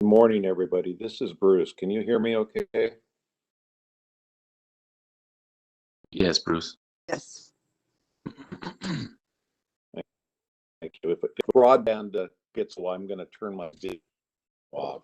Morning, everybody. This is Bruce. Can you hear me okay? Yes, Bruce. Yes. Thank you. If broadband gets low, I'm going to turn my video off.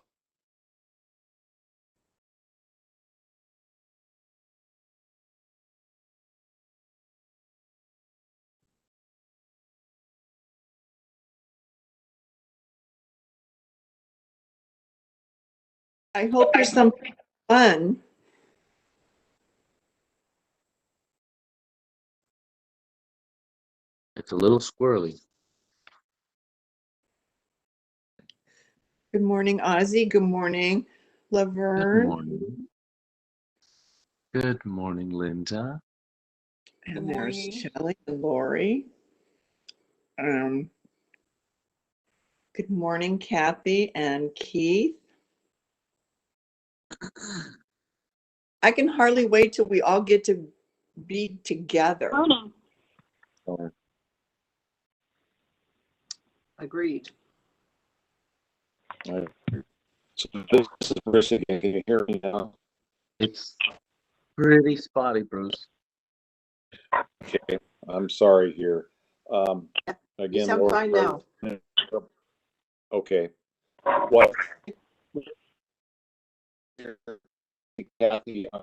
I hope there's something fun. It's a little squirrely. Good morning, Ozzy. Good morning, Laverne. Good morning. Good morning, Linda. And there's Shelley and Lori. Good morning, Kathy and Keith. I can hardly wait till we all get to be together. Agreed. So this is Bruce again. Can you hear me now? It's pretty spotty, Bruce. Okay. I'm sorry here. Again, You sound fine now. Okay. Well, Kathy, I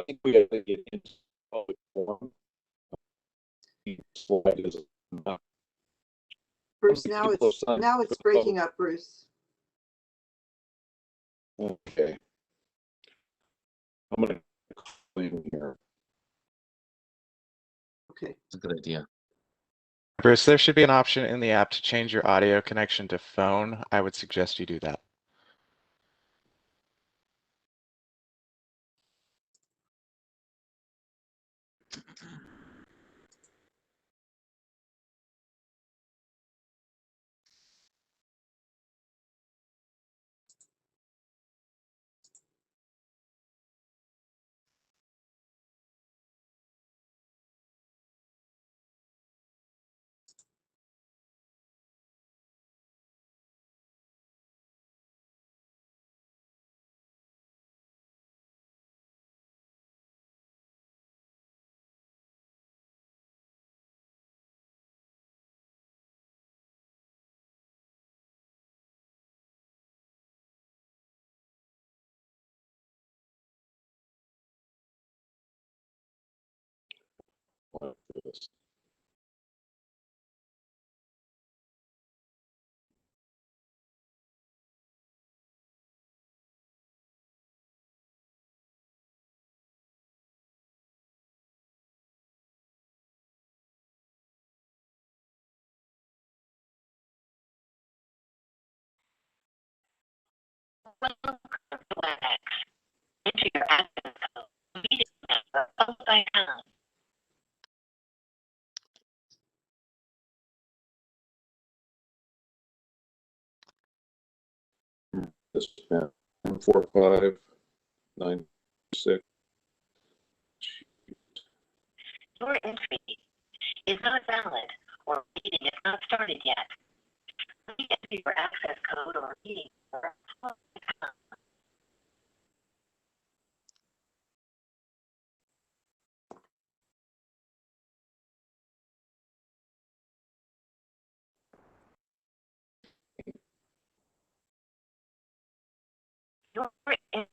think we got to get into public forum. Bruce, now it's breaking up, Bruce. Okay. I'm going to call in here. Okay. It's a good idea. Bruce, there should be an option in the app to change your audio connection to phone. I would suggest you do that. Enter your access code, meeting number, Opal.com. This 14596. Your entry is not valid or meeting is not started yet. Please enter your access code or meeting number, Opal.com. Your entry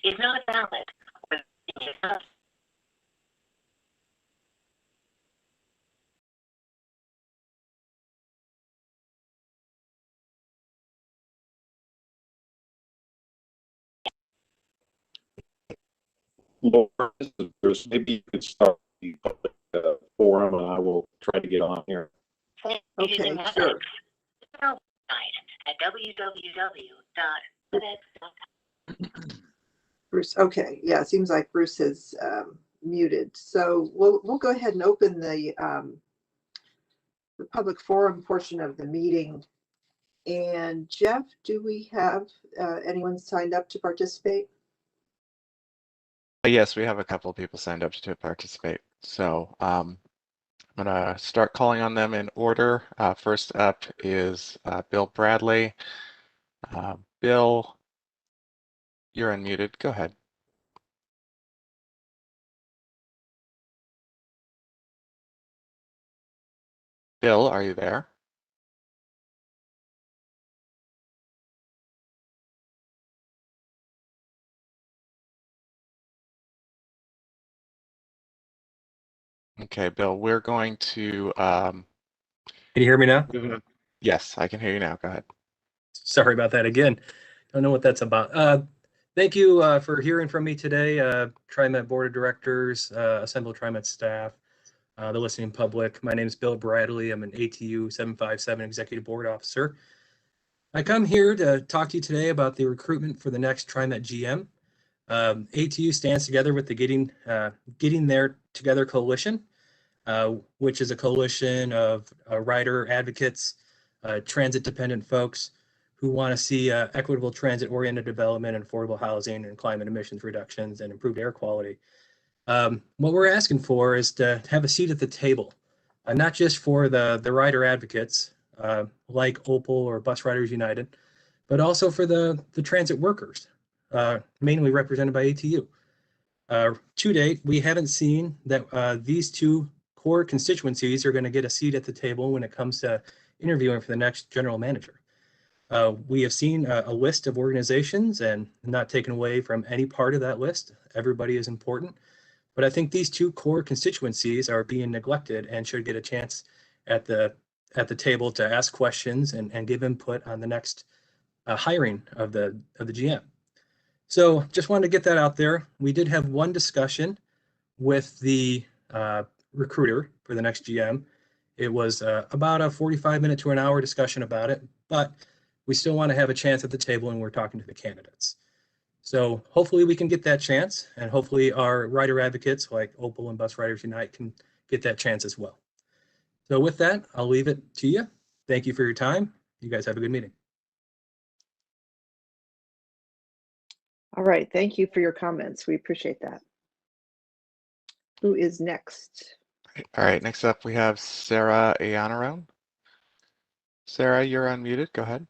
is not valid or meeting is not. Laura, this is Bruce. Maybe you could start the public forum and I will try to get on here. Okay, sure. At www.audit.com. Bruce, okay. Yeah, it seems like Bruce is muted. So we'll go ahead and open the public forum portion of the meeting. And Jeff, do we have anyone signed up to participate? Yes, we have a couple of people signed up to participate. So I'm going to start calling on them in order. First up is Bill Bradley, Bill, you're unmuted. Go ahead. Bill, are you there? Okay, Bill, we're going to. Can you hear me now? Yes, I can hear you now. Go ahead. Sorry about that again. Don't know what that's about. Thank you for hearing from me today. TriMet Board of Directors, assembled TriMet staff, the listening public. My name is Bill Bradley. I'm an ATU 757 Executive Board Officer. I come here to talk to you today about the recruitment for the next TriMet GM. ATU stands together with the Getting There Together Coalition, which is a coalition of rider advocates, transit-dependent folks who want to see equitable transit-oriented development and affordable housing and climate emissions reductions and improved air quality. What we're asking for is to have a seat at the table, not just for the rider advocates like Opal or Bus Riders United, but also for the transit workers, mainly represented by ATU. To date, we haven't seen that these two core constituencies are going to get a seat at the table when it comes to interviewing for the next general manager. We have seen a list of organizations, and not taken away from any part of that list. Everybody is important. But I think these two core constituencies are being neglected and should get a chance at the table to ask questions and give input on the next hiring of the GM. So just wanted to get that out there. We did have one discussion with the recruiter for the next GM. It was about a 45-minute to an hour discussion about it, but we still want to have a chance at the table when we're talking to the candidates. So hopefully we can get that chance, and hopefully our rider advocates like Opal and Bus Riders Unite can get that chance as well. So with that, I'll leave it to you. Thank you for your time. You guys have a good meeting. All right, thank you for your comments. We appreciate that. Who is next? All right, next up we have Sarah Ayanaron. Sarah, you're unmuted. Go ahead.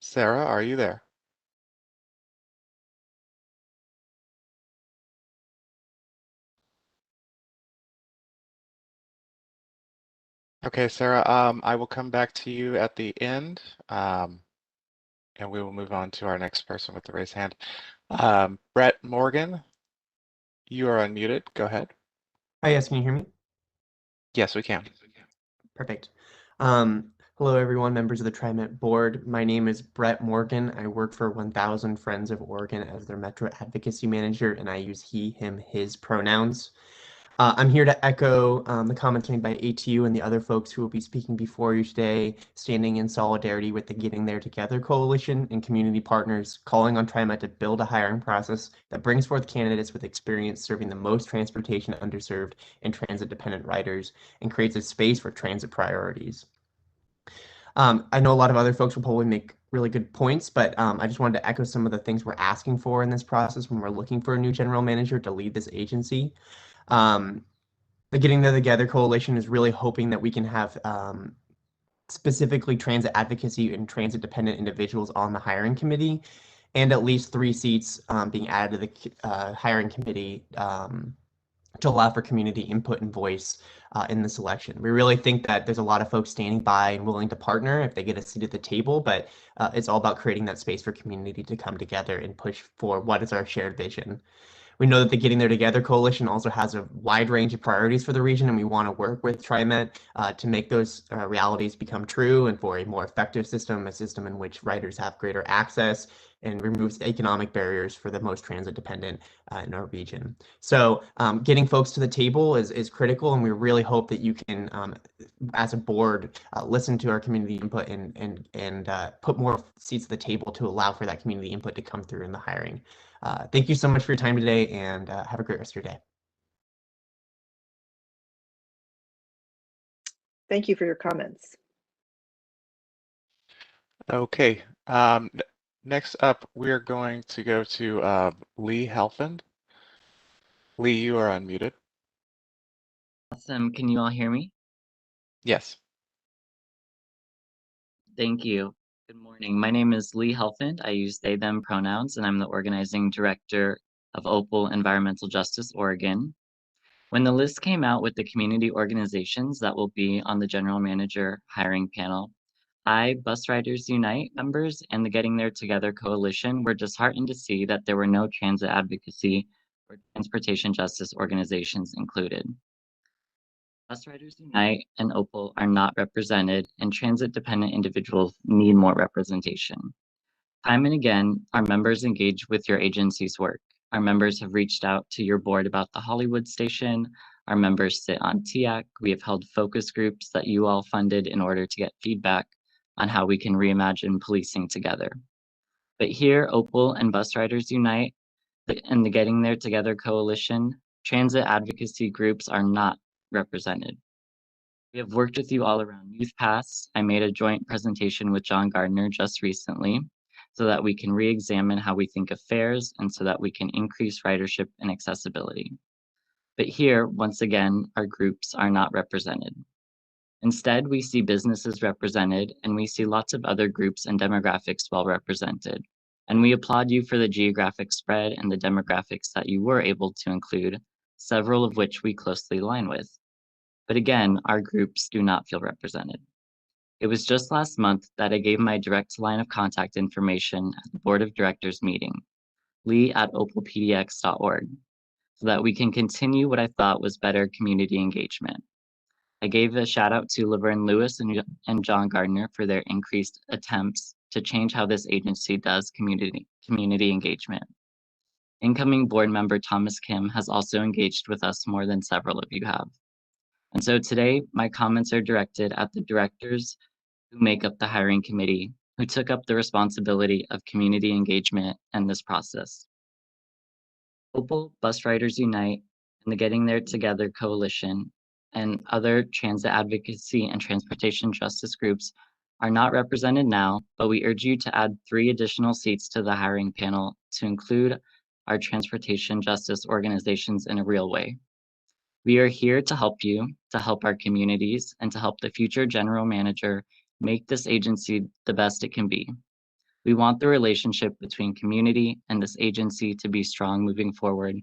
Sarah, are you there? Okay, Sarah, I will come back to you at the end, and we will move on to our next person with the raised hand. Brett Morgan, you are unmuted. Go ahead. Hi, yes, can you hear me? Yes, we can. Perfect. Hello, everyone, members of the TriMet board. My name is Brett Morgan. I work for 1000 Friends of Oregon as their Metro Advocacy Manager, and I use he, him, his pronouns. I'm here to echo the comments made by ATU and the other folks who will be speaking before you today, standing in solidarity with the Getting There Together Coalition and community partners, calling on TriMet to build a hiring process that brings forth candidates with experience serving the most transportation underserved and transit-dependent riders and creates a space for transit priorities. I know a lot of other folks will probably make really good points, but I just wanted to echo some of the things we're asking for in this process when we're looking for a new general manager to lead this agency. The Getting There Together Coalition is really hoping that we can have specifically transit advocacy and transit dependent individuals on the hiring committee, and at least 3 seats being added to the hiring committee to allow for community input and voice in the selection. We really think that there's a lot of folks standing by and willing to partner if they get a seat at the table, but it's all about creating that space for community to come together and push for what is our shared vision. We know that the Getting There Together Coalition also has a wide range of priorities for the region, and we want to work with TriMet to make those realities become true and for a more effective system, a system in which riders have greater access and removes economic barriers for the most transit dependent in our region. So getting folks to the table is critical, and we really hope that you can, as a board, listen to our community input and put more seats at the table to allow for that community input to come through in the hiring. Thank you so much for your time today, and have a great rest of your day. Thank you for your comments. Okay. Next up, we're going to go to Lee Helfand. Lee, you are unmuted. Awesome. Can you all hear me? Yes. Thank you. Good morning. My name is Lee Helfand. I use they, them pronouns, and I'm the organizing director of Opal Environmental Justice Oregon. When the list came out with the community organizations that will be on the general manager hiring panel, I, Bus Riders Unite members, and the Getting There Together coalition were disheartened to see that there were no transit advocacy or transportation justice organizations included. Bus Riders Unite and Opal are not represented, and transit-dependent individuals need more representation. Time and again, our members engage with your agency's work. Our members have reached out to your board about the Hollywood station. Our members sit on TIAC. We have held focus groups that you all funded in order to get feedback on how we can reimagine policing together. But here, Opal and Bus Riders Unite and the Getting There Together coalition, transit advocacy groups are not represented. We have worked with you all around Youth Pass. I made a joint presentation with John Gardner just recently so that we can re-examine how we think of fares and so that we can increase ridership and accessibility. But here, once again, our groups are not represented. Instead, we see businesses represented and we see lots of other groups and demographics well represented. And we applaud you for the geographic spread and the demographics that you were able to include, several of which we closely align with. But again, our groups do not feel represented. It was just last month that I gave my direct line of contact information at the Board of Directors meeting, lee@opalpdx.org, so that we can continue what I thought was better community engagement. I gave a shout out to Laverne Lewis and John Gardner for their increased attempts to change how this agency does community engagement. Incoming board member Thomas Kim has also engaged with us more than several of you have. And so today, my comments are directed at the directors who make up the hiring committee, who took up the responsibility of community engagement and this process. Opal, Bus Riders Unite, and the Getting There Together coalition, and other transit advocacy and transportation justice groups are not represented now, but we urge you to add 3 additional seats to the hiring panel to include our transportation justice organizations in a real way. We are here to help you, to help our communities, and to help the future general manager make this agency the best it can be. We want the relationship between community and this agency to be strong moving forward.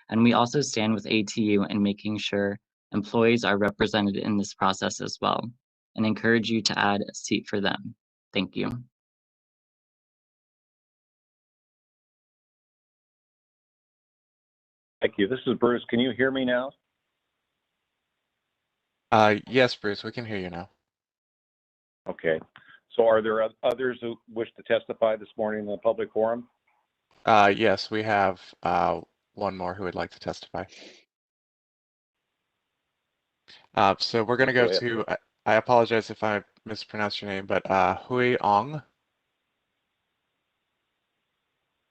And we also stand with ATU in making sure employees are represented in this process as well, and encourage you to add a seat for them. Thank you. Thank you. This is Bruce. Can you hear me now? Yes, Bruce, we can hear you now. Okay. So are there others who wish to testify this morning in the public forum? Yes, we have one more who would like to testify. So we're going to go to, I apologize if I mispronounced your name, but Hui Ong.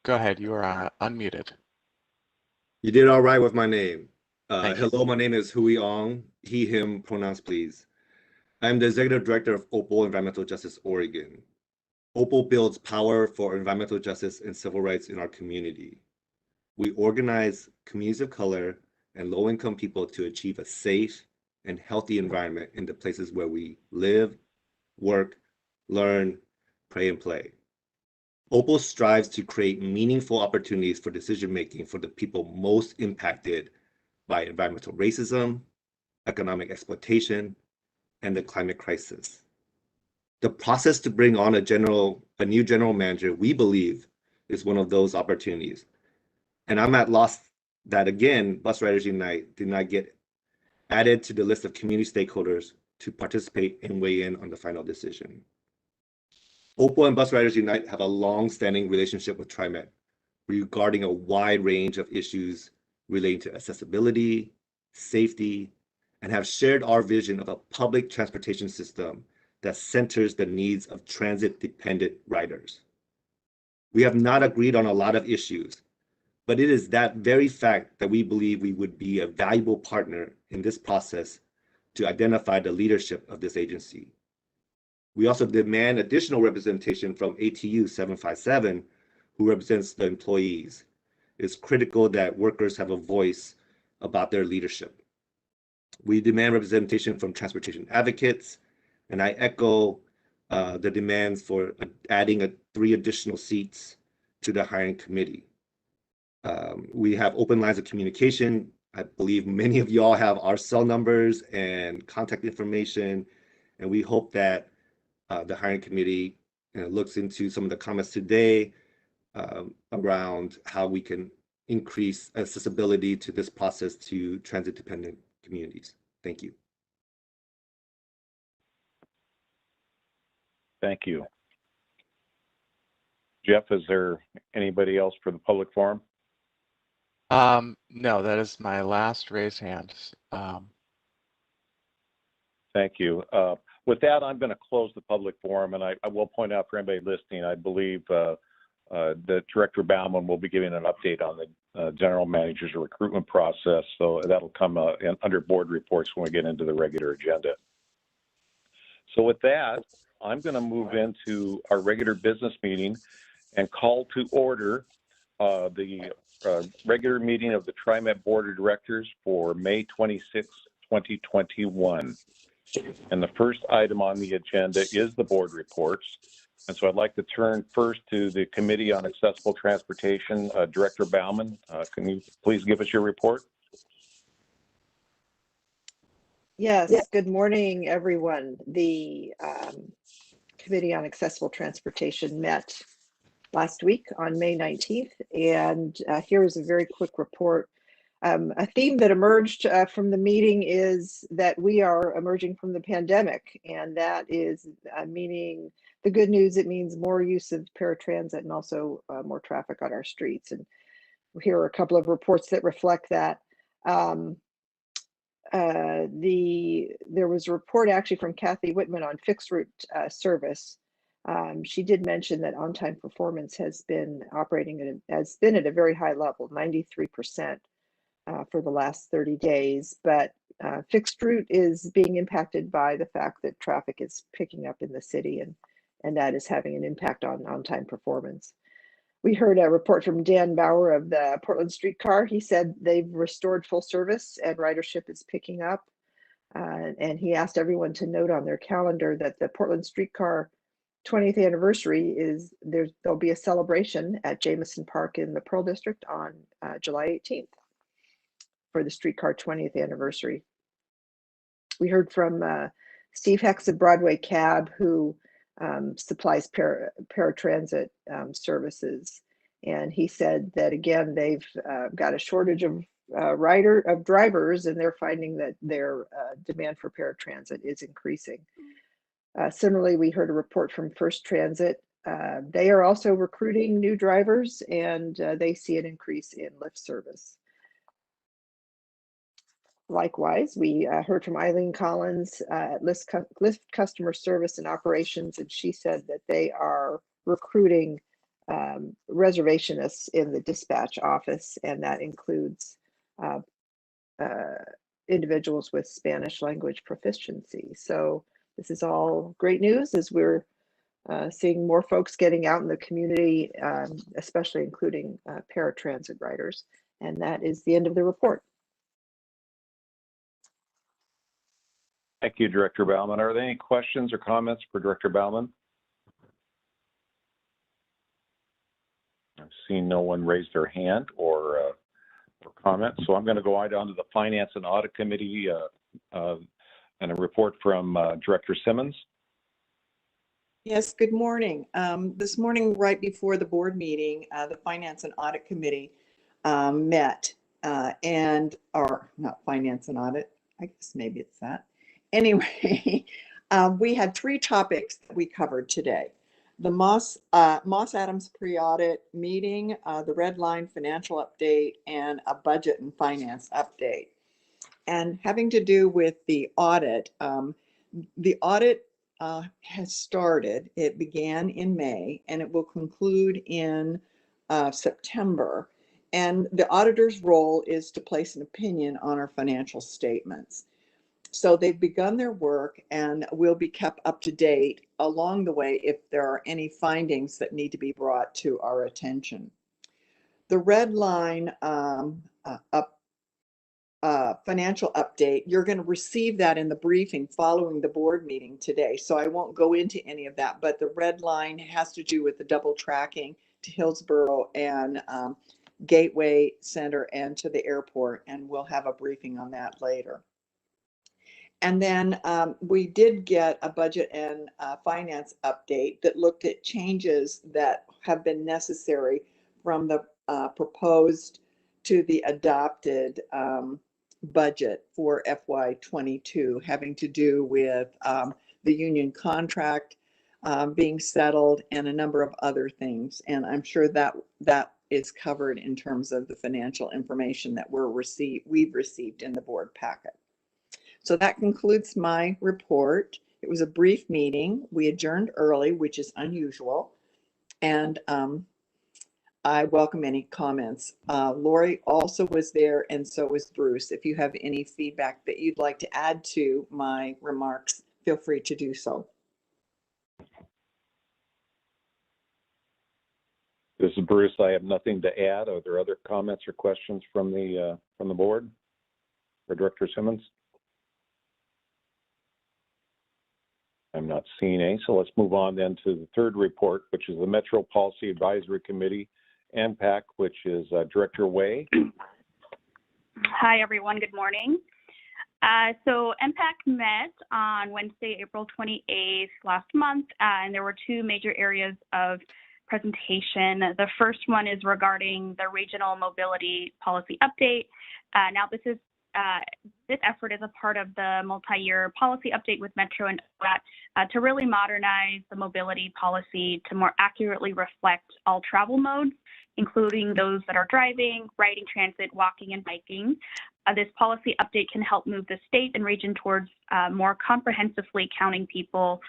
Go ahead, you are unmuted. You did all right with my name. Thank you. Hello, my name is Hui Ong, he, him, pronouns please. I'm the Executive Director of Opal Environmental Justice Oregon. Opal builds power for environmental justice and civil rights in our community. We organize communities of color and low-income people to achieve a safe and healthy environment in the places where we live, work, learn, pray, and play. Opal strives to create meaningful opportunities for decision-making for the people most impacted by environmental racism, economic exploitation, and the climate crisis. The process to bring on a new general manager, we believe, is one of those opportunities. And I'm at loss that, again, Bus Riders Unite did not get added to the list of community stakeholders to participate and weigh in on the final decision. Opal and Bus Riders Unite have a long-standing relationship with TriMet regarding a wide range of issues relating to accessibility, safety, and have shared our vision of a public transportation system that centers the needs of transit-dependent riders. We have not agreed on a lot of issues, but it is that very fact that we believe we would be a valuable partner in this process to identify the leadership of this agency. We also demand additional representation from ATU 757, who represents the employees. It's critical that workers have a voice about their leadership. We demand representation from transportation advocates, and I echo the demands for adding 3 additional seats to the hiring committee. We have open lines of communication. I believe many of y'all have our cell numbers and contact information, and we hope that the hiring committee looks into some of the comments today around how we can increase accessibility to this process to transit-dependent communities. Thank you. Thank you. Jeff, is there anybody else for the public forum? No, that is my last raised hand. Thank you. With that, I'm going to close the public forum, and I will point out for anybody listening, I believe that Director Bauman will be giving an update on the general manager's recruitment process, so that'll come under board reports when we get into the regular agenda. So with that, I'm going to move into our regular business meeting and call to order the regular meeting of the TriMet Board of Directors for May 26, 2021. And the first item on the agenda is the board reports. And so I'd like to turn first to the Committee on Accessible Transportation. Director Bauman, can you please give us your report? Yes, good morning, everyone. The Committee on Accessible Transportation met last week on May 19th, and here is a very quick report. A theme that emerged from the meeting is that we are emerging from the pandemic, and that is meaning the good news. It means more use of paratransit and also more traffic on our streets. And here are a couple of reports that reflect that. There was a report actually from Kathy Whitman on fixed route service. She did mention that on-time performance has been operating at a very high level, 93%. For the last 30 days, but fixed route is being impacted by the fact that traffic is picking up in the city, and that is having an impact on on-time performance. We heard a report from Dan Bauer of the Portland Streetcar. He said they've restored full service and ridership is picking up, and he asked everyone to note on their calendar that the Portland Streetcar 20th anniversary is there'll be a celebration at Jamison Park in the Pearl District on July 18th. For the streetcar 20th anniversary. We heard from Steve Hex of Broadway Cab, who supplies paratransit services. And he said that, again, they've got a shortage of drivers, and they're finding that their demand for paratransit is increasing. Similarly, we heard a report from First Transit. They are also recruiting new drivers, and they see an increase in Lyft service. Likewise, we heard from Eileen Collins at Lyft Customer Service and Operations, and she said that they are recruiting reservationists in the dispatch office, and that includes individuals with Spanish language proficiency. So this is all great news as we're seeing more folks getting out in the community, especially including paratransit riders. And that is the end of the report. Thank you, Director Bauman. Are there any questions or comments for Director Bauman? I've seen no one raise their hand or comment, so I'm going to go on to the Finance and Audit Committee and a report from Director Simmons. Yes, good morning. This morning, right before the board meeting, the Finance and Audit Committee met or not Finance and Audit, I guess maybe it's that. Anyway, we had 3 topics that we covered today. The Moss Adams pre-audit meeting, the Red Line financial update, and a budget and finance update. And having to do with the audit has started. It began in May and it will conclude in September. And the auditor's role is to place an opinion on our financial statements. So they've begun their work and will be kept up to date along the way if there are any findings that need to be brought to our attention. The Red Line financial update. You're going to receive that in the briefing following the board meeting today. So I won't go into any of that, but the red line has to do with the double tracking to Hillsborough and Gateway Center and to the airport, and we'll have a briefing on that later. And then we did get a budget and finance update that looked at changes that have been necessary from the proposed to the adopted budget for FY22, having to do with the union contract being settled and a number of other things. And I'm sure that that is covered in terms of the financial information that we've received in the board packet. So that concludes my report. It was a brief meeting. We adjourned early, which is unusual. And I welcome any comments. Lori also was there, and so was Bruce. If you have any feedback that you'd like to add to my remarks, feel free to do so. This is Bruce. I have nothing to add. Are there other comments or questions from the board or Director Simmons? I'm not seeing any, so let's move on then to the third report, which is the Metro Policy Advisory Committee, MPAC, which is Director Way. Hi, everyone. Good morning. So MPAC met on Wednesday, April 28th last month, and there were two major areas of presentation. The first one is regarding the regional mobility policy update. Now, this effort is a part of the multi-year policy update with Metro and Audit to really modernize the mobility policy to more accurately reflect all travel modes, including those that are driving, riding transit, walking, and biking. This policy update can help move the state and region towards more comprehensively counting people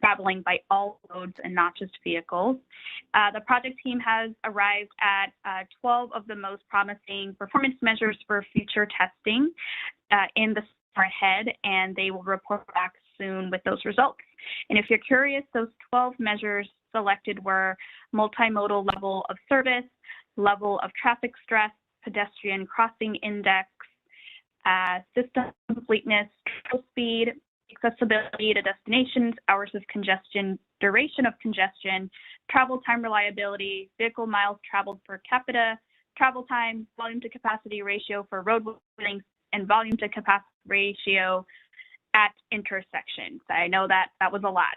traveling by all modes and not just vehicles. The project team has arrived at 12 of the most promising performance measures for future testing in the summer ahead, and they will report back soon with those results. And if you're curious, those 12 measures selected were multimodal level of service, level of traffic stress, pedestrian crossing index, system completeness, travel speed, accessibility to destinations, hours of congestion, duration of congestion, travel time reliability, vehicle miles traveled per capita, travel time, volume to capacity ratio for road length, and volume to capacity ratio at intersections. I know that was a lot,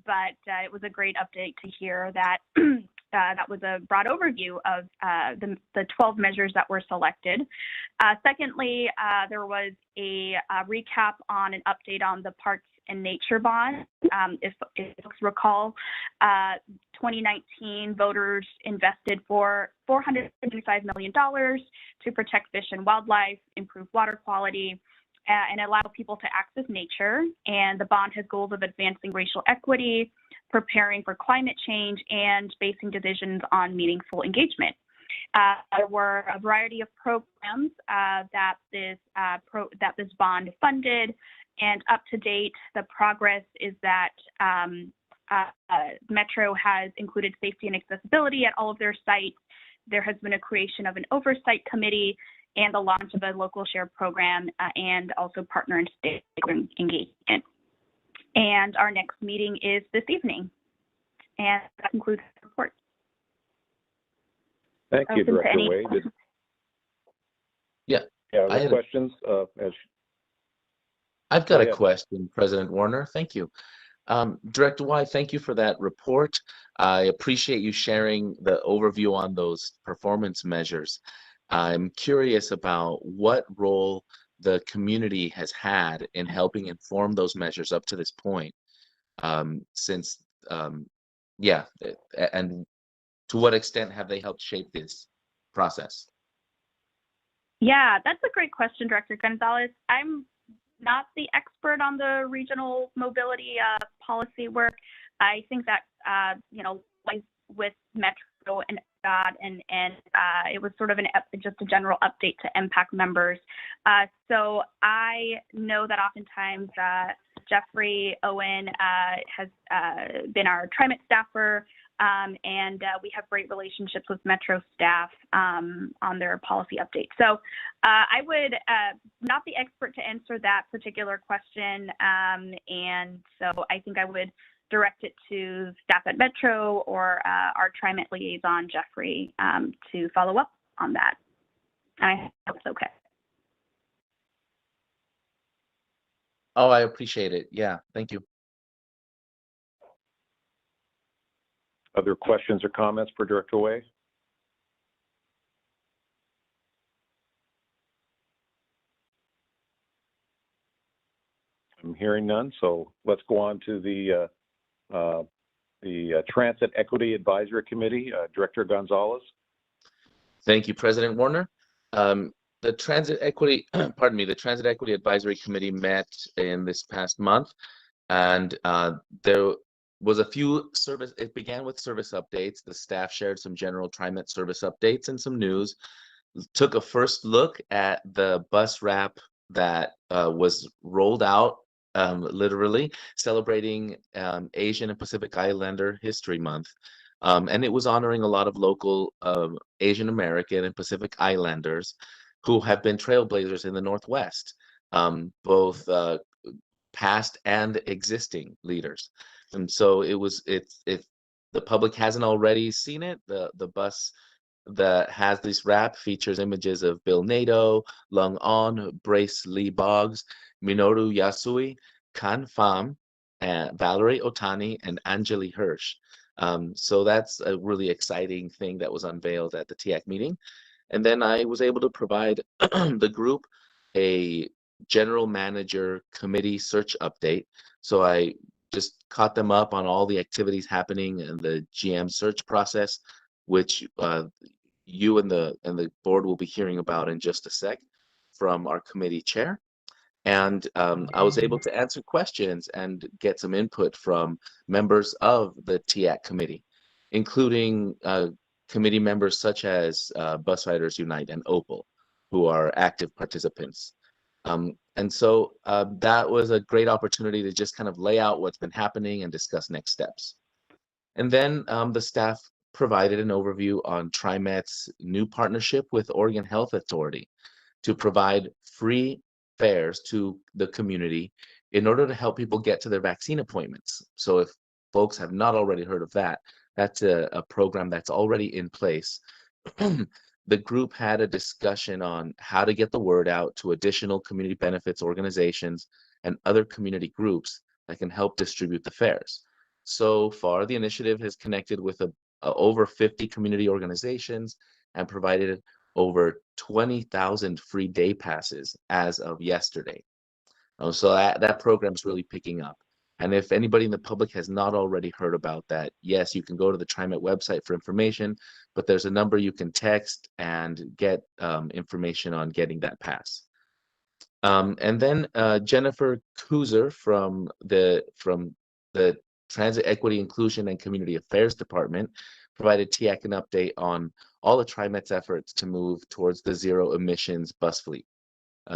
but it was a great update to hear that that was a broad overview of the 12 measures that were selected. Secondly, there was a recap on an update on the Parks and Nature Bond. If folks recall, 2019 voters invested for $475 million to protect fish and wildlife, improve water quality, and allow people to access nature. And the bond has goals of advancing racial equity, preparing for climate change, and basing decisions on meaningful engagement. There were a variety of programs that this bond funded, and up to date, the progress is that Metro has included safety and accessibility at all of their sites. There has been a creation of an oversight committee and the launch of a local share program and also partner and stakeholder engagement. And our next meeting is this evening. And that concludes the report. Thank you, Director Way. Yeah. Other questions? I've got a question, President Warner. Thank you. Director Y, thank you for that report. I appreciate you sharing the overview on those performance measures. I'm curious about what role the community has had in helping inform those measures up to this point. And to what extent have they helped shape this process? Yeah, that's a great question, Director Gonzalez. I'm not the expert on the regional mobility policy work. I think that, with Metro and God, and it was sort of just a general update to MPAC members. So I know that oftentimes Jeffrey Owen has been our TriMet staffer and we have great relationships with Metro staff on their policy update. So I would not the expert to answer that particular question, and so I think I would direct it to staff at Metro or our TriMet liaison, Jeffrey, to follow up on that. And I hope it's okay. Oh, I appreciate it. Yeah, thank you. Other questions or comments for Director Way? I'm hearing none, so let's go on to the Transit Equity Advisory Committee. Director Gonzalez. Thank you, President Warner. The Transit Equity, pardon me, the Transit Equity Advisory Committee met in this past month, and there was a few service, it began with service updates. The staff shared some general TriMet service updates and some news, took a first look at the bus wrap that was rolled out, literally celebrating Asian and Pacific Islander History Month. And it was honoring a lot of local Asian American and Pacific Islanders who have been trailblazers in the Northwest, both past and existing leaders. And so if the public hasn't already seen it, the bus that has this wrap features images of Bill Nato, Lung On, Brace Lee Boggs, Minoru Yasui, Kan Pham, Valerie Otani, and Anjali Hirsch. So that's a really exciting thing that was unveiled at the TIAC meeting. And then I was able to provide the group a general manager committee search update. So I just caught them up on all the activities happening in the GM search process, which you and the board will be hearing about in just a sec from our committee chair. And I was able to answer questions and get some input from members of the TIAC committee, including committee members such as Bus Riders Unite and Opal, who are active participants. And so that was a great opportunity to just kind of lay out what's been happening and discuss next steps. And then the staff provided an overview on TriMet's new partnership with Oregon Health Authority to provide free fares to the community in order to help people get to their vaccine appointments. So if folks have not already heard of that, that's a program that's already in place. The group had a discussion on how to get the word out to additional community benefits organizations and other community groups that can help distribute the fares. So far, the initiative has connected with over 50 community organizations and provided over 20,000 free day passes as of yesterday. So that program is really picking up. And if anybody in the public has not already heard about that, yes, you can go to the TriMet website for information, but there's a number you can text and get information on getting that pass. And then Jennifer Kuzer from the Transit Equity, Inclusion, and Community Affairs Department provided TIAC an update on all the TriMet's efforts to move towards the zero emissions bus fleet.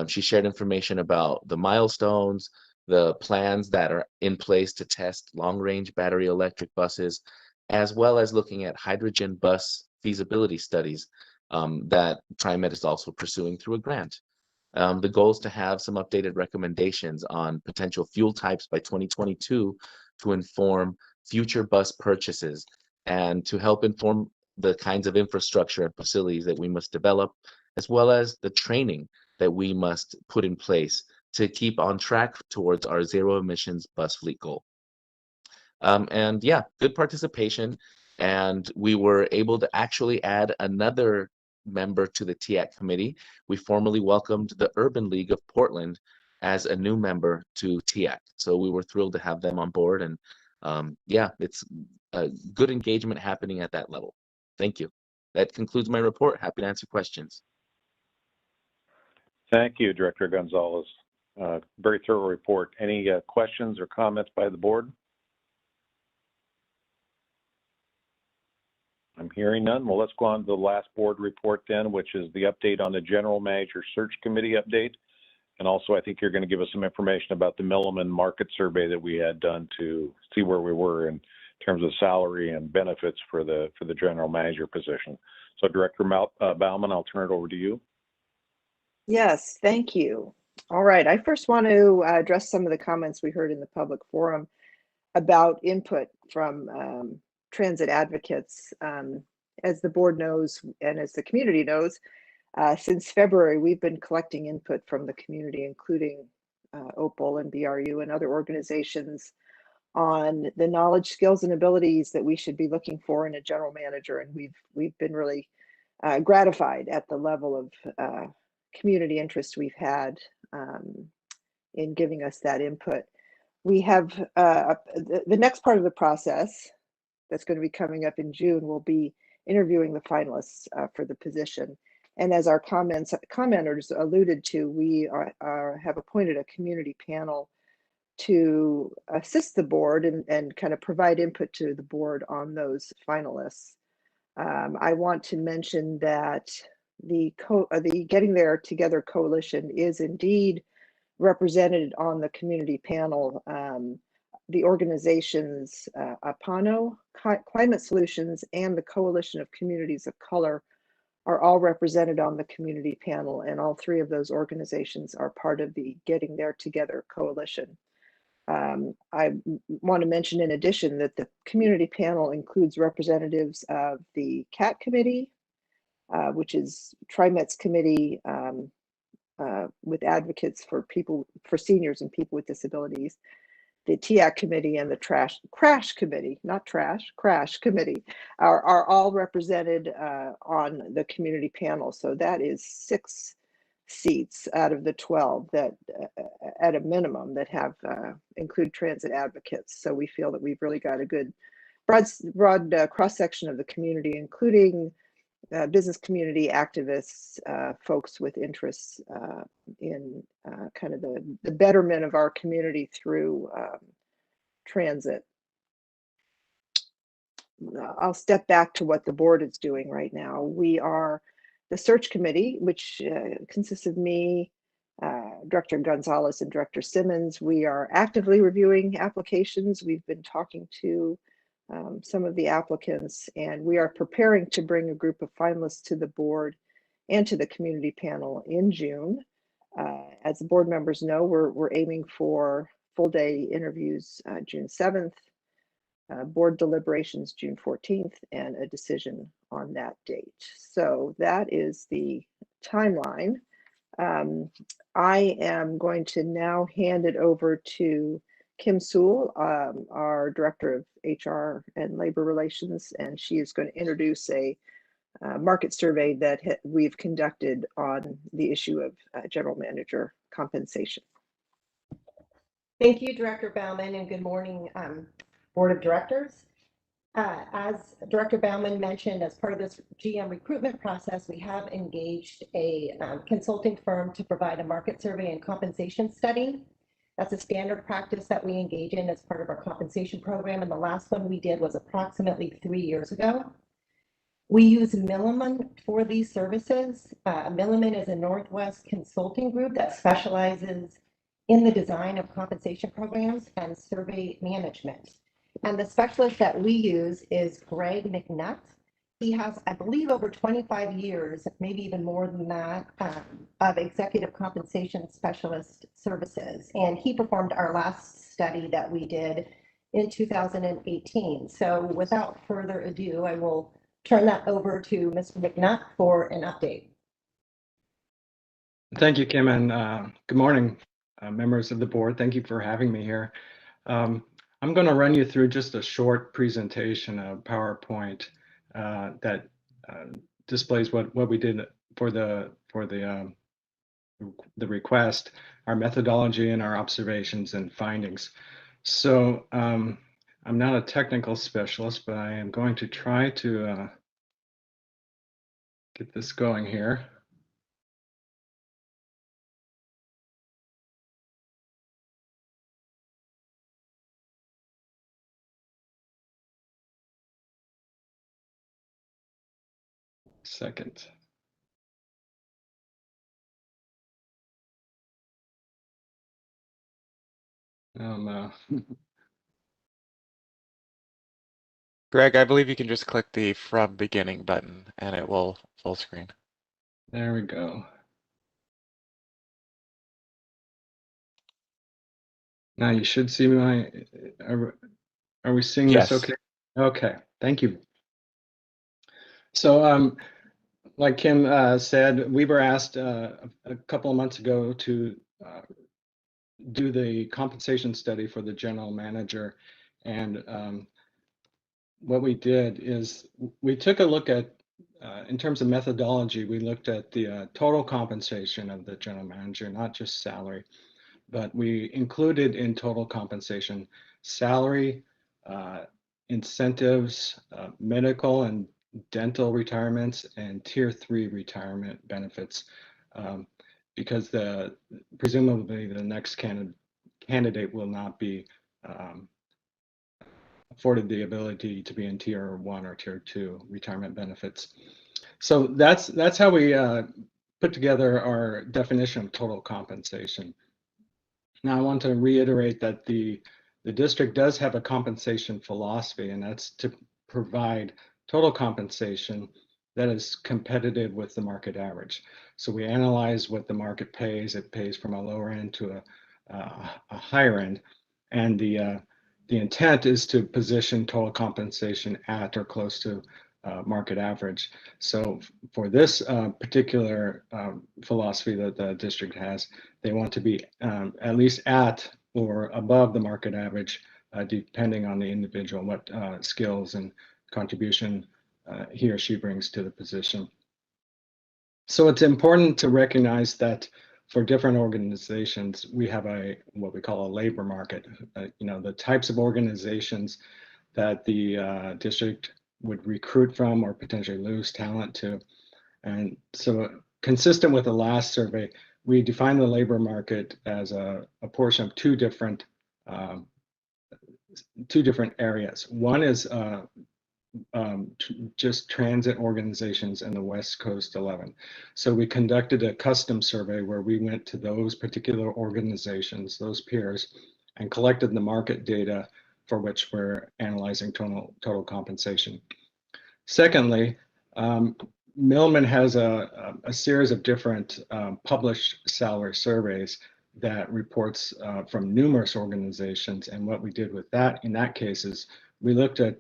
She shared information about the milestones, the plans that are in place to test long-range battery electric buses, as well as looking at hydrogen bus feasibility studies that TriMet is also pursuing through a grant. The goal is to have some updated recommendations on potential fuel types by 2022 to inform future bus purchases and to help inform the kinds of infrastructure and facilities that we must develop, as well as the training that we must put in place to keep on track towards our zero emissions bus fleet goal. And yeah, good participation. And we were able to actually add another member to the TIAC committee. We formally welcomed the Urban League of Portland as a new member to TIAC. So we were thrilled to have them on board. And yeah, it's a good engagement happening at that level. Thank you. That concludes my report. Happy to answer questions. Thank you, Director Gonzalez. Very thorough report. Any questions or comments by the board? I'm hearing none. Well, let's go on to the last board report then, which is the update on the General Manager Search Committee update. And also, I think you're going to give us some information about the Milliman market survey that we had done to see where we were in terms of salary and benefits for the general manager position. So Director Baumann, I'll turn it over to you. Yes, thank you. All right, I first want to address some of the comments we heard in the public forum about input from transit advocates. As the board knows, and as the community knows, since February, we've been collecting input from the community, including Opal and BRU and other organizations, on the knowledge, skills, and abilities that we should be looking for in a general manager. And we've been really gratified at the level of community interest we've had in giving us that input. We have the next part of the process that's going to be coming up in June will be interviewing the finalists for the position. And as our commenters alluded to, we have appointed a community panel to assist the board and kind of provide input to the board on those finalists. I want to mention that the Getting There Together Coalition is indeed represented on the community panel. The organizations APANO, Climate Solutions, and the Coalition of Communities of Color are all represented on the community panel, and all three of those organizations are part of the Getting There Together Coalition. I want to mention in addition that the community panel includes representatives of the CAT committee, which is TriMet's committee with advocates for seniors and people with disabilities. The TIAC committee and the crash committee are all represented on the community panel. So that is 6 seats out of the 12 that at a minimum that have include transit advocates. So we feel that we've really got a good broad cross-section of the community, including business community activists, folks with interests in kind of the betterment of our community through transit. I'll step back to what the board is doing right now. We are the search committee, which consists of me, Director Gonzalez, and Director Simmons. We are actively reviewing applications. We've been talking to some of the applicants, and we are preparing to bring a group of finalists to the board and to the community panel in June. As the board members know, we're aiming for full day interviews June 7th, board deliberations June 14th, and a decision on that date. So that is the timeline. I am going to now hand it over to Kim Sewell, our Director of HR and Labor Relations, and she is going to introduce a market survey that we've conducted on the issue of general manager compensation. Thank you, Director Baumann, and good morning, Board of Directors. As Director Baumann mentioned, as part of this GM recruitment process, we have engaged a consulting firm to provide a market survey and compensation study. That's a standard practice that we engage in as part of our compensation program, and the last one we did was approximately 3 years ago. We use Milliman for these services. Milliman is a Northwest consulting group that specializes in the design of compensation programs and survey management. And the specialist that we use is Greg McNutt. He has, I believe, over 25 years, maybe even more than that, of executive compensation specialist services. And he performed our last study that we did in 2018. So without further ado, I will turn that over to Mr. McNutt for an update. Thank you, Kim, and good morning, members of the board. Thank you for having me here. I'm going to run you through just a short presentation of PowerPoint that displays what we did for the request, our methodology, and our observations and findings. So I'm not a technical specialist, but I am going to try to get this going here. Second. Greg, I believe you can just click the From Beginning button and it will full screen. There we go. Now you should see my, are we seeing this Yes. okay? Okay, thank you. So like Kim said, we were asked a couple of months ago to do the compensation study for the general manager. And what we did is we took a look at, in terms of methodology, we looked at the total compensation of the general manager, not just salary, but we included in total compensation salary, incentives, medical and dental retirements, and tier 3 retirement benefits, because presumably the next candidate will not be afforded the ability to be in tier 1 or tier 2 retirement benefits. So that's how we put together our definition of total compensation. Now, I want to reiterate that the district does have a compensation philosophy, and that's to provide total compensation that is competitive with the market average. So we analyze what the market pays. It pays from a lower end to a higher end, and the intent is to position total compensation at or close to market average. So for this particular philosophy that the district has, they want to be at least at or above the market average, depending on the individual, what skills and contribution he or she brings to the position. So it's important to recognize that for different organizations, we have what we call a labor market. The types of organizations that the district would recruit from or potentially lose talent to. And so consistent with the last survey, we define the labor market as a portion of two different areas. One is just transit organizations in the West Coast 11. So we conducted a custom survey where we went to those particular organizations, those peers, and collected the market data for which we're analyzing total compensation. Secondly, Milliman has a series of different published salary surveys that reports from numerous organizations. And what we did with that, in that case, is we looked at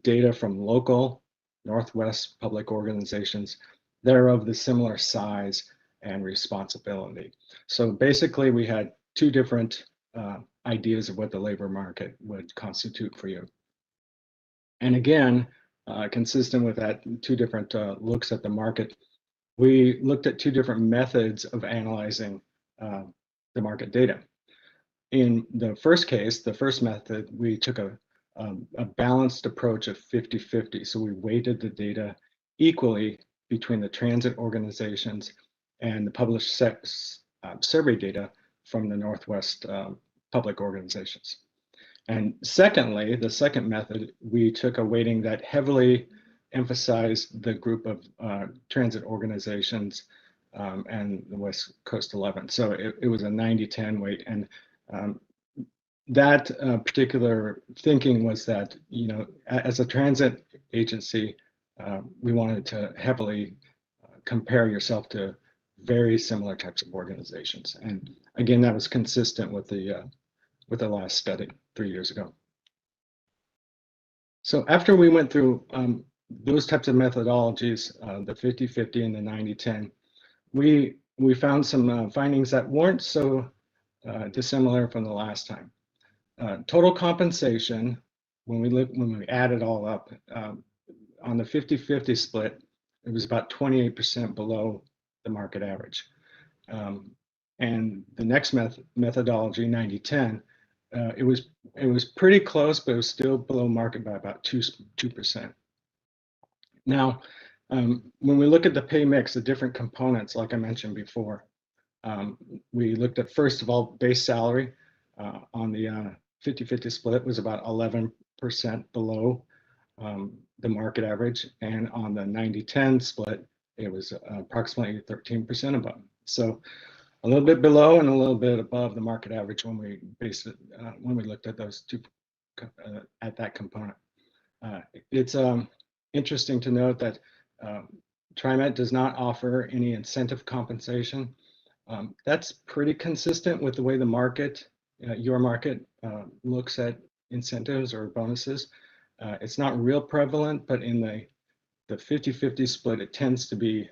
data from local Northwest public organizations that are of the similar size and responsibility. So basically, we had two different ideas of what the labor market would constitute for you. And again, consistent with that two different looks at the market, we looked at two different methods of analyzing the market data. In the first case, the first method, we took a balanced approach of 50-50. So we weighted the data equally between the transit organizations and the published survey data from the Northwest public organizations. And secondly, the second method, we took a weighting that heavily emphasized the group of transit organizations and the West Coast 11. So it was a 90-10 weight. And that particular thinking was that, as a transit agency, we wanted to heavily compare yourself to very similar types of organizations. And again, that was consistent with the last study 3 years ago. So after we went through those types of methodologies, the 50-50 and the 90-10, we found some findings that weren't so dissimilar from the last time. Total compensation, when we add it all up, on the 50-50 split, it was about 28% below the market average. And the next methodology, 90-10, it was pretty close, but it was still below market by about 2%. Now, when we look at the pay mix, the different components, like I mentioned before, we looked at, first of all, base salary on the 50-50 split was about 11% below the market average. And on the 90-10 split, it was approximately 13% above. So a little bit below and a little bit above the market average when we based it, when we looked at those two, at that component. It's interesting to note that TriMet does not offer any incentive compensation. That's pretty consistent with the way the market, your market, looks at incentives or bonuses. It's not real prevalent, but in the 50-50 split, it tends to be,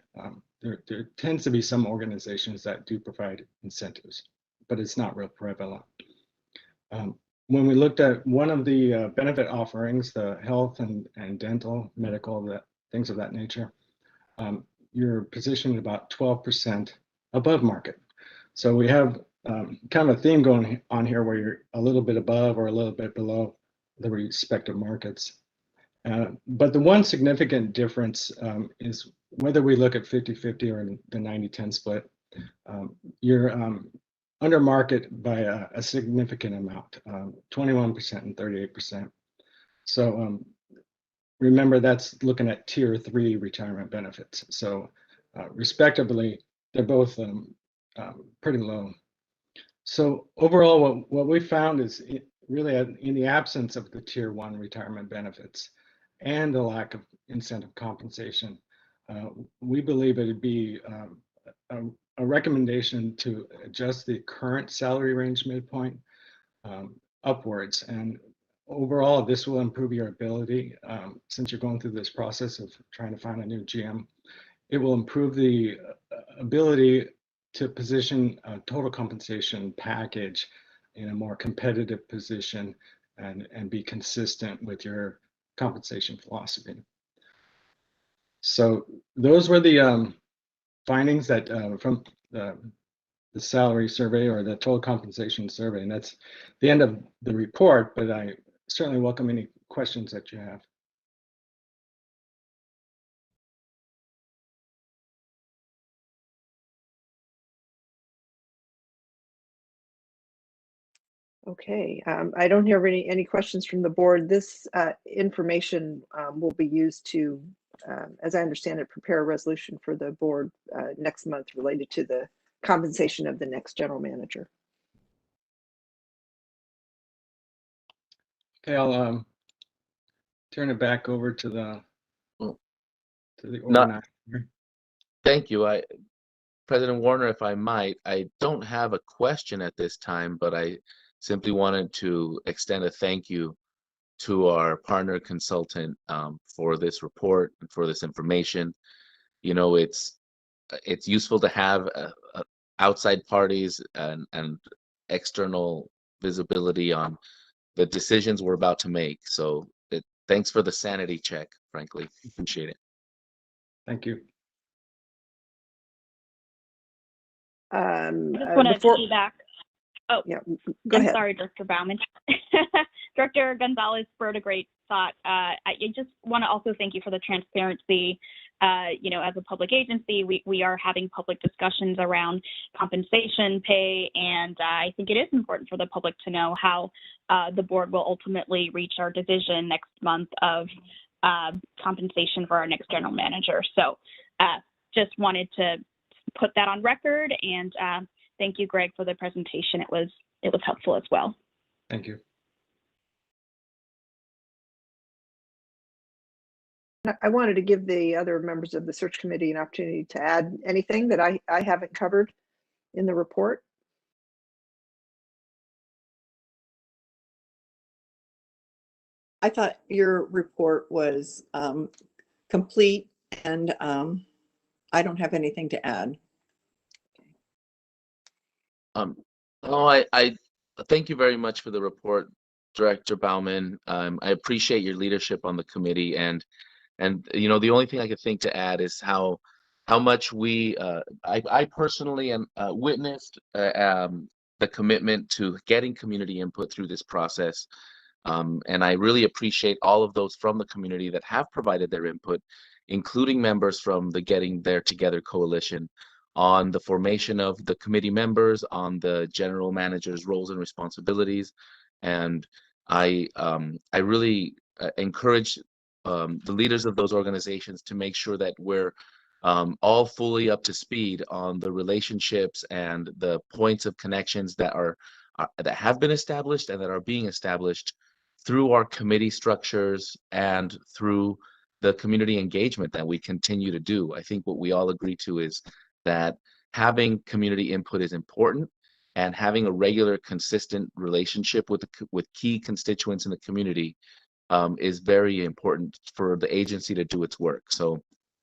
there tends to be some organizations that do provide incentives, but it's not real prevalent. When we looked at one of the benefit offerings, the health and dental, medical, things of that nature, you're positioned about 12% above market. So we have kind of a theme going on here where you're a little bit above or a little bit below the respective markets. But the one significant difference is whether we look at 50-50 or the 90-10 split, you're under market by a significant amount, 21% and 38%. So remember, that's looking at tier 3 retirement benefits. So respectively, they're both pretty low. So overall, what we found is really in the absence of the tier 1 retirement benefits and the lack of incentive compensation, we believe it'd be a recommendation to adjust the current salary range midpoint upwards. And overall, this will improve your ability, since you're going through this process of trying to find a new GM, it will improve the ability to position a total compensation package in a more competitive position and be consistent with your compensation philosophy. So those were the findings that from the salary survey or the total compensation survey, and that's the end of the report, but I certainly welcome any questions that you have. Okay, I don't hear any questions from the board. This information will be used to, as I understand it, prepare a resolution for the board next month related to the compensation of the next general manager. Okay, I'll turn it back over to the Not, organizer. thank you. President Warner, if I might, I don't have a question at this time, but I simply wanted to extend a thank you to our partner consultant for this report and for this information. You know, it's useful to have outside parties and external visibility on the decisions we're about to make. So thanks for the sanity check, frankly. Appreciate it. Thank you. I just want to piggyback. Oh, yeah, go ahead. Sorry, Director Bauman. Director Gonzalez spurred a great thought. I just want to also thank you for the transparency. You know, as a public agency, we are having public discussions around compensation, pay, and I think it is important for the public to know how the board will ultimately reach our decision next month of compensation for our next general manager. So just wanted to put that on record, and thank you, Greg, for the presentation. It was helpful as well. Thank you. I wanted to give the other members of the search committee an opportunity to add anything that I haven't covered in the report. I thought your report was complete, and I don't have anything to add. I thank you very much for the report, Director Bauman. I appreciate your leadership on the committee, and you know, the only thing I could think to add is how much I personally witnessed the commitment to getting community input through this process. And I really appreciate all of those from the community that have provided their input, including members from the Getting There Together Coalition, on the formation of the committee members, on the general manager's roles and responsibilities. And I really encourage the leaders of those organizations to make sure that we're all fully up to speed on the relationships and the points of connections that have been established and that are being established through our committee structures and through the community engagement that we continue to do. I think what we all agree to is that having community input is important, and having a regular, consistent relationship with key constituents in the community is very important for the agency to do its work. So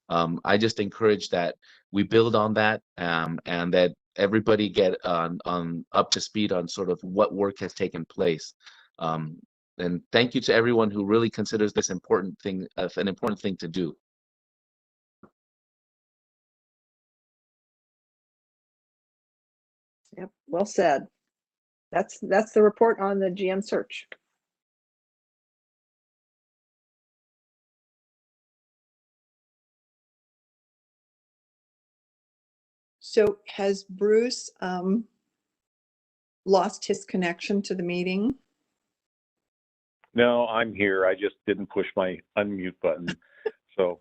I just encourage that we build on that, and that everybody get on up to speed on sort of what work has taken place. And thank you to everyone who really considers this important thing an important thing to do. Yep, well said. That's the report on the GM search. So has Bruce lost his connection to the meeting? No, I'm here. I just didn't push my unmute button. So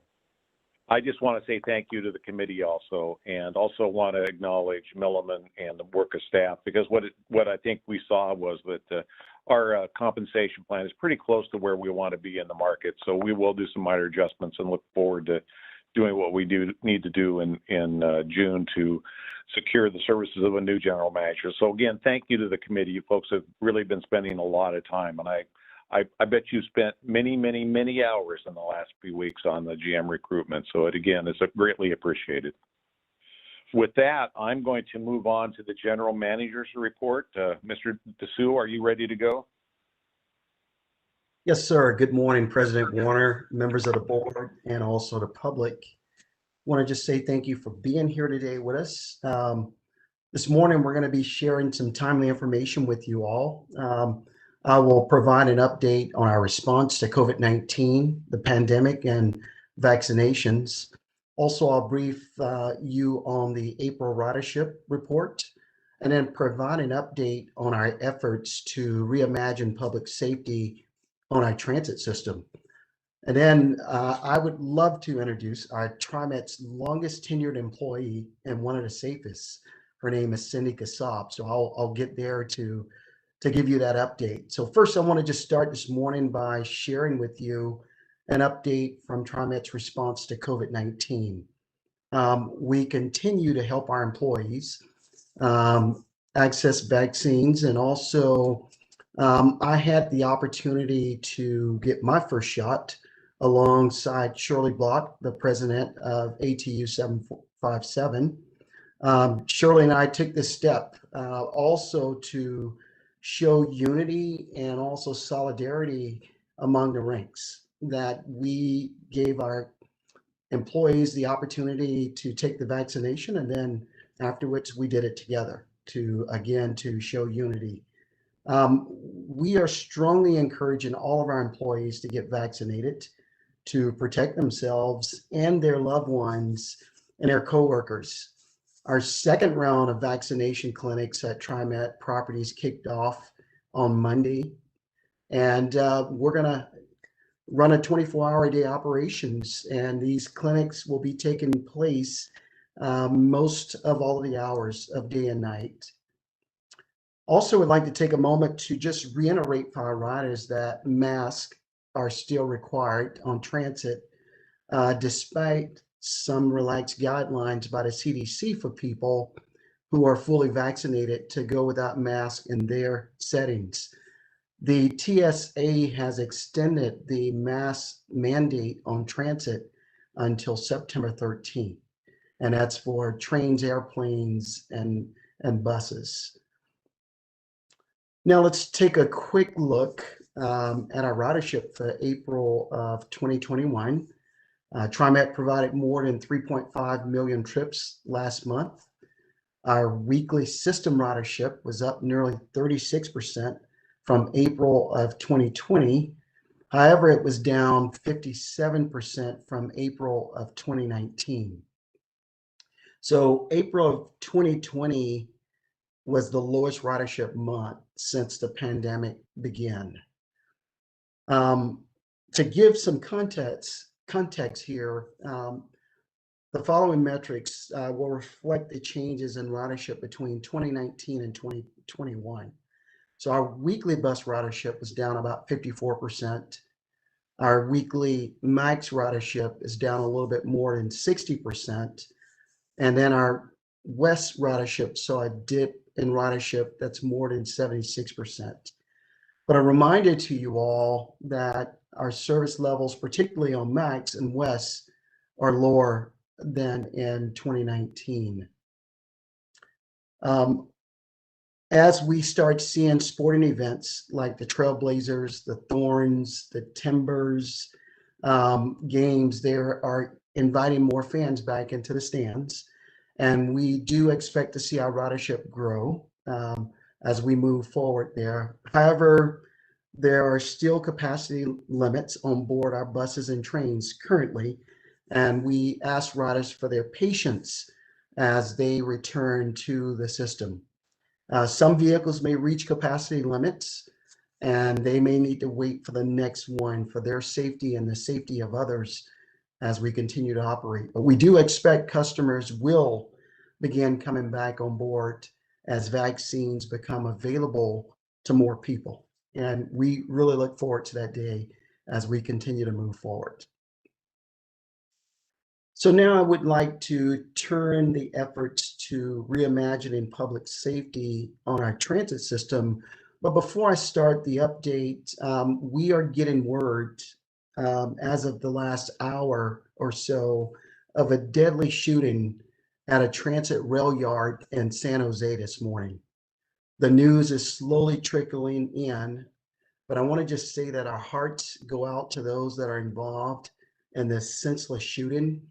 I just want to say thank you to the committee also, and also want to acknowledge Milliman and the work of staff, because what I think we saw was that our compensation plan is pretty close to where we want to be in the market. So we will do some minor adjustments and look forward to doing what we need to do in June to secure the services of a new general manager. So again, thank you to the committee. You folks have really been spending a lot of time, and I bet you spent many, many, many hours in the last few weeks on the GM recruitment. So it again is greatly appreciated. With that, I'm going to move on to the general manager's report. Mr. Dessou, are you ready to go? Yes, sir. Good morning, President Warner, members of the board, and also the public. I want to just say thank you for being here today with us. This morning, we're going to be sharing some timely information with you all. I will provide an update on our response to COVID-19, the pandemic, and vaccinations. Also, I'll brief you on the April ridership report, and then provide an update on our efforts to reimagine public safety on our transit system. And then I would love to introduce our TriMet's longest tenured employee and one of the safest. Her name is Cindy Kasab. So I'll get there to give you that update. So first, I want to just start this morning by sharing with you an update from TriMet's response to COVID-19. We continue to help our employees access vaccines, and also I had the opportunity to get my first shot alongside Shirley Block, the president of ATU 757. Shirley and I took this step also to show unity and also solidarity among the ranks, that we gave our employees the opportunity to take the vaccination, and then afterwards we did it together to show unity. We are strongly encouraging all of our employees to get vaccinated to protect themselves and their loved ones and their coworkers. Our second round of vaccination clinics at TriMet properties kicked off on Monday, and we're going to run a 24-hour-a-day operations, and these clinics will be taking place most of all of the hours of day and night. Also, I'd like to take a moment to just reiterate for our riders that masks are still required on transit, despite some relaxed guidelines by the CDC for people who are fully vaccinated to go without masks in their settings. The TSA has extended the mask mandate on transit until September 13th, and that's for trains, airplanes, and buses. Now let's take a quick look at our ridership for April of 2021. TriMet provided more than 3.5 million trips last month. Our weekly system ridership was up nearly 36% from April of 2020. However, it was down 57% from April of 2019. So April of 2020 was the lowest ridership month since the pandemic began. To give some context here, the following metrics will reflect the changes in ridership between 2019 and 2021. So our weekly bus ridership was down about 54%. Our weekly MAX ridership is down a little bit more than 60%. And then our West ridership saw a dip in ridership that's more than 76%. But a reminder to you all that our service levels, particularly on MAX and West, are lower than in 2019. As we start seeing sporting events like the Trailblazers, the Thorns, the Timbers games, they are inviting more fans back into the stands. And we do expect to see our ridership grow as we move forward there. However, there are still capacity limits on board our buses and trains currently, and we ask riders for their patience as they return to the system. Some vehicles may reach capacity limits, and they may need to wait for the next one for their safety and the safety of others as we continue to operate. But we do expect customers will begin coming back on board as vaccines become available to more people. And we really look forward to that day as we continue to move forward. So now I would like to turn the efforts to reimagining public safety on our transit system. But before I start the update, we are getting word as of the last hour or so of a deadly shooting at a transit rail yard in San Jose this morning. The news is slowly trickling in, but I want to just say that our hearts go out to those that are involved in this senseless shooting.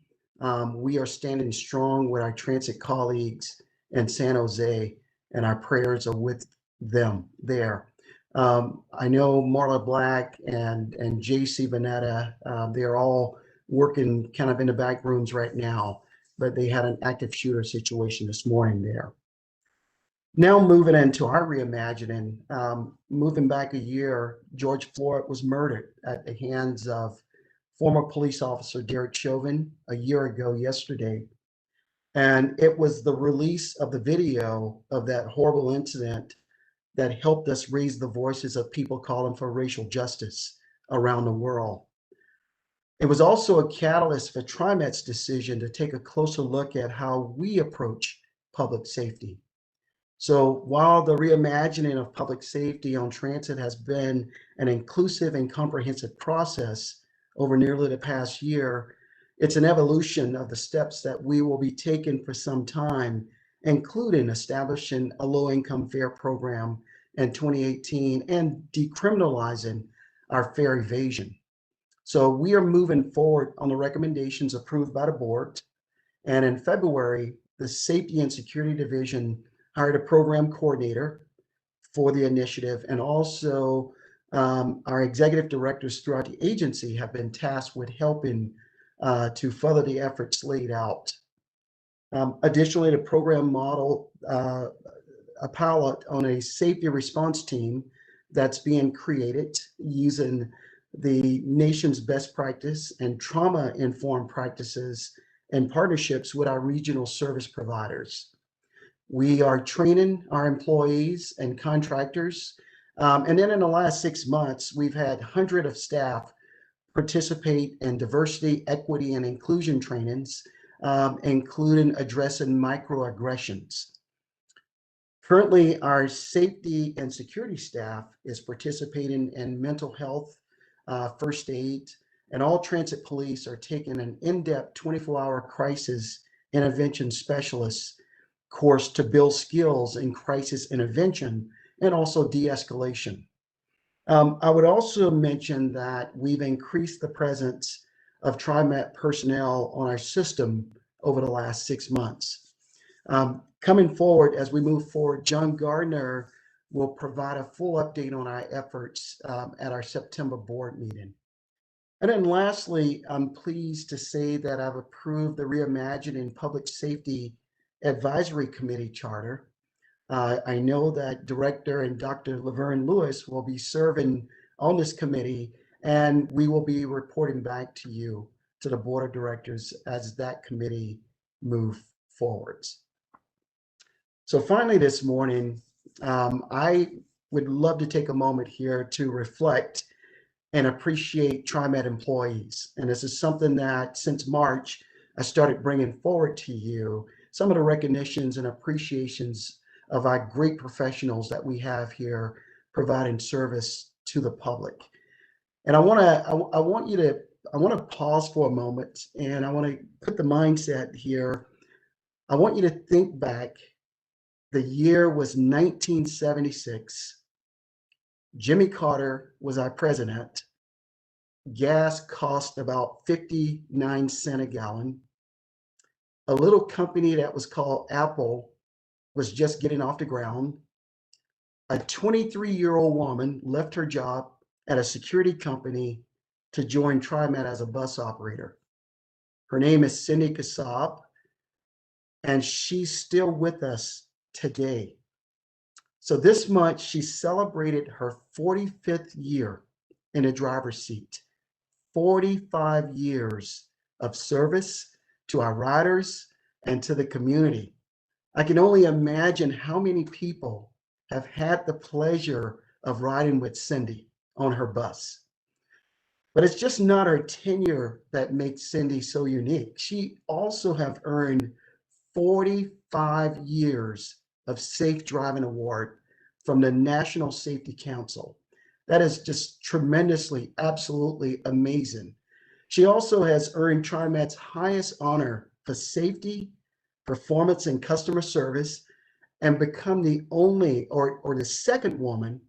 We are standing strong with our transit colleagues in San Jose, and our prayers are with them there. I know Marla Black and JC Vanetta, they're all working kind of in the back rooms right now, but they had an active shooter situation this morning there. Now moving into our reimagining, moving back a year, George Floyd was murdered at the hands of former police officer Derek Chauvin a year ago yesterday. And it was the release of the video of that horrible incident that helped us raise the voices of people calling for racial justice around the world. It was also a catalyst for TriMet's decision to take a closer look at how we approach public safety. So while the reimagining of public safety on transit has been an inclusive and comprehensive process over nearly the past year, it's an evolution of the steps that we will be taking for some time, including establishing a low-income fare program in 2018 and decriminalizing our fare evasion. So we are moving forward on the recommendations approved by the board. And in February, the Safety and Security Division hired a program coordinator for the initiative, and also our executive directors throughout the agency have been tasked with helping to further the efforts laid out. Additionally, the program model a pilot on a safety response team that's being created using the nation's best practice and trauma-informed practices and partnerships with our regional service providers. We are training our employees and contractors. And then in the last 6 months, we've had hundreds of staff participate in diversity, equity, and inclusion trainings, including addressing microaggressions. Currently, our safety and security staff is participating in mental health, first aid, and all transit police are taking an in-depth 24-hour crisis intervention specialist course to build skills in crisis intervention and also de-escalation. I would also mention that we've increased the presence of TriMet personnel on our system over the last 6 months. Coming forward, as we move forward, John Gardner will provide a full update on our efforts at our September board meeting. And then lastly, I'm pleased to say that I've approved the Reimagining Public Safety Advisory Committee charter. I know that Director and Dr. Laverne Lewis will be serving on this committee, and we will be reporting back to you, to the board of directors, as that committee moves forwards. So finally this morning, I would love to take a moment here to reflect and appreciate TriMet employees. And this is something that since March, I started bringing forward to you some of the recognitions and appreciations of our great professionals that we have here providing service to the public. And I want to pause for a moment, and I want to put the mindset here. I want you to think back. The year was 1976. Jimmy Carter was our president. Gas cost about 59 cents a gallon. A little company that was called Apple was just getting off the ground. A 23-year-old woman left her job at a security company to join TriMet as a bus operator. Her name is Cindy Kassab, and she's still with us today. So this month, she celebrated her 45th year in a driver's seat. 45 years of service to our riders and to the community. I can only imagine how many people have had the pleasure of riding with Cindy on her bus. But it's just not her tenure that makes Cindy so unique. She also have earned 45 years of Safe Driving Award from the National Safety Council. That is just tremendously, absolutely amazing. She also has earned TriMet's highest honor for safety, performance, and customer service, and become the only or the second woman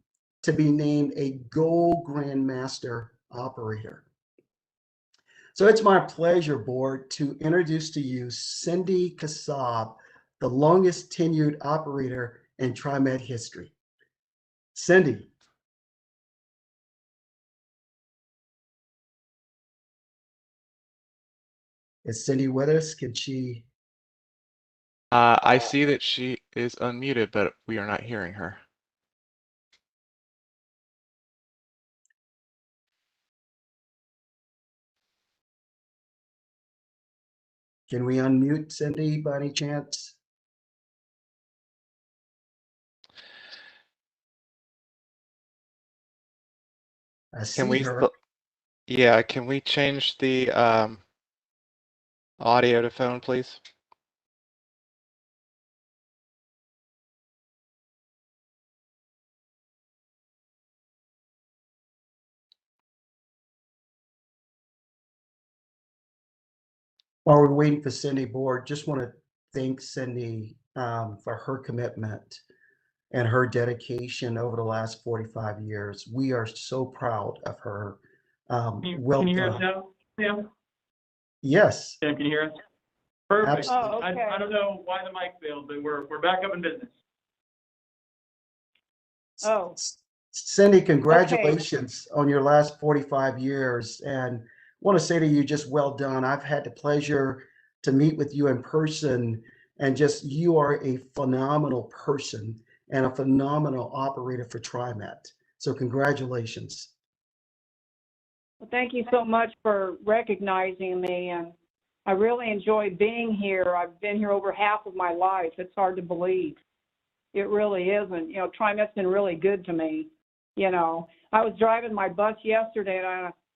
to be named a Gold Grandmaster operator. So it's my pleasure, board, to introduce to you Cindy Kassab, the longest tenured operator in TriMet history. Cindy. Is Cindy with us? Can she? I see that she is unmuted, but we are not hearing her. Can we unmute Cindy by any chance? I see her. Yeah, can we change the audio to phone, please? While we're waiting for Cindy, board, just want to thank Cindy for her commitment and her dedication over the last 45 years. We are so proud of her. Can you hear us now? Yeah. Yes. Sam, can you hear us? Perfect. Absolutely. Oh, okay. I don't know why the mic failed, but we're back up in business. Oh. Cindy, congratulations on your last 45 years. And want to say to you, just well done. I've had the pleasure to meet with you in person, and just you are a phenomenal person and a phenomenal operator for TriMet. So congratulations. Well, thank you so much for recognizing me, and I really enjoy being here. I've been here over half of my life. It's hard to believe. It really isn't. You know, TriMet's been really good to me. You know, I was driving my bus yesterday,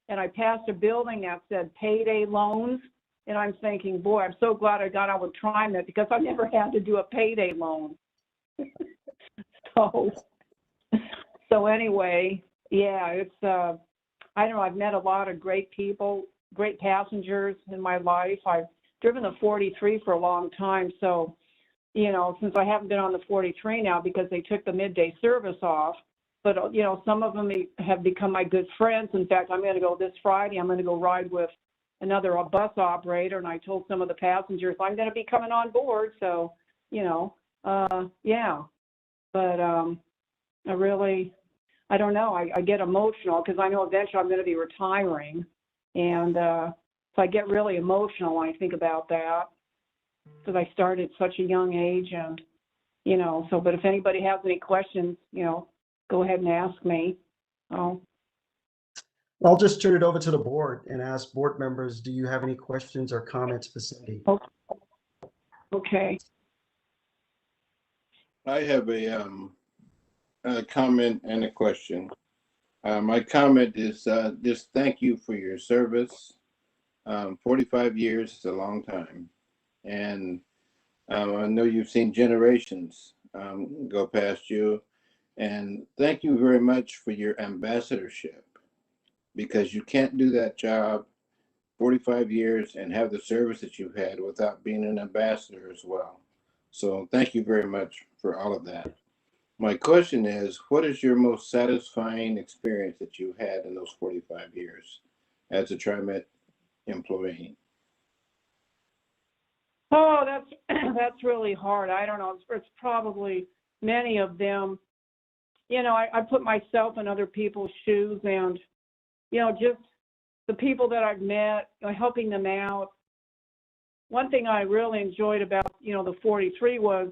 and I passed a building that said payday loans, and I'm thinking, boy, I'm so glad I got out with TriMet because I've never had to do a payday loan. So anyway, yeah, it's I don't know, I've met a lot of great people, great passengers in my life. I've driven the 43 for a long time, so you know, since I haven't been on the 43 now because they took the midday service off, but you know, some of them have become my good friends. In fact, I'm going to go this Friday. I'm going to go ride with another bus operator, and I told some of the passengers I'm going to be coming on board. So, you know, yeah. But I don't know. I get emotional because I know eventually I'm going to be retiring, and so I get really emotional when I think about that because I started at such a young age, and you know. So, but if anybody has any questions, you know, go ahead and ask me. Oh. I'll just turn it over to the board and ask board members, do you have any questions or comments for Cindy? Okay. I have a a comment and a question. My comment is just thank you for your service. 45 years is a long time. And I know you've seen generations go past you. And thank you very much for your ambassadorship, because you can't do that job 45 years and have the service that you've had without being an ambassador as well. So thank you very much for all of that. My question is, what is your most satisfying experience that you had in those 45 years as a TriMet employee? Oh, that's really hard. I don't know. It's probably many of them. You know, I put myself in other people's shoes, and you know, just the people that I've met, you know, helping them out. One thing I really enjoyed about, you know, the 43 was,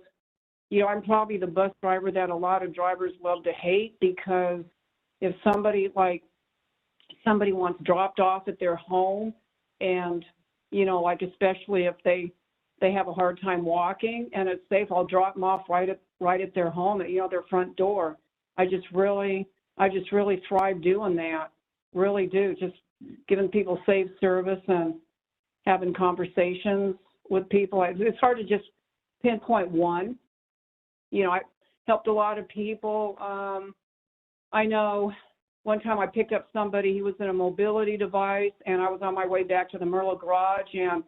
you know, I'm probably the bus driver that a lot of drivers love to hate, because if somebody wants dropped off at their home, and, you know, like especially if they have a hard time walking and it's safe, I'll drop them off right at their home, at, you know, their front door. I just really thrive doing that. Really do. Just giving people safe service and having conversations with people. It's hard to just pinpoint one. You know, I helped a lot of people. I know one time I picked up somebody, he was in a mobility device, and I was on my way back to the Merlo garage, and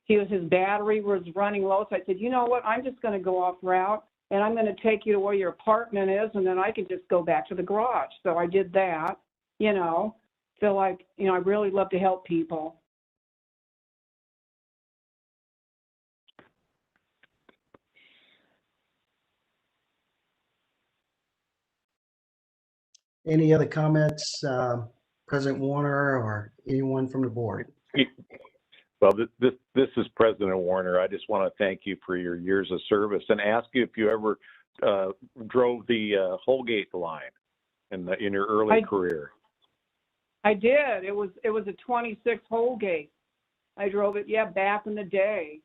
his battery was running low. So I said, you know what, I'm just going to go off route, and I'm going to take you to where your apartment is, and then I can just go back to the garage. So I did that, you know. Feel like, you know, I really love to help people. Any other comments, President Warner or anyone from the board? Well, this is President Warner. I just want to thank you for your years of service and ask you if you ever drove the Holgate line in your early career. I did. It was a 26 Holgate. I drove it, yeah, back in the day.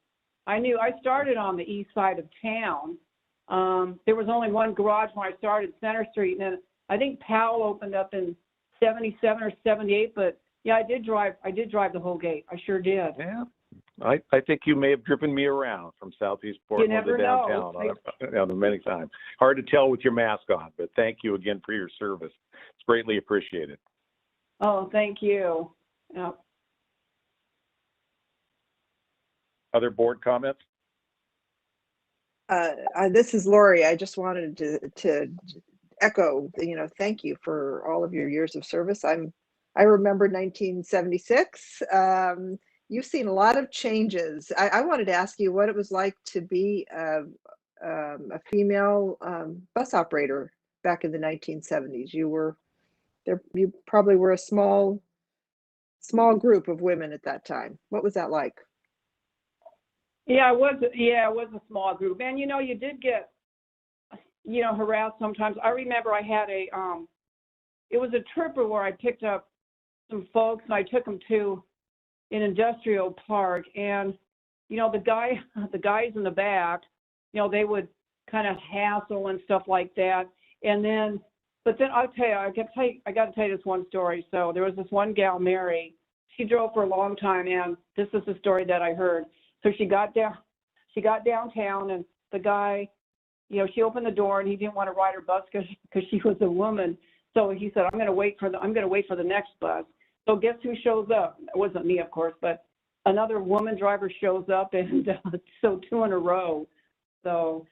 I started on the east side of town. There was only one garage when I started, Center Street, and then I think Powell opened up in 77 or 78, but yeah, I did drive the Holgate. I sure did. Yeah. I think you may have driven me around from Southeast Portland to downtown on many times. Hard to tell with your mask on, but thank you again for your service. It's greatly appreciated. Oh, thank you. Yeah. Other board comments? This is Lori. I just wanted to echo, you know, thank you for all of your years of service. I remember 1976. You've seen a lot of changes. I wanted to ask you what it was like to be a female bus operator back in the 1970s. You probably were a small group of women at that time. What was that like? Yeah, it was a small group. And, you know, you did get, you know, harassed sometimes. I remember I had it was a tripper where I picked up some folks and I took them to an industrial park. And, you know, the guys in the back, you know, they would kind of hassle and stuff like that. And then, but then I'll tell you, I got to tell you this one story. So there was this one gal, Mary. She drove for a long time, and this is the story that I heard. So she got downtown, and the guy, you know, she opened the door, and he didn't want to ride her bus because she was a woman. So he said, I'm going to wait for the next bus. So guess who shows up? It wasn't me, of course, but another woman driver shows up, and so 2 in a row. So,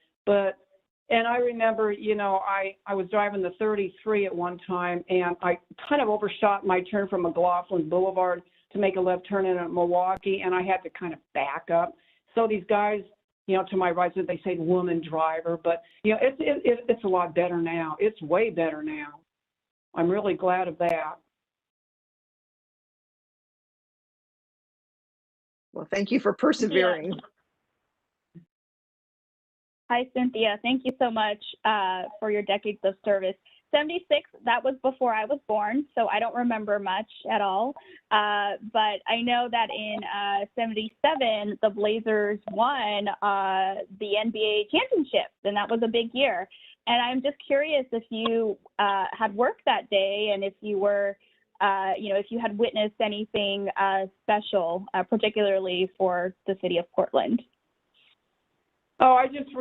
and I remember, you know, I was driving the 33 at one time, and I kind of overshot my turn from McLaughlin Boulevard to make a left turn in at Milwaukee, and I had to kind of back up. So these guys, you know, to my right, they say woman driver, but, you know, it's a lot better now. It's way better now. I'm really glad of that. Well, thank you for persevering. Hi, Cynthia. Thank you so much for your decades of service. 76, that was before I was born, so I don't remember much at all. But I know that in 77, the Blazers won the NBA championship, and that was a big year. And I'm just curious if you had worked that day and if you were, if you had witnessed anything special, particularly for the city of Portland. Oh, I just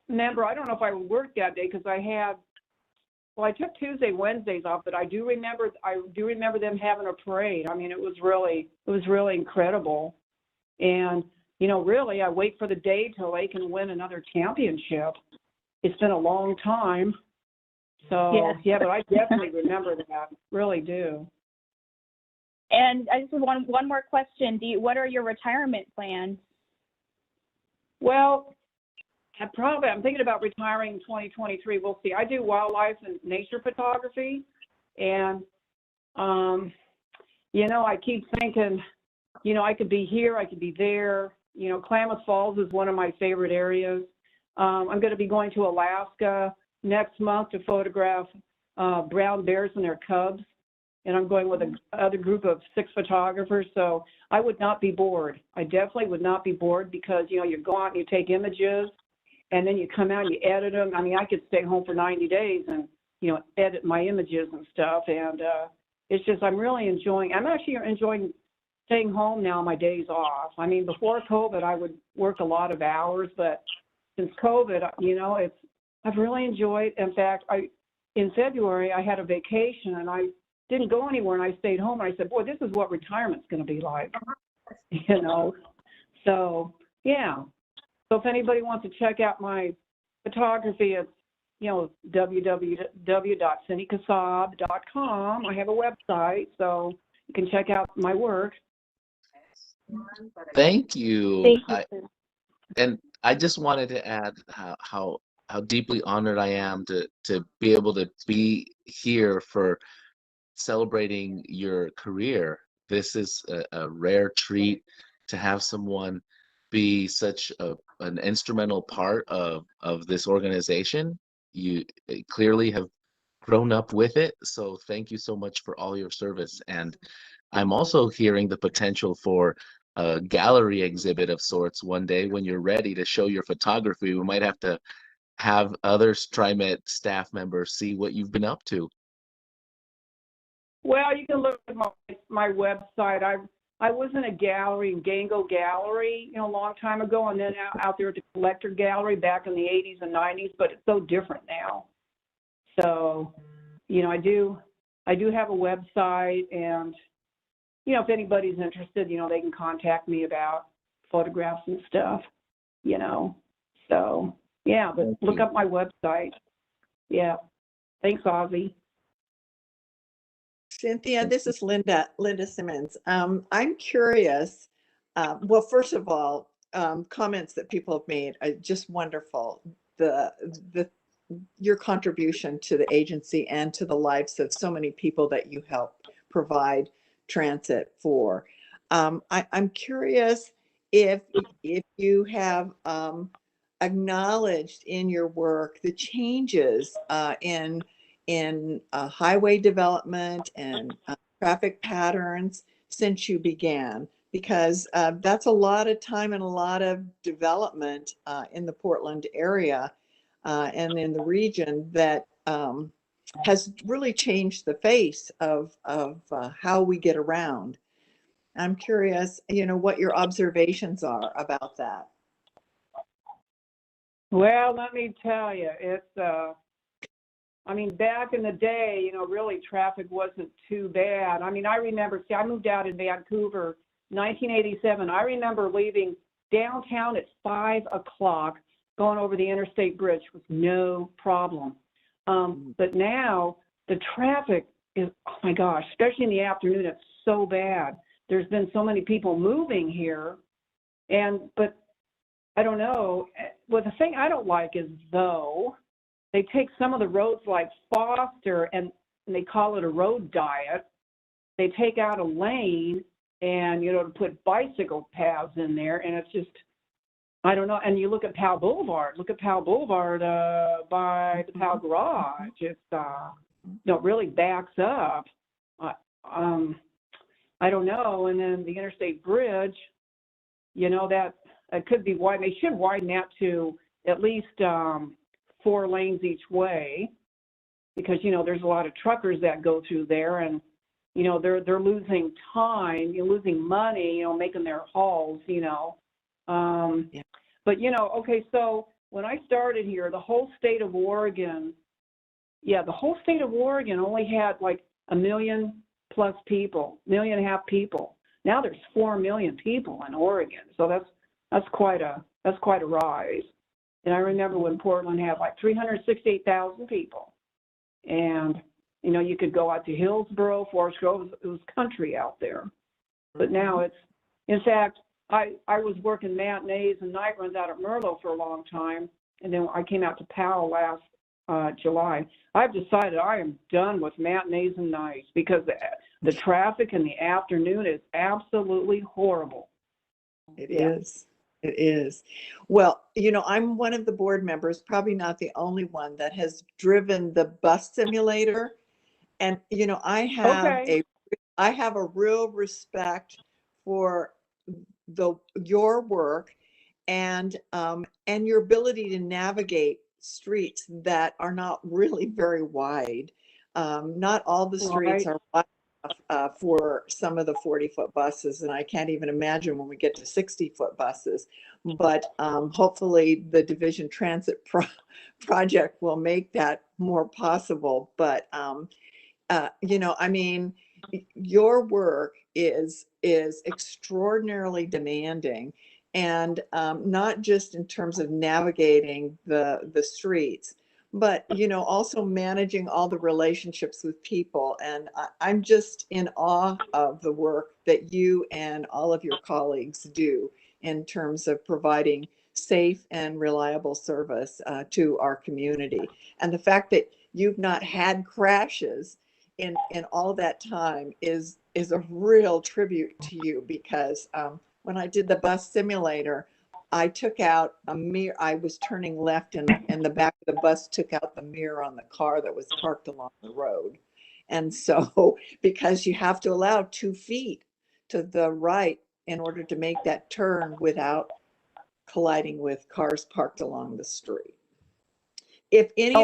remember, I don't know if I worked that day because I took Tuesday, Wednesdays off, but I do remember them having a parade. I mean, it was really incredible. And, really, I wait for the day till they can win another championship. It's been a long time. So, yeah, but I definitely remember that, really do. And I just have one more question. What are your retirement plans? Well, I'm thinking about retiring in 2023. We'll see. I do wildlife and nature photography, and I keep thinking, I could be here, I could be there. Klamath Falls is one of my favorite areas. I'm going to be going to Alaska next month to photograph brown bears and their cubs, and I'm going with another group of 6 photographers. So I would not be bored. I definitely would not be bored because you go out and you take images. And then you come out and you edit them. I mean, I could stay home for 90 days and, edit my images and stuff. And it's just, I'm actually enjoying staying home now on my days off. I mean, before COVID, I would work a lot of hours, but since COVID, I've really enjoyed. In fact, in February, I had a vacation and I didn't go anywhere and I stayed home. And I said, boy, this is what retirement's going to be like, So, yeah. So if anybody wants to check out my photography, it's, www.cindykassab.com. I have a website, so you can check out my work. Thank you. Thank you. And I just wanted to add how deeply honored I am to be able to be here for celebrating your career. This is a rare treat to have someone be such an instrumental part of this organization. You clearly have grown up with it, so thank you so much for all your service. And I'm also hearing the potential for a gallery exhibit of sorts one day when you're ready to show your photography. We might have to have other TriMet staff members see what you've been up to. Well, you can look at my website. I was in a gallery, Gango Gallery, a long time ago, and then out there at the Collector Gallery back in the 80s and 90s, but it's so different now. So, I do have a website, and, if anybody's interested, they can contact me about photographs and stuff, So, yeah, but look up my website. Yeah. Thanks, Ozzy. Cynthia, this is Linda Simmons. I'm curious. Well, first of all, comments that people have made are just wonderful. Your contribution to the agency and to the lives of so many people that you help provide transit for. I'm curious if you have acknowledged in your work the changes in highway development and traffic patterns since you began, because that's a lot of time and a lot of development in the Portland area and in the region that has really changed the face of how we get around. I'm curious, what your observations are about that. Well, let me tell you, it's back in the day, really traffic wasn't too bad. I remember, I moved out in Vancouver, 1987. I remember leaving downtown at 5 o'clock, going over the interstate bridge with no problem. But now the traffic is, oh my gosh, especially in the afternoon, it's so bad. There's been so many people moving here, but I don't know. Well, the thing I don't like is, though, they take some of the roads like Foster and they call it a road diet. They take out a lane and, to put bicycle paths in there, and it's just, I don't know. And you look at Powell Boulevard. Look at Powell Boulevard by the Powell Garage. It's it really backs up. I don't know. And then the Interstate Bridge, that it could be wide. They should widen that to at least 4 lanes each way, because there's a lot of truckers that go through there, and they're losing time, losing money, making their hauls, But okay, so when I started here, the whole state of Oregon, only had like 1 million+ people, 1.5 million people. Now there's 4 million people in Oregon, so that's quite a rise. And I remember when Portland had like 368,000 people, and you could go out to Hillsboro, Forest Grove. It was country out there, but now it's. In fact, I was working matinees and night runs out at Merlot for a long time, and then I came out to Powell last July. I've decided I am done with matinees and nights because the traffic in the afternoon is absolutely horrible. It is. It is. Well, I'm one of the board members, probably not the only one, that has driven the bus simulator. And, I have a real respect for your work and your ability to navigate streets that are not really very wide. Not all the streets are wide enough for some of the 40-foot buses, and I can't even imagine when we get to 60-foot buses. But hopefully the Division Transit project will make that more possible. But your work is extraordinarily demanding, and not just in terms of navigating the streets, but also managing all the relationships with people. And I'm just in awe of the work that you and all of your colleagues do in terms of providing safe and reliable service to our community. And the fact that you've not had crashes in all that time is a real tribute to you, because when I did the bus simulator, I took out a mirror. I was turning left, and the back of the bus took out the mirror on the car that was parked along the road. And so, because you have to allow 2 feet to the right in order to make that turn without colliding with cars parked along the street. If any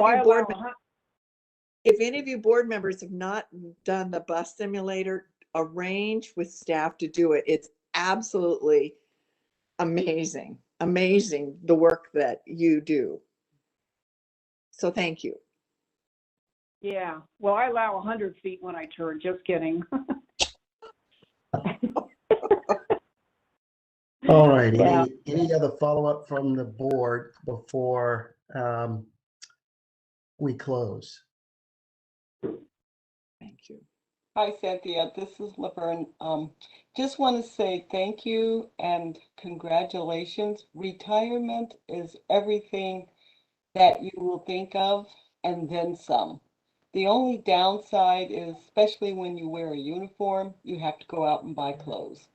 of you board members have not done the bus simulator, arrange with staff to do it. It's absolutely amazing the work that you do. So thank you. Yeah, well, I allow 100 feet when I turn. Just kidding. All right. Yeah. Any other follow-up from the board before we close? Thank you. Hi, Cynthia. This is Laverne. Just want to say thank you and congratulations. Retirement is everything that you will think of and then some. The only downside is, especially when you wear a uniform, you have to go out and buy clothes.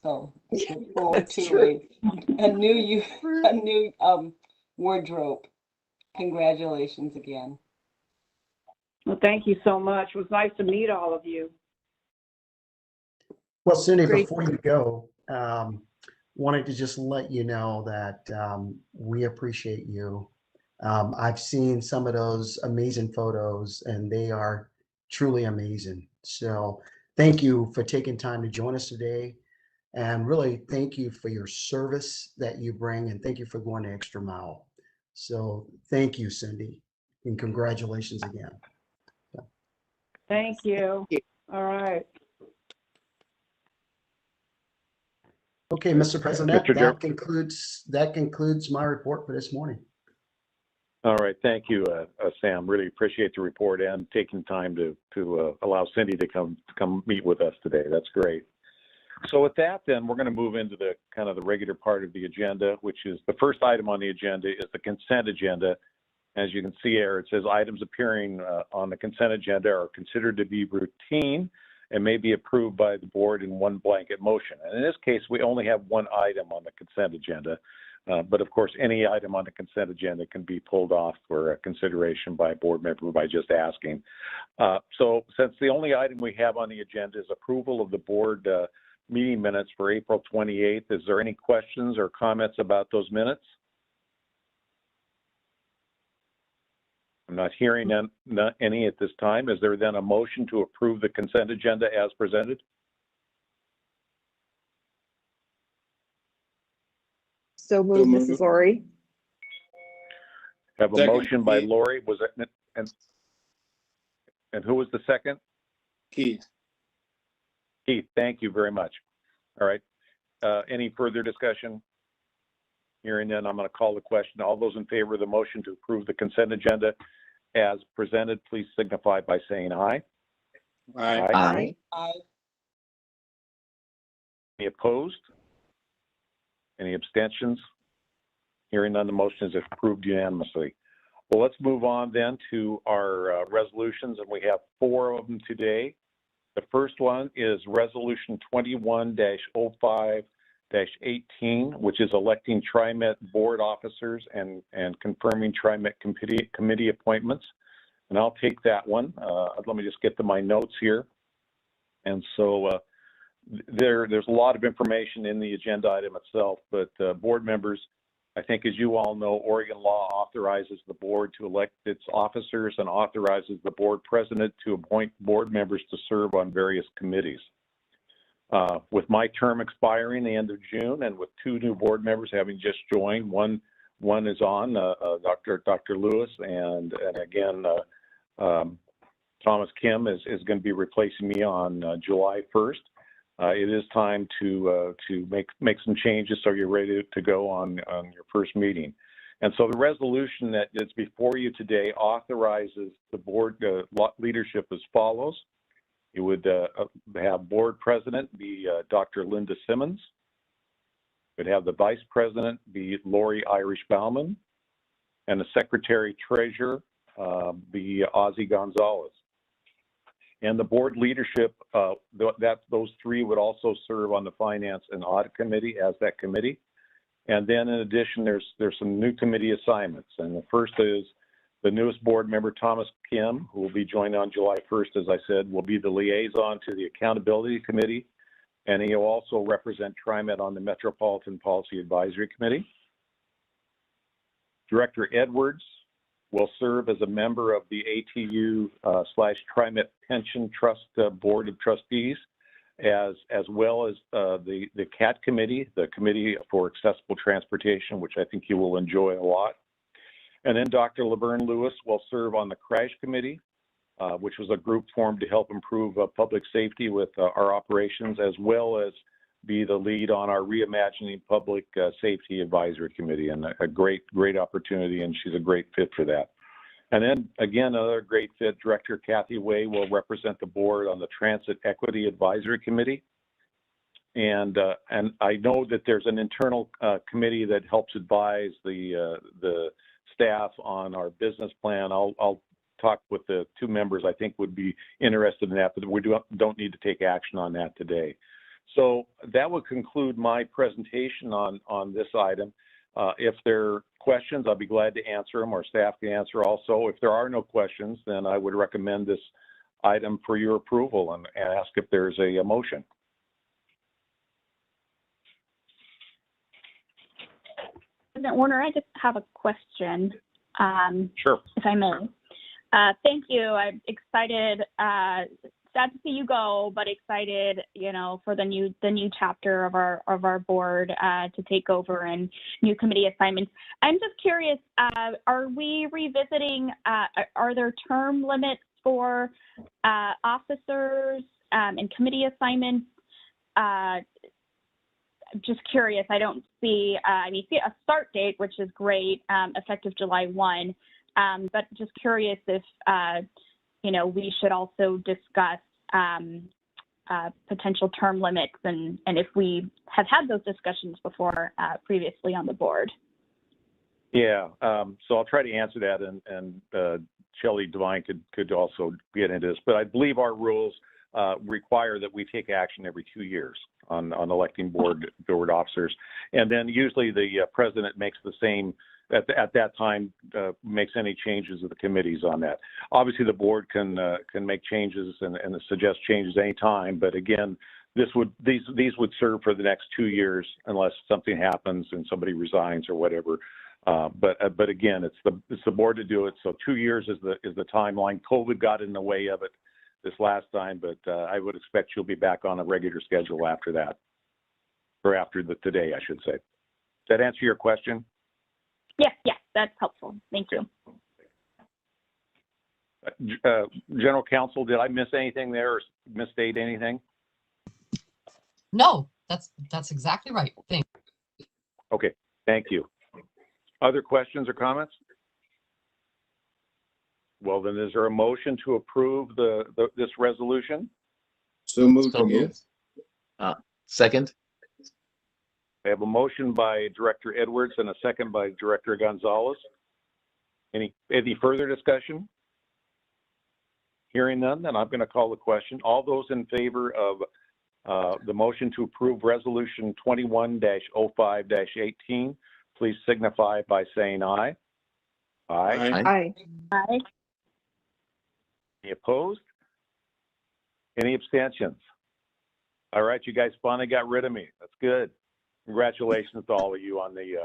So look forward to a new wardrobe. Congratulations again. Well, thank you so much. It was nice to meet all of you. Well, Cindy, before you go, wanted to just let you know that we appreciate you. I've seen some of those amazing photos, and they are truly amazing. So thank you for taking time to join us today. And really, thank you for your service that you bring, and thank you for going the extra mile. So thank you, Cindy, and congratulations again. Thank you. All right. Okay, Mr. President, Mr. that concludes my report for this morning. All right, thank you, Sam. Really appreciate the report and taking time to allow Cindy to come meet with us today. That's great. So with that, then we're going to move into the kind of the regular part of the agenda, which is the first item on the agenda is the consent agenda. As you can see here, it says items appearing on the consent agenda are considered to be routine and may be approved by the board in one blanket motion. And in this case, we only have one item on the consent agenda, But of course, any item on the consent agenda can be pulled off for consideration by a board member by just asking. So since the only item we have on the agenda is approval of the board meeting minutes for April 28th, is there any questions or comments about those minutes? I'm not hearing any at this time. Is there then a motion to approve the consent agenda as presented? So moved, Mrs. Lori. Have a Second, motion by Keith. Lori. Was it and who was the second? Keith. Keith, thank you very much. All right. Any further discussion? Hearing none, I'm going to call the question. All those in favor of the motion to approve the consent agenda as presented, please signify by saying aye. Aye. Aye. Aye. Any opposed? Any abstentions? Hearing none, the motion is approved unanimously. Well, let's move on then to our resolutions, and we have 4 of them today. The first one is Resolution 21-05-18, which is electing TriMet board officers and confirming TriMet committee appointments. And I'll take that one. Let me just get to my notes here. And so there's a lot of information in the agenda item itself, but board members, I think as you all know, Oregon law authorizes the board to elect its officers and authorizes the board president to appoint board members to serve on various committees. With my term expiring the end of June and with 2 new board members having just joined, one is on, Dr. Lewis, and again, Thomas Kim is going to be replacing me on July 1st. It is time to make some changes so you're ready to go on your first meeting. And so the resolution that is before you today authorizes the board leadership as follows. It would have board president be Dr. Linda Simmons. It would have the vice president be Lori Irish Bauman, and the secretary treasurer be Ozzie Gonzalez. And the board leadership, those 3 would also serve on the Finance and Audit Committee as that committee. And then in addition, there's some new committee assignments. And the first is the newest board member, Thomas Kim, who will be joined on July 1st, as I said, will be the liaison to the Accountability Committee. And he'll also represent TriMet on the Metropolitan Policy Advisory Committee. Director Edwards will serve as a member of the ATU/TriMet Pension Trust Board of Trustees, as well as the CAT Committee, the Committee for Accessible Transportation, which I think you will enjoy a lot. And then Dr. Laverne Lewis will serve on the Crash Committee, which was a group formed to help improve public safety with our operations, as well as be the lead on our Reimagining Public Safety Advisory Committee, and a great opportunity, and she's a great fit for that. And then again, another great fit, Director Kathy Way will represent the board on the Transit Equity Advisory Committee. And I know that there's an internal committee that helps advise the staff on our business plan. I'll talk with the 2 members I think would be interested in that, but we don't need to take action on that today. So that would conclude my presentation on this item. If there are questions, I'll be glad to answer them, or staff can answer also. If there are no questions, then I would recommend this item for your approval and ask if there's a motion. President Warner, I just have a question. Sure. If I may. Thank you. I'm excited. Sad to see you go, but excited, for the new chapter of our board to take over and new committee assignments. I'm just curious, are we revisiting? Are there term limits for officers and committee assignments? Just curious. I don't see. See a start date, which is great, effective July 1. But just curious if we should also discuss potential term limits and if we have had those discussions before previously on the board. Yeah, so I'll try to answer that, and Shelley Devine could also get into this, but I believe our rules require that we take action every 2 years. on electing board officers. And then usually the president makes the same, at that time, makes any changes to the committees on that. Obviously, the board can make changes and suggest changes anytime, but again, these would serve for the next 2 years unless something happens and somebody resigns or whatever. But again, it's the board to do it. So 2 years is the timeline. COVID got in the way of it this last time, but I would expect you'll be back on a regular schedule after that, or after today, I should say. Does that answer your question? Yes, that's helpful. Thank you. General Counsel, did I miss anything there or misstate anything? No, that's exactly right. Thank you. Okay, thank you. Other questions or comments? Well, then is there a motion to approve this resolution? So moved. So moved. Second. I have a motion by Director Edwards and a second by Director Gonzalez. Any further discussion? Hearing none, then I'm going to call the question. All those in favor of the motion to approve Resolution 21-05-18, please signify by saying aye. Aye. Aye. Aye. Any opposed? Any abstentions? All right, you guys finally got rid of me. That's good. Congratulations to all of you on the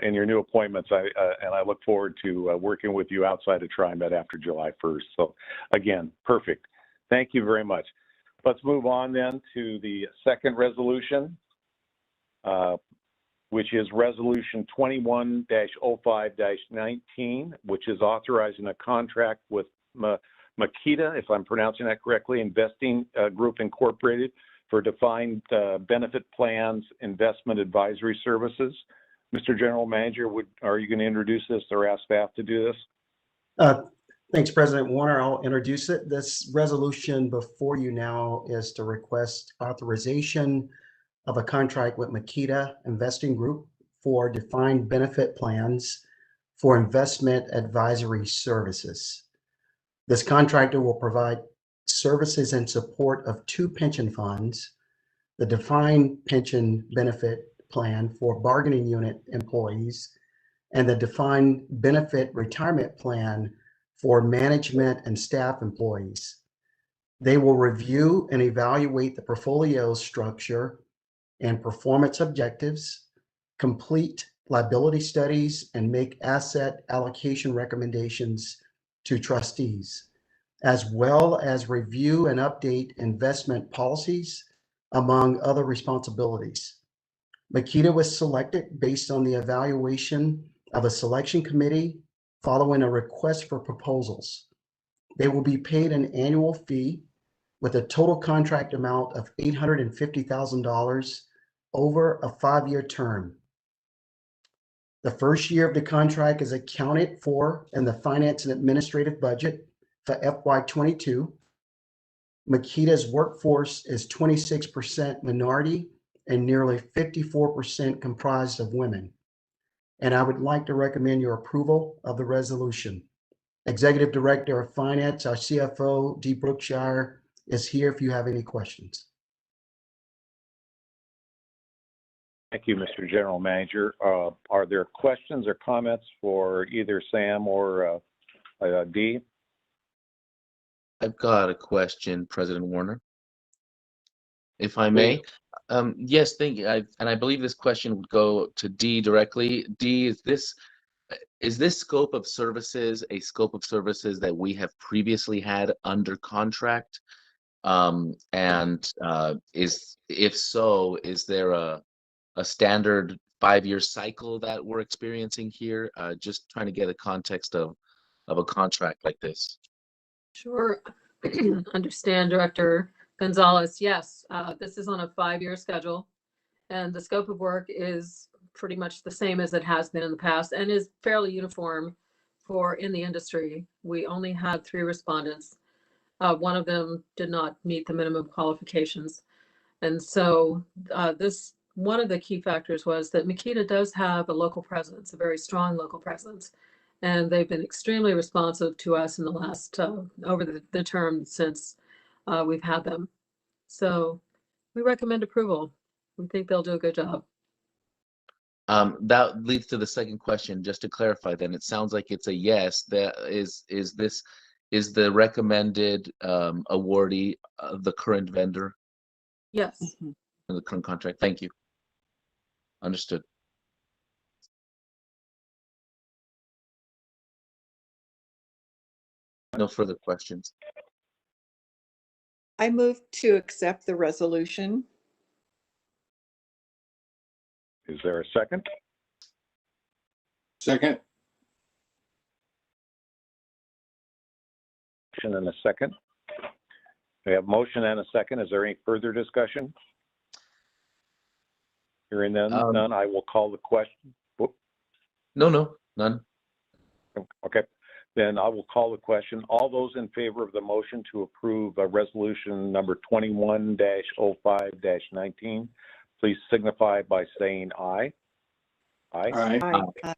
in your new appointments. And I look forward to working with you outside of TriMet after July 1st. So again, perfect. Thank you very much. Let's move on then to the second resolution, which is Resolution 21-05-19, which is authorizing a contract with Makita, if I'm pronouncing that correctly, Investing Group Incorporated, for defined benefit plans, investment advisory services. Mr. General Manager, are you going to introduce this or ask staff to do this? Thanks, President Warner. I'll introduce it. This resolution before you now is to request authorization of a contract with Makita Investing Group for defined benefit plans for investment advisory services. This contractor will provide services in support of 2 pension funds, the defined pension benefit plan for bargaining unit employees, and the defined benefit retirement plan for management and staff employees. They will review and evaluate the portfolio structure and performance objectives, complete liability studies, and make asset allocation recommendations to trustees, as well as review and update investment policies, among other responsibilities. Makita was selected based on the evaluation of a selection committee following a request for proposals. They will be paid an annual fee with a total contract amount of $850,000 over a 5-year term. The first year of the contract is accounted for in the finance and administrative budget for FY22. Makita's workforce is 26% minority and nearly 54% comprised of women. And I would like to recommend your approval of the resolution. Executive Director of Finance, our CFO, Dee Brookshire, is here if you have any questions. Thank you, Mr. General Manager. Are there questions or comments for either Sam or Dee? I've got a question, President Warner, if I may. Yes, thank you. And I believe this question would go to Dee directly. Dee, is this scope of services a scope of services that we have previously had under contract? If so, is there a standard 5-year cycle that we're experiencing here? Just trying to get a context of a contract like this. Sure. Understand, Director Gonzalez. Yes, this is on a 5-year schedule, and the scope of work is pretty much the same as it has been in the past and is fairly uniform in the industry. We only had 3 respondents. One of them did not meet the minimum qualifications. And so one of the key factors was that Makita does have a local presence, a very strong local presence. And they've been extremely responsive to us in the last, over the term since we've had them. So We recommend approval. We think they'll do a good job. That leads to the second question. Just to clarify, then it sounds like it's a yes. That is the recommended awardee the current vendor Yes. in the current contract? Thank you. Understood. No further questions. I move to accept the resolution. Is there a second? Second. Motion and a second. We have motion and a second. Is there any further discussion? Hearing none, I will call the question. No, none. Okay, then I will call the question. All those in favor of the motion to approve resolution number 21-05-19, please signify by saying aye. Aye. Aye. Aye.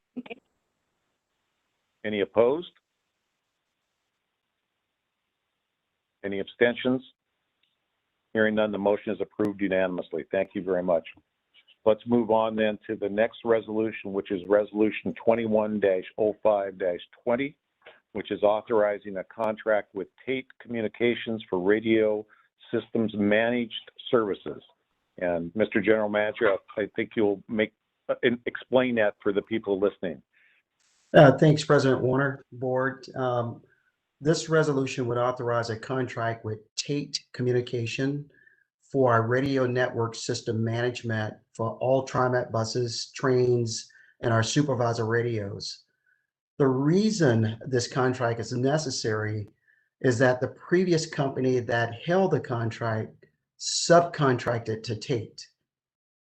Any opposed? Any abstentions? Hearing none, the motion is approved unanimously. Thank you very much. Let's move on then to the next resolution, which is resolution 21-05-20, which is authorizing a contract with Tate Communications for radio systems managed services. And Mr. General Manager, I think you'll explain that for the people listening. Thanks, President Warner, Board. This resolution would authorize a contract with Tate Communication for our radio network system management for all TriMet buses, trains, and our supervisor radios. The reason this contract is necessary is that the previous company that held the contract subcontracted to Tate.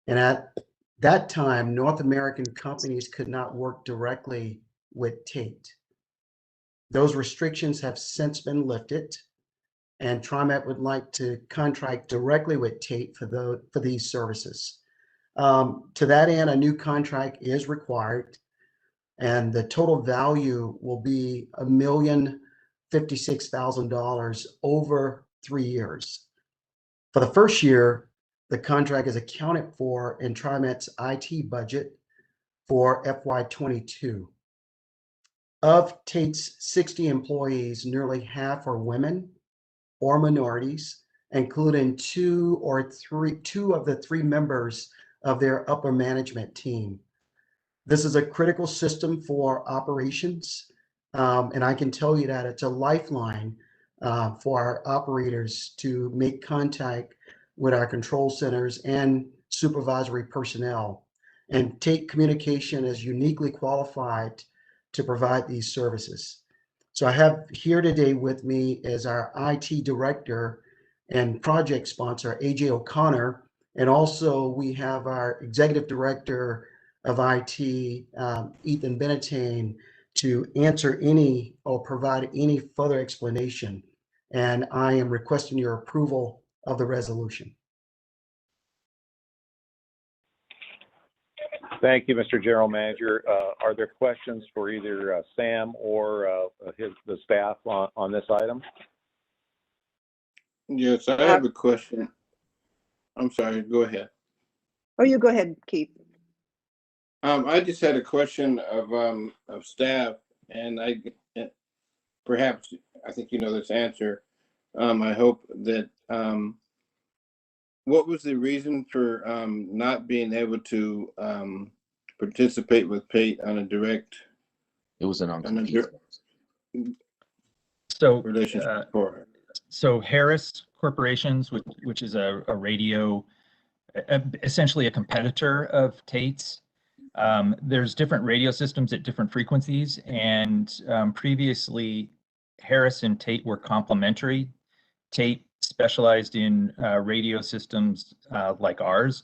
And at that time, North American companies could not work directly with Tate. Those restrictions have since been lifted, and TriMet would like to contract directly with Tate for these services. To that end, a new contract is required, and the total value will be $1,056,000 over 3 years. For the first year, the contract is accounted for in TriMet's IT budget for FY22. Of Tate's 60 employees, nearly half are women or minorities, including two of the three members of their upper management team. This is a critical system for operations, and I can tell you that it's a lifeline for our operators to make contact with our control centers and supervisory personnel. And Tate Communication is uniquely qualified to provide these services. So I have here today with me is our IT director and project sponsor, AJ O'Connor, and also we have our executive director of IT, Ethan Benatane, to answer any or provide any further explanation. And I am requesting your approval of the resolution. Thank you, Mr. General Manager. Are there questions for either Sam or the staff on this item? Yes, I have a question. I'm sorry, go ahead. Oh, you go ahead, Keith. I just had a question of staff, and perhaps I think you know this answer. I hope that what was the reason for not being able to participate with Tate on a direct? It was an on-compete. So relationship for her. So Harris Corporations, which is a radio, essentially a competitor of Tate's. There's different radio systems at different frequencies, and previously Harris and Tate were complementary. Tate specialized in radio systems like ours.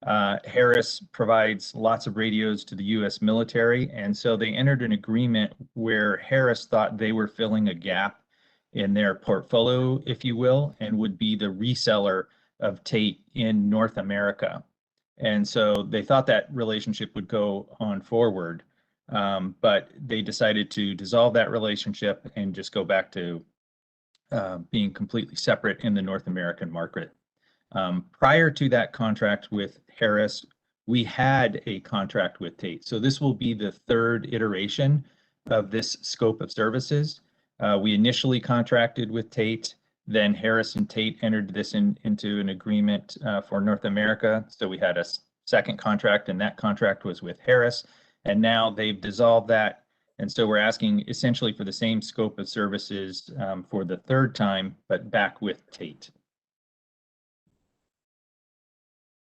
Harris provides lots of radios to the U.S. military, and so they entered an agreement where Harris thought they were filling a gap in their portfolio, if you will, and would be the reseller of Tate in North America. And so they thought that relationship would go on forward, but they decided to dissolve that relationship and just go back to being completely separate in the North American market. Prior to that contract with Harris, we had a contract with Tate. So this will be the third iteration of this scope of services. We initially contracted with Tate, then Harris and Tate entered this into an agreement for North America. So we had a second contract, and that contract was with Harris, and now they've dissolved that. And so we're asking essentially for the same scope of services for the third time, but back with Tate.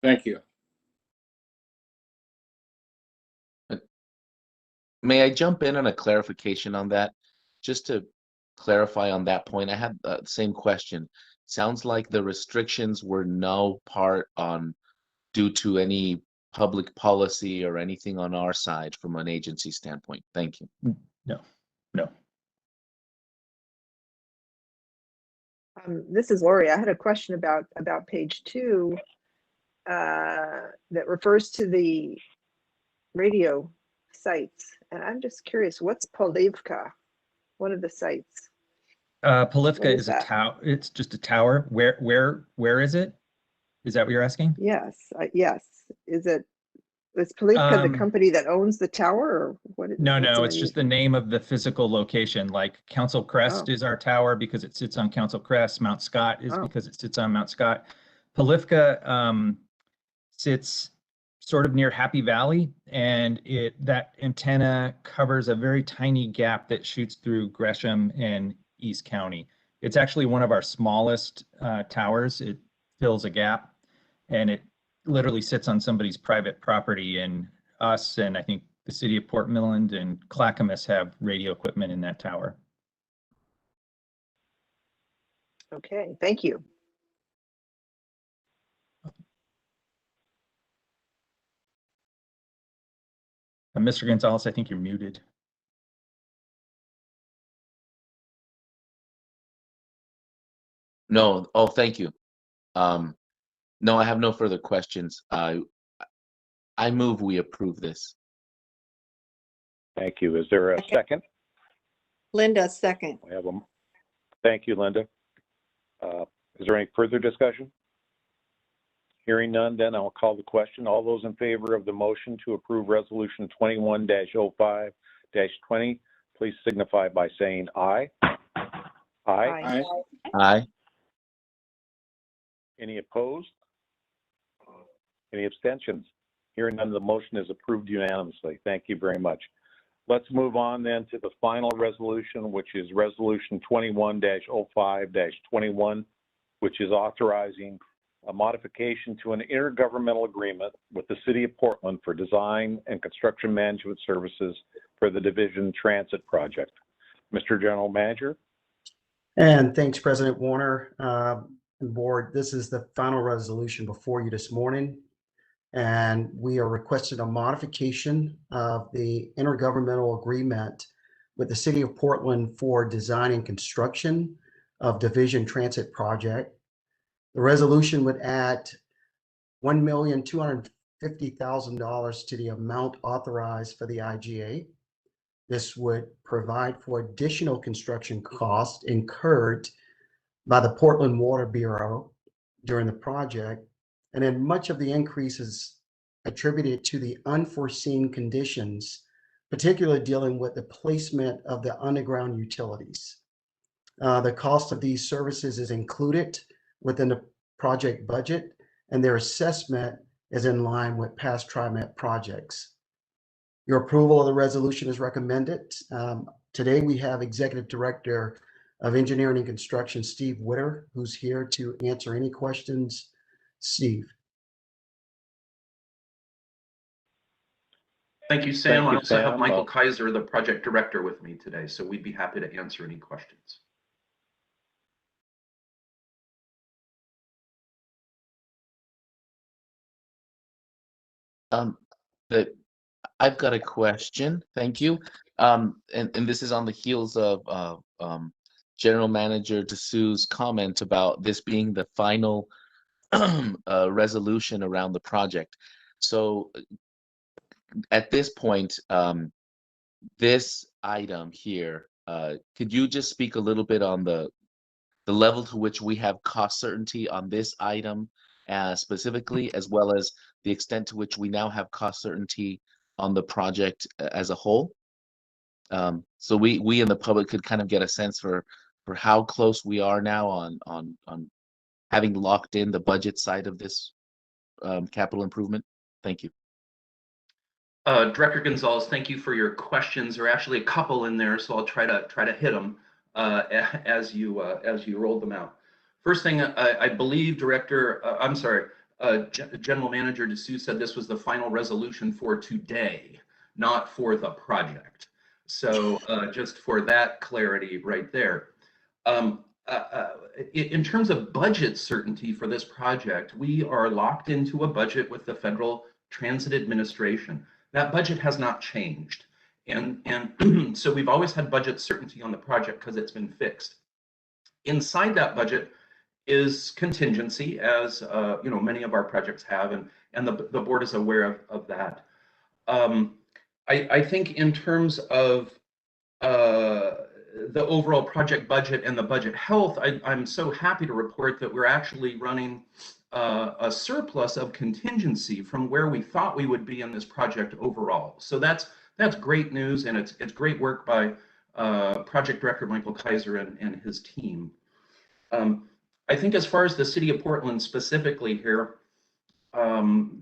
Thank you. May I jump in on a clarification on that? Just to clarify on that point, I had the same question. Sounds like the restrictions were no part on due to any public policy or anything on our side from an agency standpoint. Thank you. No, no. This is Lori. I had a question about page 2 that refers to the radio sites. And I'm just curious, what's Polivka? One of the sites. Polivka is is a tower. It's just a tower. Where is it? Is that what you're asking? Yes, yes. Is Polivka the company that owns the tower, or what? No, it's just the name of the physical location. Like Council Crest is our tower because it sits on Council Crest. Mount Scott is because it sits on Mount Scott. Polivka sits sort of near Happy Valley, and that antenna covers a very tiny gap that shoots through Gresham and East County. It's actually one of our smallest towers. It fills a gap, and it literally sits on somebody's private property, and us and I think the city of Port Milland and Clackamas have radio equipment in that tower. Okay, thank you. Mr. Gonzalez, I think you're muted. No, oh, thank you. No, I have no further questions. I move we approve this. Thank you. Is there a second? Linda, second. We have thank you, Linda. Is there any further discussion? Hearing none, then I'll call the question. All those in favor of the motion to approve Resolution 21-05-20, please signify by saying aye. Aye. Aye. Aye. Any opposed? Any abstentions? Hearing none, the motion is approved unanimously. Thank you very much. Let's move on then to the final resolution, which is Resolution 21-05-21, which is authorizing a modification to an intergovernmental agreement with the City of Portland for design and construction management services for the Division Transit Project. Mr. General Manager. And thanks, President Warner and Board. This is the final resolution before you this morning. And we are requesting a modification of the intergovernmental agreement with the City of Portland for design and construction of Division Transit Project. The resolution would add $1,250,000 to the amount authorized for the IGA. This would provide for additional construction costs incurred by the Portland Water Bureau during the project. And then much of the increase is attributed to the unforeseen conditions, particularly dealing with the placement of the underground utilities. The cost of these services is included within the project budget, and their assessment is in line with past TriMet projects. Your approval of the resolution is recommended. Today we have Executive Director of Engineering and Construction, Steve Witter, who's here to answer any questions. Steve. Thank you, Sam. Thank you, I also have Sam. Michael Kaiser, the project director, with me today, so we'd be happy to answer any questions. I've got a question. Thank you. And this is on the heels of General Manager Dessou's comment about this being the final resolution around the project. So at this point, this item here, could you just speak a little bit on the level to which we have cost certainty on this item specifically, as well as the extent to which we now have cost certainty on the project as a whole. So we in the public could kind of get a sense for how close we are now on having locked in the budget side of this capital improvement. Thank you. Director Gonzalez, thank you for your questions. There are actually a couple in there, so I'll try to hit them as you rolled them out. First thing, I believe General Manager DeSue said this was the final resolution for today, not for the project. So just for that clarity right there. In terms of budget certainty for this project, we are locked into a budget with the Federal Transit Administration. That budget has not changed. And so we've always had budget certainty on the project because it's been fixed. Inside that budget is contingency, as many of our projects have, and the board is aware of that. I think in terms of the overall project budget and the budget health, I'm so happy to report that we're actually running a surplus of contingency from where we thought we would be in this project overall. So that's great news, and it's great work by Project Director Michael Kaiser and his team. I think as far as the City of Portland specifically here,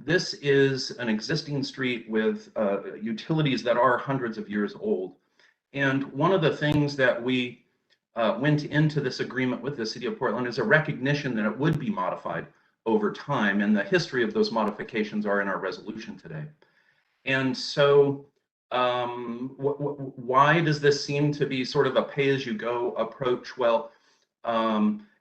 this is an existing street with utilities that are hundreds of years old. And one of the things that we went into this agreement with the City of Portland is a recognition that it would be modified over time, and the history of those modifications are in our resolution today. And so why does this seem to be sort of a pay-as-you-go approach? Well,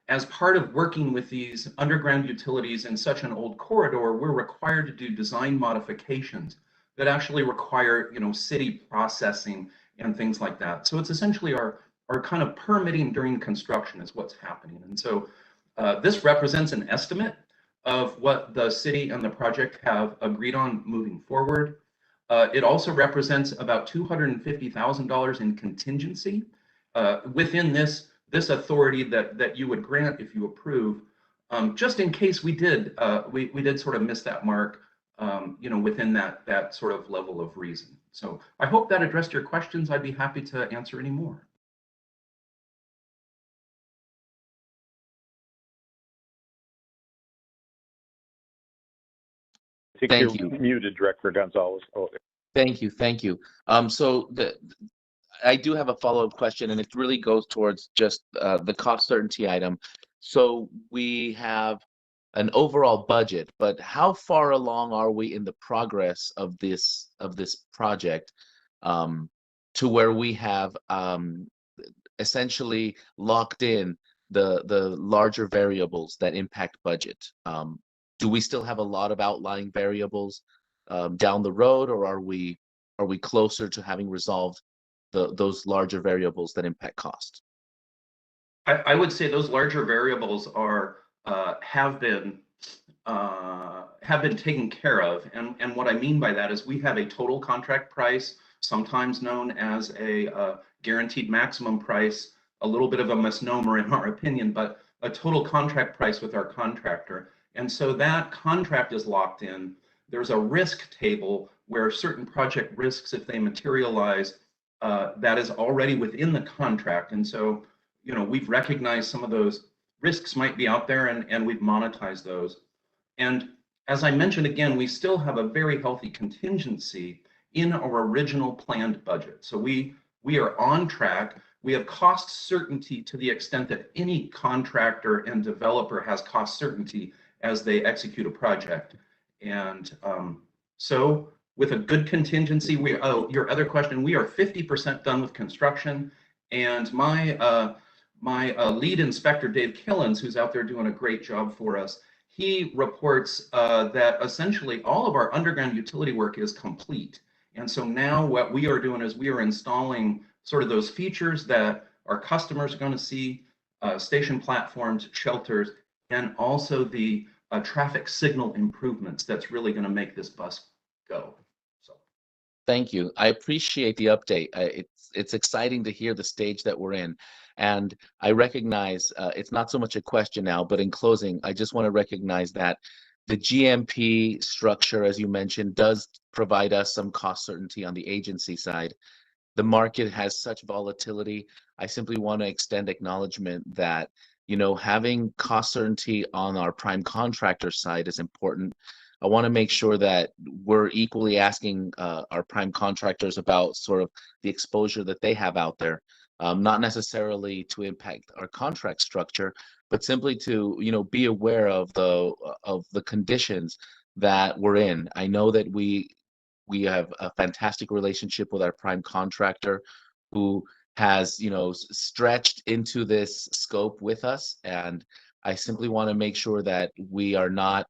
as part of working with these underground utilities in such an old corridor, we're required to do design modifications that actually require, city processing and things like that. So it's essentially our kind of permitting during construction is what's happening. And so this represents an estimate of what the city and the project have agreed on moving forward. It also represents about $250,000 in contingency within this authority that you would grant if you approve, just in case we did sort of miss that mark, within that sort of level of reason. So I hope that addressed your questions. I'd be happy to answer any more. Thank you. Muted, Director Gonzalez. Oh. Thank you. So I do have a follow-up question, and it really goes towards just the cost certainty item. So we have an overall budget, but how far along are we in the progress of this project to where we have essentially locked in the larger variables that impact budget? Do we still have a lot of outlying variables down the road, or are we closer to having resolved those larger variables that impact cost? I would say those larger variables have been taken care of, and what I mean by that is we have a total contract price, sometimes known as a guaranteed maximum price, a little bit of a misnomer in our opinion, but a total contract price with our contractor. And so that contract is locked in. There's a risk table where certain project risks, if they materialize, that is already within the contract. And so, we've recognized some of those risks might be out there, and we've monetized those. And as I mentioned again, we still have a very healthy contingency in our original planned budget. So we are on track. We have cost certainty to the extent that any contractor and developer has cost certainty as they execute a project. And so with a good contingency, your other question, we are 50% done with construction. And my lead inspector, Dave Killens, who's out there doing a great job for us, he reports that essentially all of our underground utility work is complete. And so now what we are doing is we are installing sort of those features that our customers are going to see, station platforms, shelters, and also the traffic signal improvements that's really going to make this bus go. So Thank you. I appreciate the update. It's exciting to hear the stage that we're in. And I recognize it's not so much a question now, but in closing, I just want to recognize that the GMP structure, as you mentioned, does provide us some cost certainty on the agency side. The market has such volatility. I simply want to extend acknowledgement that, having cost certainty on our prime contractor side is important. I want to make sure that we're equally asking our prime contractors about sort of the exposure that they have out there, not necessarily to impact our contract structure, but simply to, be aware of the conditions that we're in. I know that we have a fantastic relationship with our prime contractor who has, stretched into this scope with us. And I simply want to make sure that we are not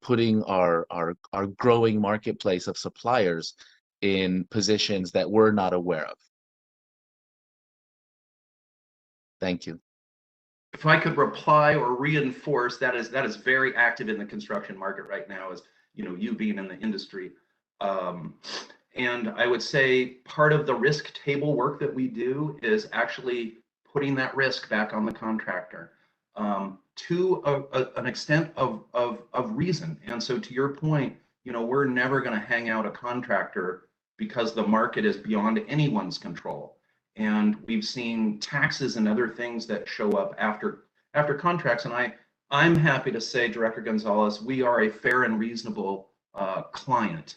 putting our growing marketplace of suppliers in positions that we're not aware of. Thank you. If I could reply or reinforce, that is very active in the construction market right now, as you being in the industry. And I would say part of the risk table work that we do is actually putting that risk back on the contractor to an extent of reason. And so to your point, we're never going to hang out a contractor because the market is beyond anyone's control. And we've seen taxes and other things that show up after contracts. And I'm happy to say, Director Gonzalez, we are a fair and reasonable client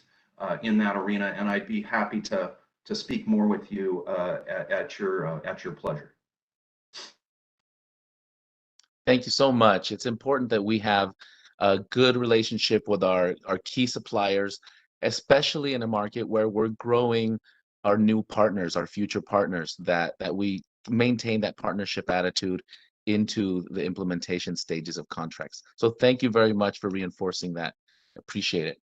in that arena, and I'd be happy to speak more with you at your pleasure. Thank you so much. It's important that we have a good relationship with our key suppliers, especially in a market where we're growing our new partners, our future partners, that we maintain that partnership attitude into the implementation stages of contracts. So thank you very much for reinforcing that. Appreciate it.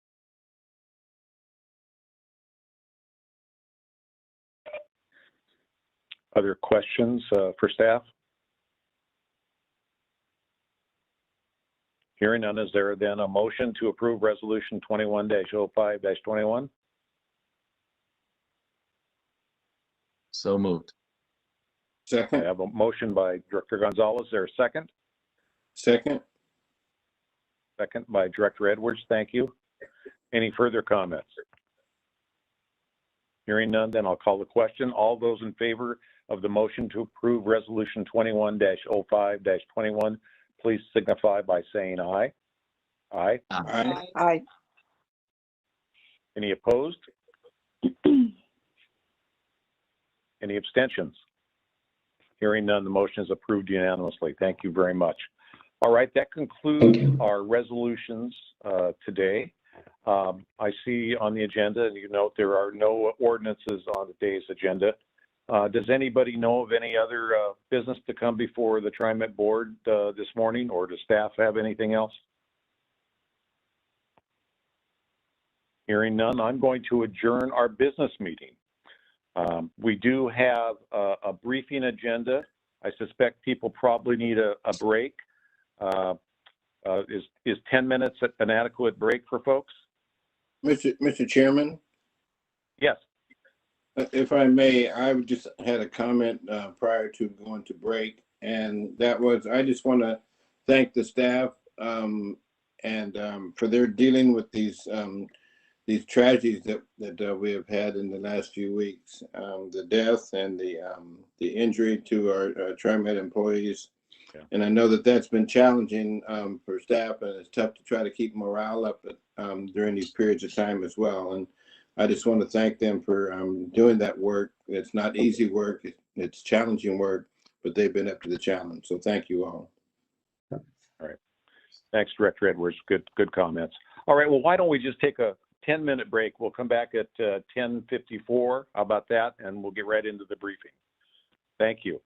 Other questions for staff? Hearing none, is there then a motion to approve Resolution 21-05-21? So moved. Second. I have a motion by Director Gonzalez. Is there a second? Second. Second by Director Edwards. Thank you. Any further comments? Hearing none, then I'll call the question. All those in favor of the motion to approve Resolution 21-05-21, please signify by saying aye. Aye. Aye. Aye. Any opposed? Any abstentions? Hearing none, the motion is approved unanimously. Thank you very much. All right, that concludes our resolutions today. I see on the agenda, and you note there are no ordinances on today's agenda. Does anybody know of any other business to come before the TriMet board this morning, or does staff have anything else? Hearing none, I'm going to adjourn our business meeting. We do have a briefing agenda. I suspect people probably need a break. Is 10 minutes an adequate break for folks? Mr. Chairman? Yes. If I may, I just had a comment prior to going to break, and that was, I just want to thank the staff and for their dealing with these tragedies that we have had in the last few weeks, the death and the injury to our TriMet employees. Yeah. And I know that that's been challenging for staff, and it's tough to try to keep morale up during these periods of time as well. And I just want to thank them for doing that work. It's not easy work. It's challenging work, but they've been up to the challenge. So thank you all. All right. Thanks, Director Edwards. Good comments. All right. Well, why don't we just take a 10-minute break? We'll come back at 10:54. How about that? And we'll get right into the briefing. Thank you.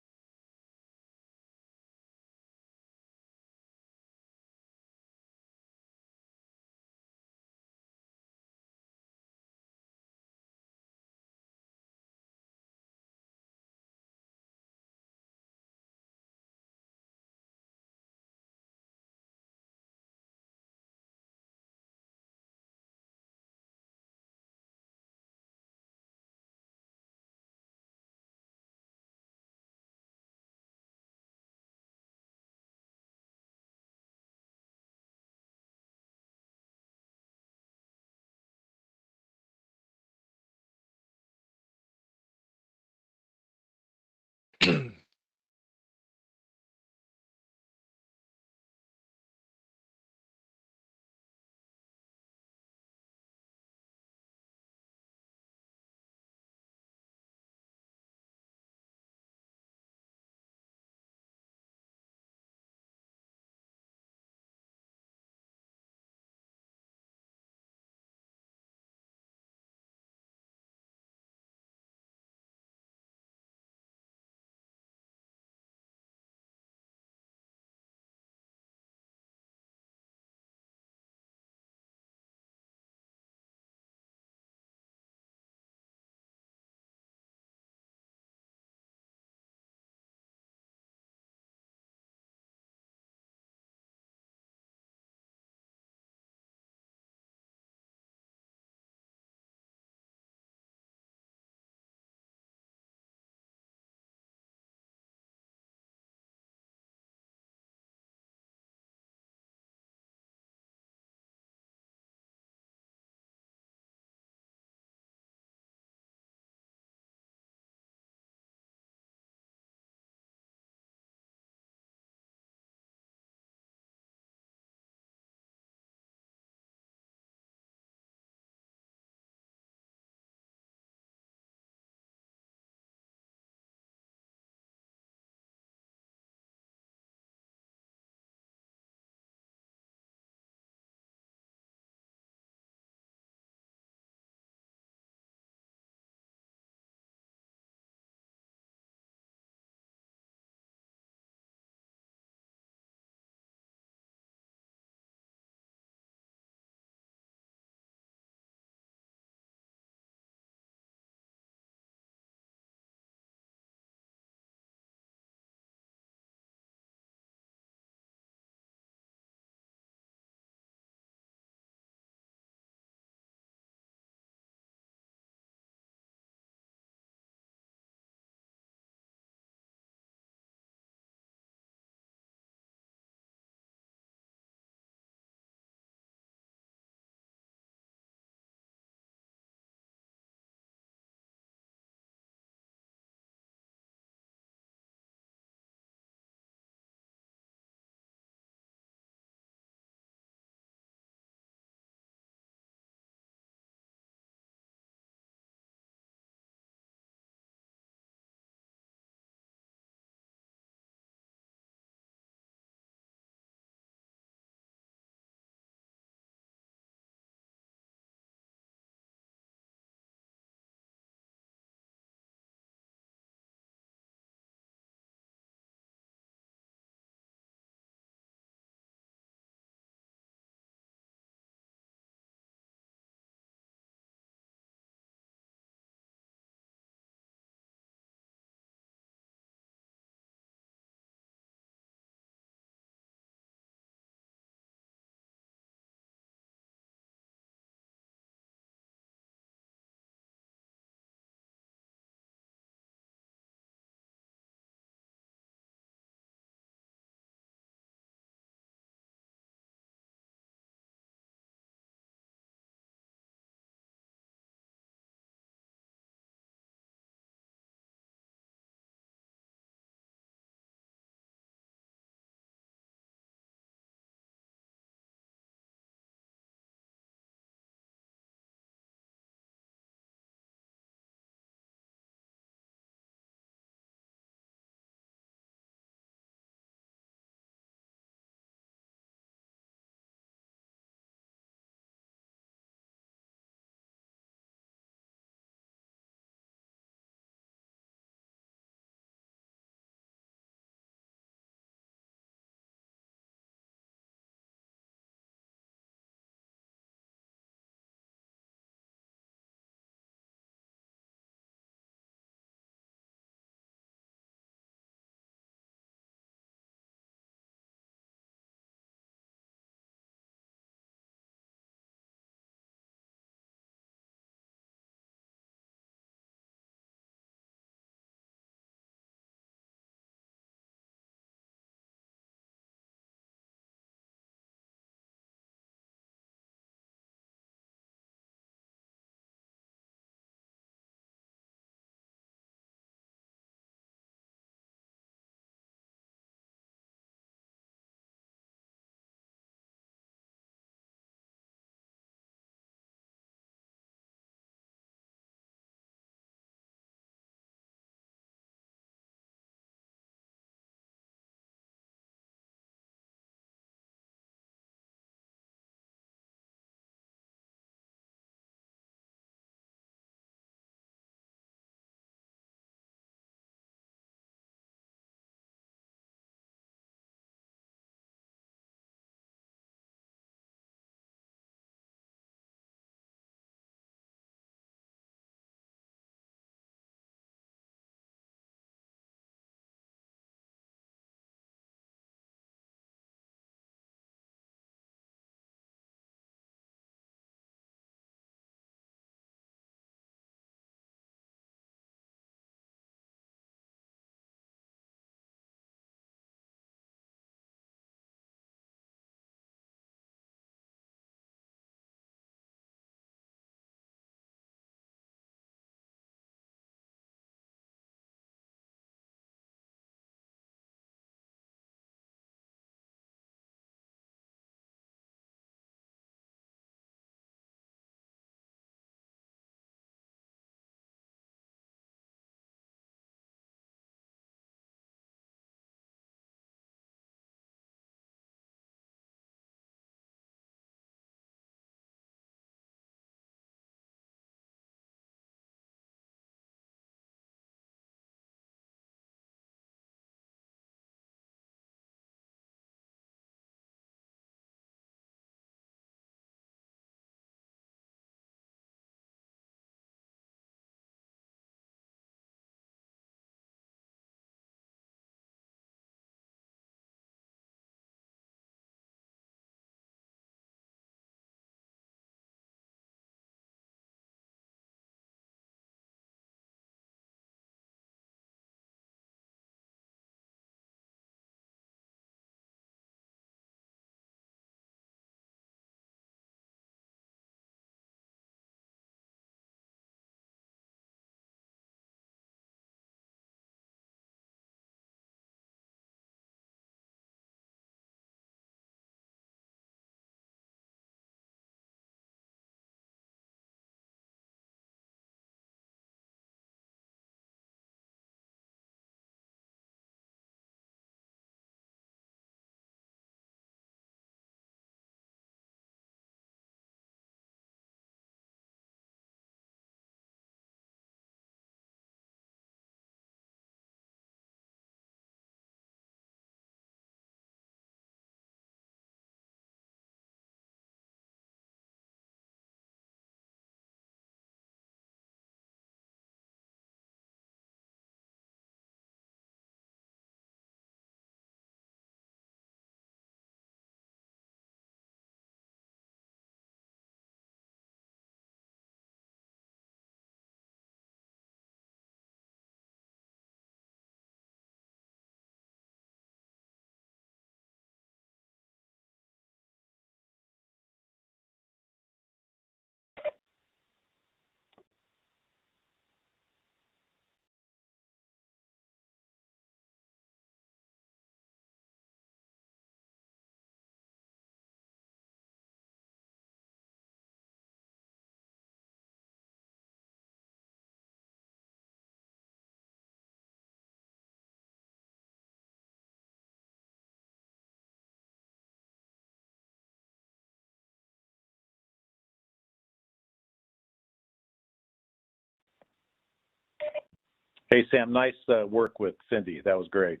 Hey, Sam, nice work with Cindy. That was great.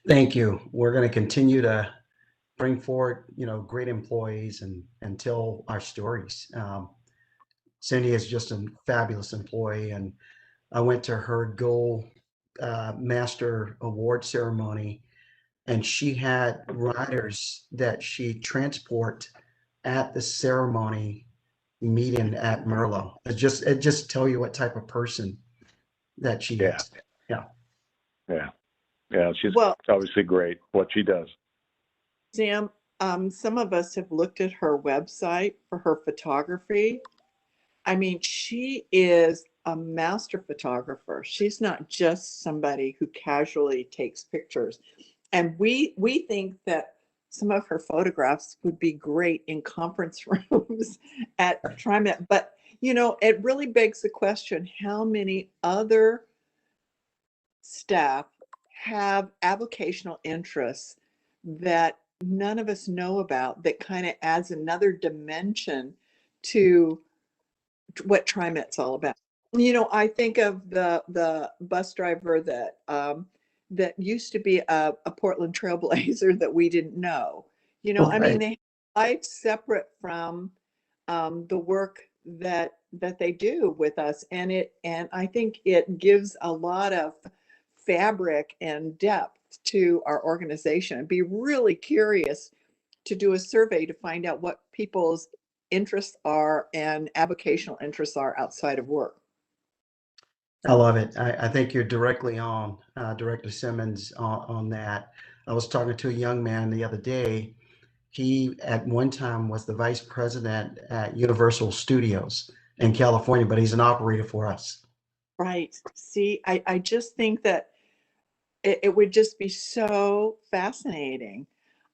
Thank you. We're going to continue to bring forward, great employees and tell our stories. Cindy is just a fabulous employee, and I went to her Gold Master Award ceremony, and she had riders that she transport at the ceremony meeting at Merlot. It just tell you what type of person that she is. Yeah, she's obviously great what she does. Sam, some of us have looked at her website for her photography. I mean, she is a master photographer. She's not just somebody who casually takes pictures. And we think that some of her photographs would be great in conference rooms at TriMet. But, it really begs the question, how many other staff have avocational interests that none of us know about that kind of adds another dimension to what TriMet's all about. I think of the bus driver that used to be a Portland Trailblazer that we didn't know. I mean, they have life separate from the work that they do with us, and I think it gives a lot of fabric and depth to our organization. I'd be really curious to do a survey to find out what people's interests are and avocational interests are outside of work. I love it. I think you're directly on, Director Simmons, on that. I was talking to a young man the other day. He, at one time, was the vice president at Universal Studios in California, but he's an operator for us. Right. See, I just think that it would just be so fascinating.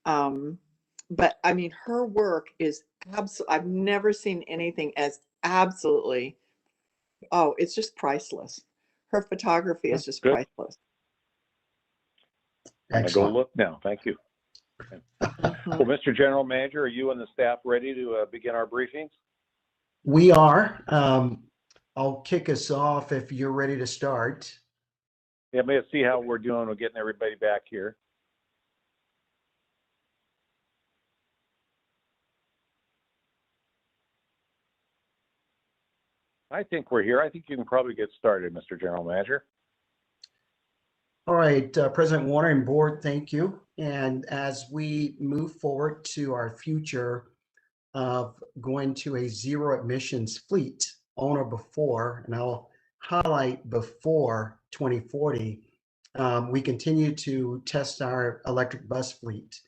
But I mean, her work is absolutely, I've never seen anything as absolutely, it's just priceless. Her photography is just priceless. I'm gonna go look now. Thank you. Well, Mr. General Manager, are you and the staff ready to begin our briefings? We are. I'll kick us off if you're ready to start. Yeah, let's see how we're doing with getting everybody back here. I think we're here. I think you can probably get started, Mr. General Manager. All right, President Warner and board, thank you. And as we move forward to our future of going to a zero emissions fleet on or before, and I'll highlight before 2040, we continue to test our electric bus fleet.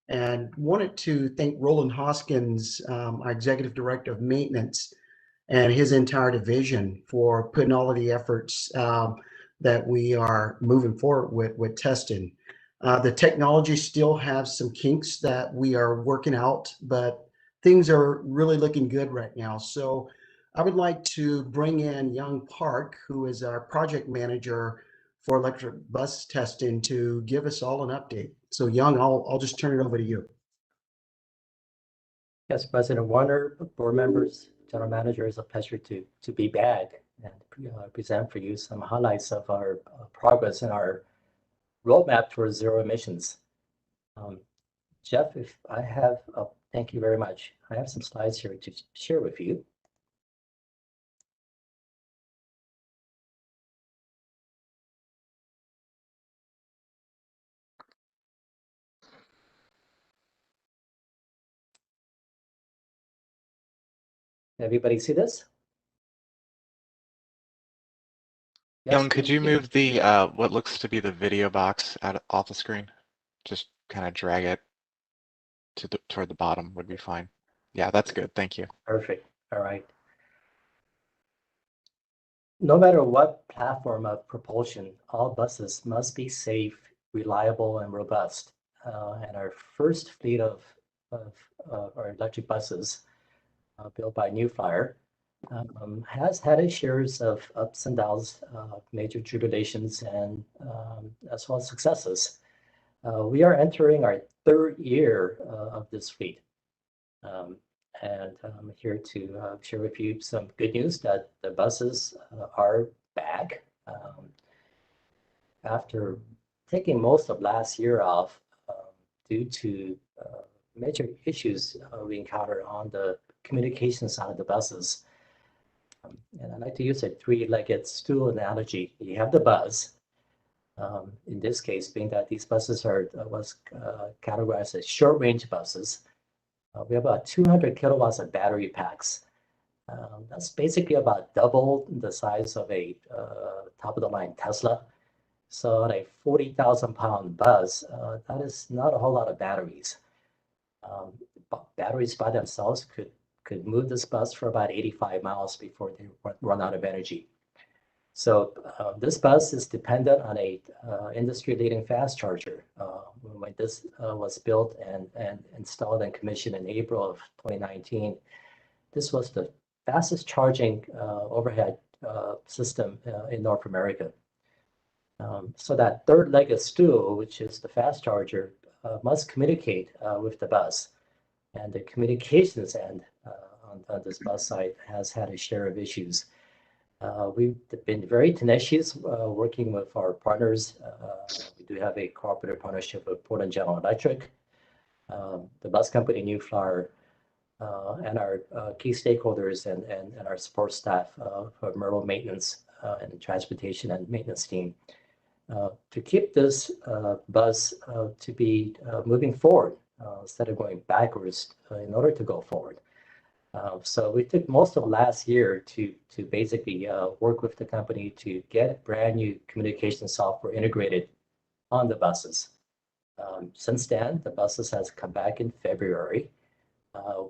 And wanted to thank Roland Hoskins, our Executive Director of Maintenance, and his entire division for putting all of the efforts that we are moving forward with testing. The technology still has some kinks that we are working out, but things are really looking good right now. So I would like to bring in Young Park, who is our project manager for electric bus testing, to give us all an update. So Young, I'll just turn it over to you. Yes, President Warner, board members, general manager, it's a pleasure to be back and present for you some highlights of our progress in our roadmap towards zero emissions. Jeff, if I have, thank you very much. I have some slides here to share with you. Everybody see this? Yes, Young, could you move the what looks to be the video box off the screen? Just kind of drag it to toward the bottom would be fine. Yeah, that's good. Thank you. Perfect. All right. No matter what platform of propulsion, all buses must be safe, reliable, and robust. And our first fleet of our electric buses, built by New Flyer, has had its shares of ups and downs, major tribulations, and as well as successes. We are entering our third year of this fleet. And I'm here to share with you some good news that the buses are back after taking most of last year off due to major issues we encountered on the communication side of the buses. And I like to use a three-legged stool analogy. You have the bus. In this case, being that these buses was categorized as short-range buses. We have about 200 kilowatts of battery packs. That's basically about double the size of a top-of-the-line Tesla. So on a 40,000-pound bus, that is not a whole lot of batteries. Batteries by themselves could move this bus for about 85 miles before they run out of energy. So this bus is dependent on a industry-leading fast charger. When this was built and installed and commissioned in April of 2019, this was the fastest charging overhead system in North America. So that third-legged stool, which is the fast charger, must communicate with the bus. And the communications end on this bus site has had a share of issues. We've been very tenacious working with our partners. We do have a cooperative partnership with Portland General Electric, the bus company New Flyer, and our key stakeholders and our support staff for Merle Maintenance and transportation and maintenance team to keep this bus to be moving forward instead of going backwards in order to go forward. So we took most of last year to basically work with the company to get brand new communication software integrated on the buses. Since then, the buses has come back in February.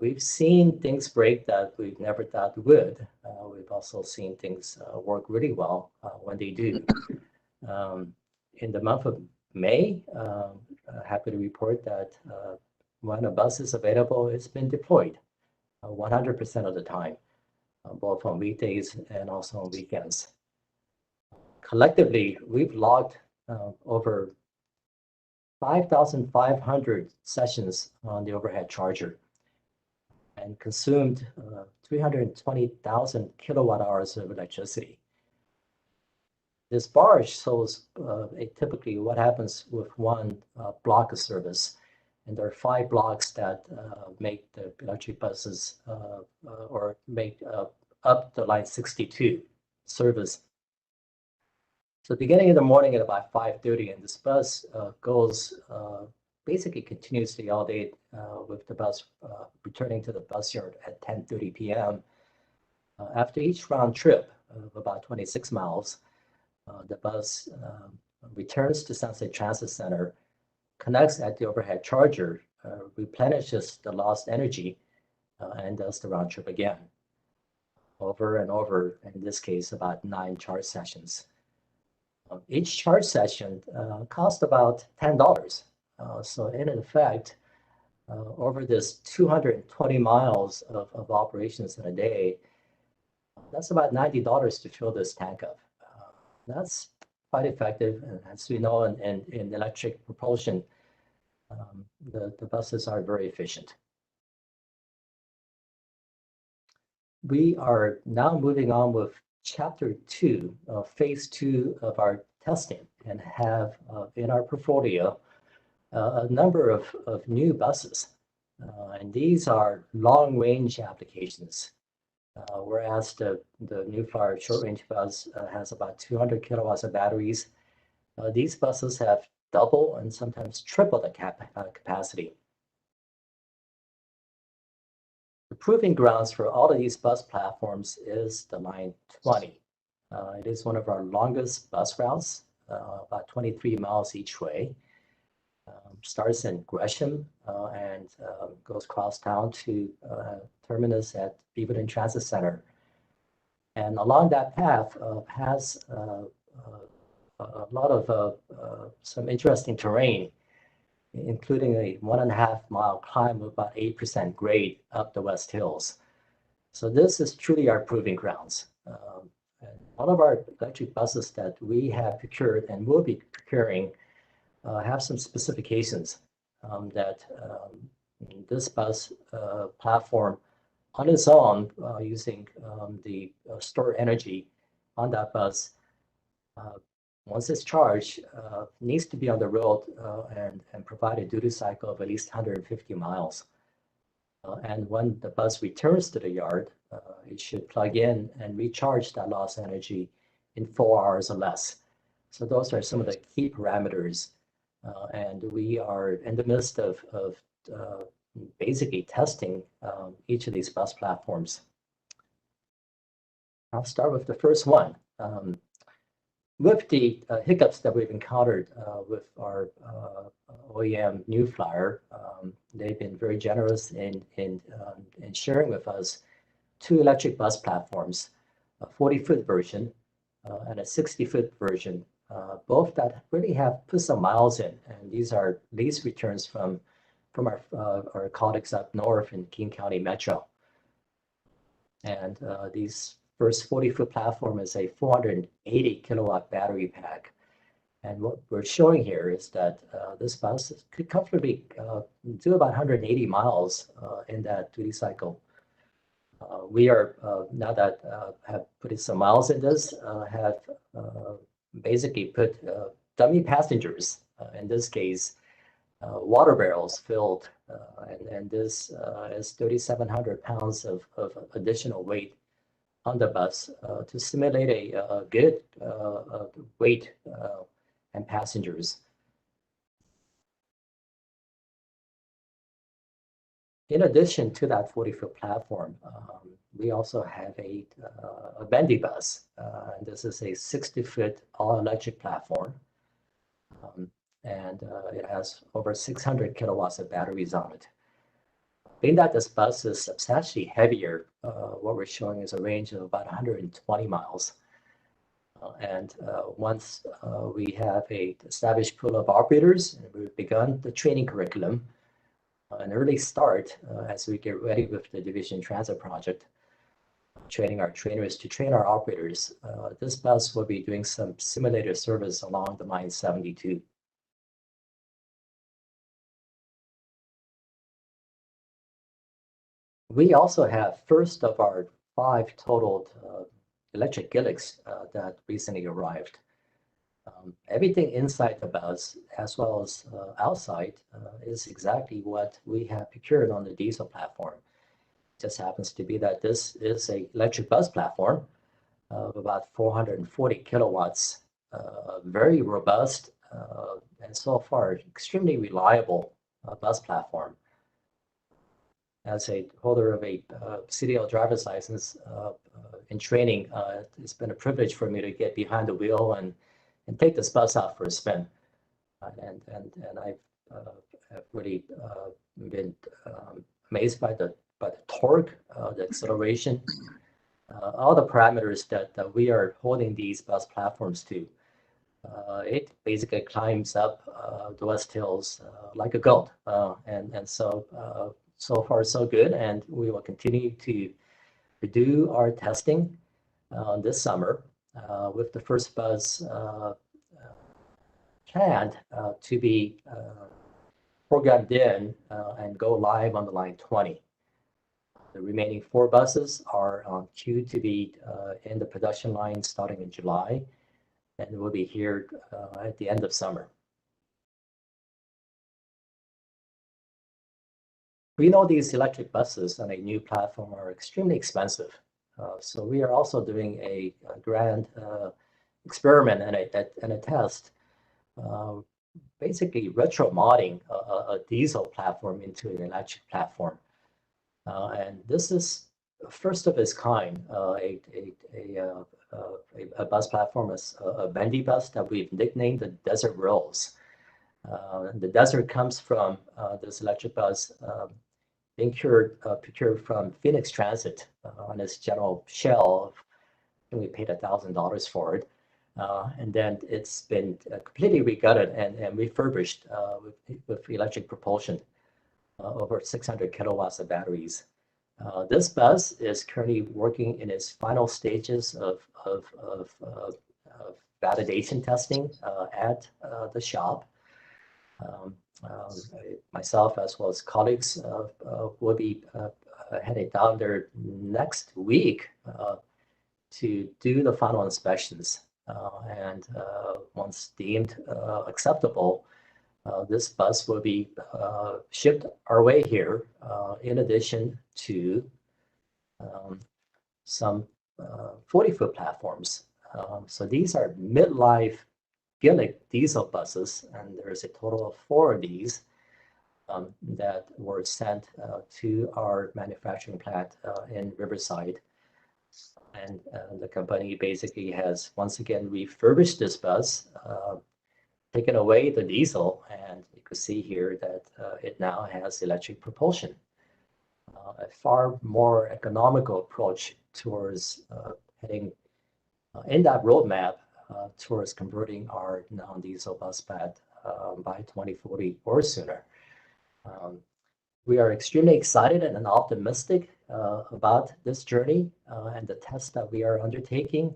We've seen things break that we never thought would. We've also seen things work really well when they do. In the month of May, happy to report that when a bus is available, it's been deployed 100% of the time, both on weekdays and also on weekends. Collectively, we've logged over 5,500 sessions on the overhead charger and consumed 320,000 kilowatt hours of electricity. This bar shows typically what happens with one block of service. And there are 5 blocks that make the electric buses or make up the line 62 service. So beginning in the morning at about 5:30, and this bus goes basically continuously all day with the bus returning to the bus yard at 10:30 p.m. After each round trip of about 26 miles, the bus returns to Sunset Transit Center, connects at the overhead charger, replenishes the lost energy, and does the round trip again. Over and over, in this case, about 9 charge sessions. Each charge session cost about $10. So in effect, over this 220 miles of operations in a day, that's about $90 to fill this tank up. That's quite effective. And as we know, in electric propulsion, the buses are very efficient. We are now moving on with chapter 2 of phase 2 of our testing and have in our portfolio a number of new buses. And these are long range applications. Whereas the New Flyer short range bus has about 200 kilowatts of batteries, these buses have double and sometimes triple the capacity. The proving grounds for all of these bus platforms is the line 20. It is one of our longest bus routes, about 23 miles each way. Starts in Gresham and goes across town to terminus at Beaverton Transit Center. And along that path has a lot of some interesting terrain, including a 1.5 mile climb of about 8% grade up the West Hills. So this is truly our proving grounds. All of our electric buses that we have procured and will be procuring have some specifications that this bus platform on its own, using the stored energy on that bus, once it's charged, needs to be on the road and provide a duty cycle of at least 150 miles. And when the bus returns to the yard, it should plug in and recharge that lost energy in 4 hours or less. So those are some of the key parameters. And we are in the midst of basically testing each of these bus platforms. I'll start with the first one. With the hiccups that we've encountered with our OEM New Flyer, they've been very generous in sharing with us 2 electric bus platforms, a 40-foot version and a 60-foot version, both that really have put some miles in. And these are lease returns from our colleagues up north in King County Metro. And these first 40-foot platform is a 480 kilowatt battery pack. And what we're showing here is that this bus could comfortably do about 180 miles in that duty cycle. We are, now that have put some miles in this, have basically put dummy passengers, in this case, water barrels filled, and this is 3,700 pounds of additional weight on the bus to simulate a good weight and passengers. In addition to that 40-foot platform, we also have a bendy bus. This is a 60-foot all-electric platform. And it has over 600 kilowatts of batteries on it. Being that this bus is substantially heavier, what we're showing is a range of about 120 miles. And once we have an established pool of operators, and we've begun the training curriculum, an early start as we get ready with the Division Transit Project, training our trainers to train our operators. This bus will be doing some simulator service along the Line 72. We also have first of our 5 totaled electric Gilligs that recently arrived. Everything inside the bus, as well as outside, is exactly what we have procured on the diesel platform. It just happens to be that this is an electric bus platform of about 440 kilowatts, very robust, and so far extremely reliable bus platform. As a holder of a CDL driver's license in training, it's been a privilege for me to get behind the wheel and take this bus out for a spin. And I've really been amazed by the torque, the acceleration, all the parameters that we are holding these bus platforms to. It basically climbs up the West Hills like a goat. And so far, so good, and we will continue to do our testing this summer with the first bus planned to be programmed in and go live on the Line 20. The remaining 4 buses are on queue to be in the production line starting in July, and will be here at the end of summer. We know these electric buses on a new platform are extremely expensive. So we are also doing a grand experiment and a test, basically retro-modding a diesel platform into an electric platform. And this is first of its kind, a bus platform, a bendy bus that we've nicknamed the Desert Rose. The desert comes from this electric bus being procured from Phoenix Transit on its general shell. And we paid $1,000 for it. And then it's been completely regutted and refurbished with electric propulsion, over 600 kilowatts of batteries. This bus is currently working in its final stages of validation testing at the shop. Myself, as well as colleagues, will be heading down there next week to do the final inspections. and once deemed acceptable, this bus will be shipped our way here, in addition to some 40-foot platforms. So these are midlife Gillick diesel buses, and there's a total of 4 of these that were sent to our manufacturing plant in Riverside. And the company basically has once again refurbished this bus, taken away the diesel, and you can see here that it now has electric propulsion. A far more economical approach towards heading in that roadmap towards converting our non-diesel bus pad by 2040 or sooner. We are extremely excited and optimistic about this journey and the tests that we are undertaking.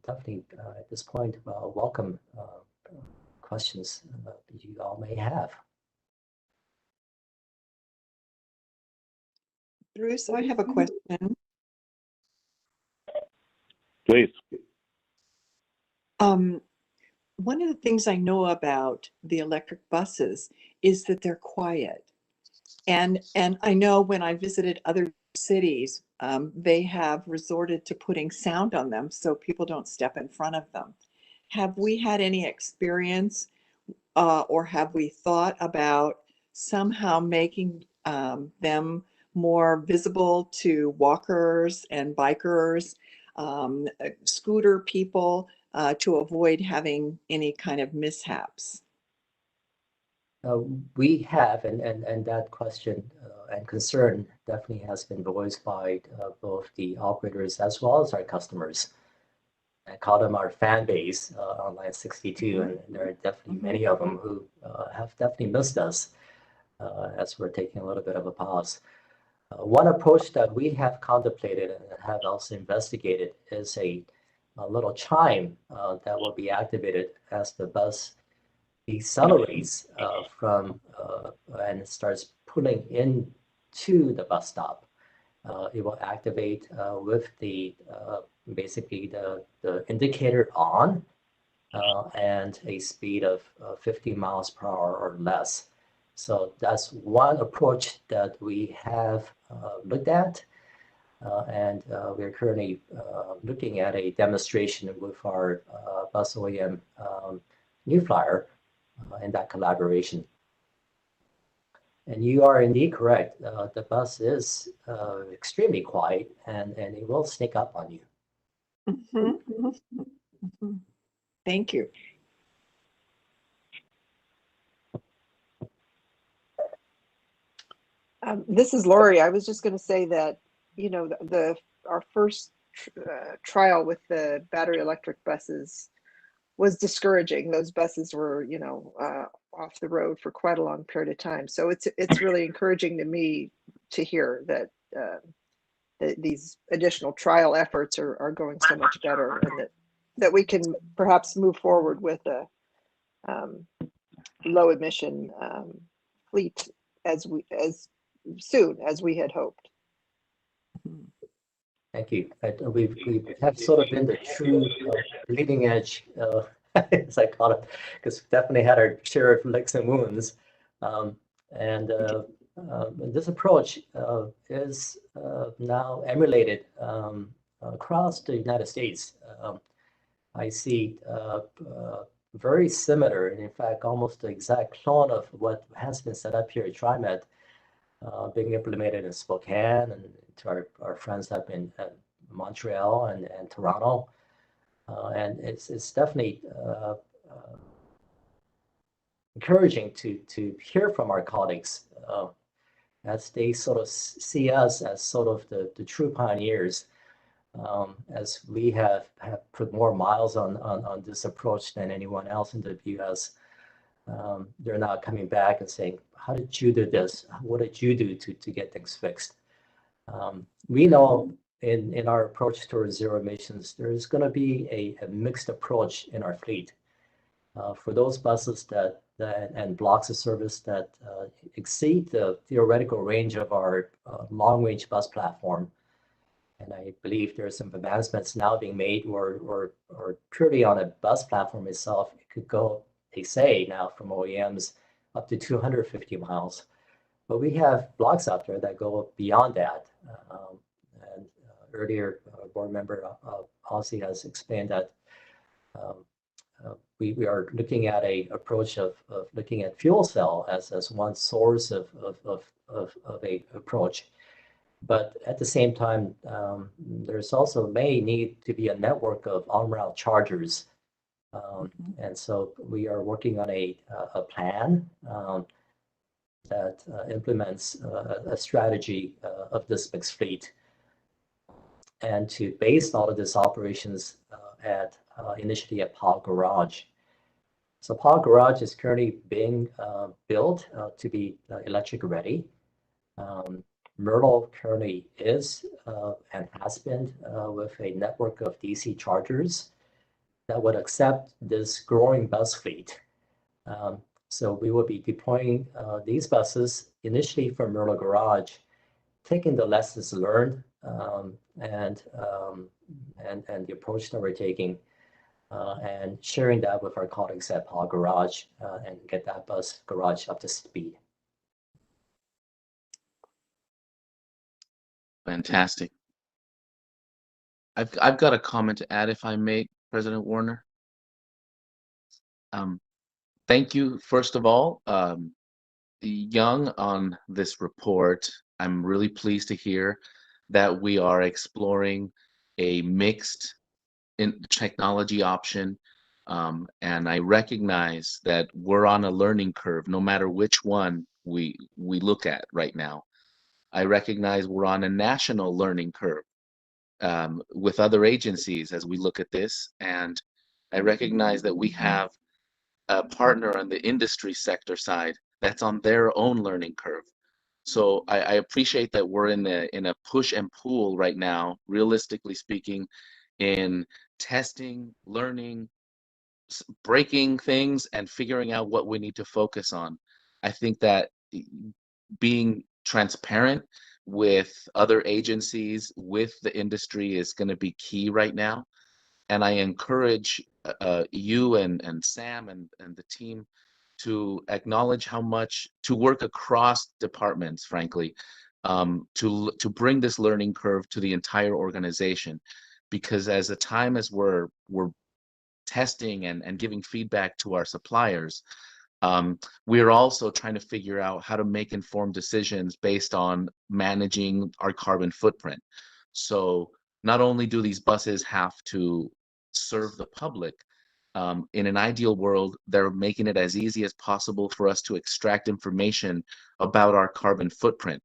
Definitely at this point, welcome questions you all may have. Bruce, I have a question. Please. One of the things I know about the electric buses is that they're quiet. And I know when I visited other cities, they have resorted to putting sound on them so people don't step in front of them. Have we had any experience or have we thought about somehow making them more visible to walkers and bikers, scooter people, to avoid having any kind of mishaps? We have, and that question and concern definitely has been voiced by both the operators as well as our customers. I call them our fan base on Line 62, and there are definitely many of them who have definitely missed us as we're taking a little bit of a pause. One approach that we have contemplated and have also investigated is a little chime that will be activated as the bus decelerates and starts pulling into the bus stop. It will activate with the basically the indicator on and a speed of 50 miles per hour or less. So that's one approach that we have looked at, and we're currently looking at a demonstration with our bus OEM New Flyer in that collaboration. And you are indeed correct. The bus is extremely quiet, and it will sneak up on you. Thank you. This is Lori. I was just going to say that, you know, our first trial with the battery electric buses was discouraging. Those buses were, you know, off the road for quite a long period of time. So it's really encouraging to me to hear that these additional trial efforts are going so much better, and that we can perhaps move forward with a low emission fleet as soon as we had hoped. Thank you. We have sort of been the true leading edge, as I call it, because we definitely had our share of licks and wounds. This approach is now emulated across the United States. I see very similar, and in fact, almost the exact clone of what has been set up here at TriMet being implemented in Spokane, and to our friends up in Montreal and Toronto. And it's definitely encouraging to hear from our colleagues as they sort of see us as sort of the true pioneers, as we have put more miles on this approach than anyone else in the US. They're now coming back and saying, how did you do this? What did you do to get things fixed? We know in our approach towards zero emissions, there's going to be a mixed approach in our fleet. For those buses and blocks of service that exceed the theoretical range of our long-range bus platform, And I believe there's some advancements now being made or purely on a bus platform itself, it could go, they say now from OEMs, up to 250 miles. But we have blocks out there that go beyond that. And earlier, board member Ozzy has explained that we are looking at a approach of looking at fuel cell as one source of a approach. But at the same time, there's also may need to be a network of on-route chargers. And so we are working on a plan that implements a strategy of this mixed fleet, and to base all of these operations at initially at Powell Garage. So Powell Garage is currently being built to be electric ready. Myrtle currently is and has been with a network of DC chargers that would accept this growing bus fleet. So we will be deploying these buses initially from Myrtle Garage, taking the lessons learned and the approach that we're taking, and sharing that with our colleagues at Powell Garage and get that bus garage up to speed. Fantastic. I've got a comment to add, if I may, President Warner. Thank you, first of all, Young, on this report. I'm really pleased to hear that we are exploring a mixed technology option. And I recognize that we're on a learning curve, no matter which one we look at right now. I recognize we're on a national learning curve with other agencies as we look at this. And I recognize that we have a partner on the industry sector side that's on their own learning curve. So I appreciate that we're in a push and pull right now, realistically speaking, in testing, learning, breaking things, and figuring out what we need to focus on. I think that being transparent with other agencies, with the industry, is going to be key right now. And I encourage you and Sam and the team to acknowledge how much to work across departments, frankly, to bring this learning curve to the entire organization. Because as a time as we're testing and giving feedback to our suppliers, we are also trying to figure out how to make informed decisions based on managing our carbon footprint. So not only do these buses have to serve the public, in an ideal world, they're making it as easy as possible for us to extract information about our carbon footprint.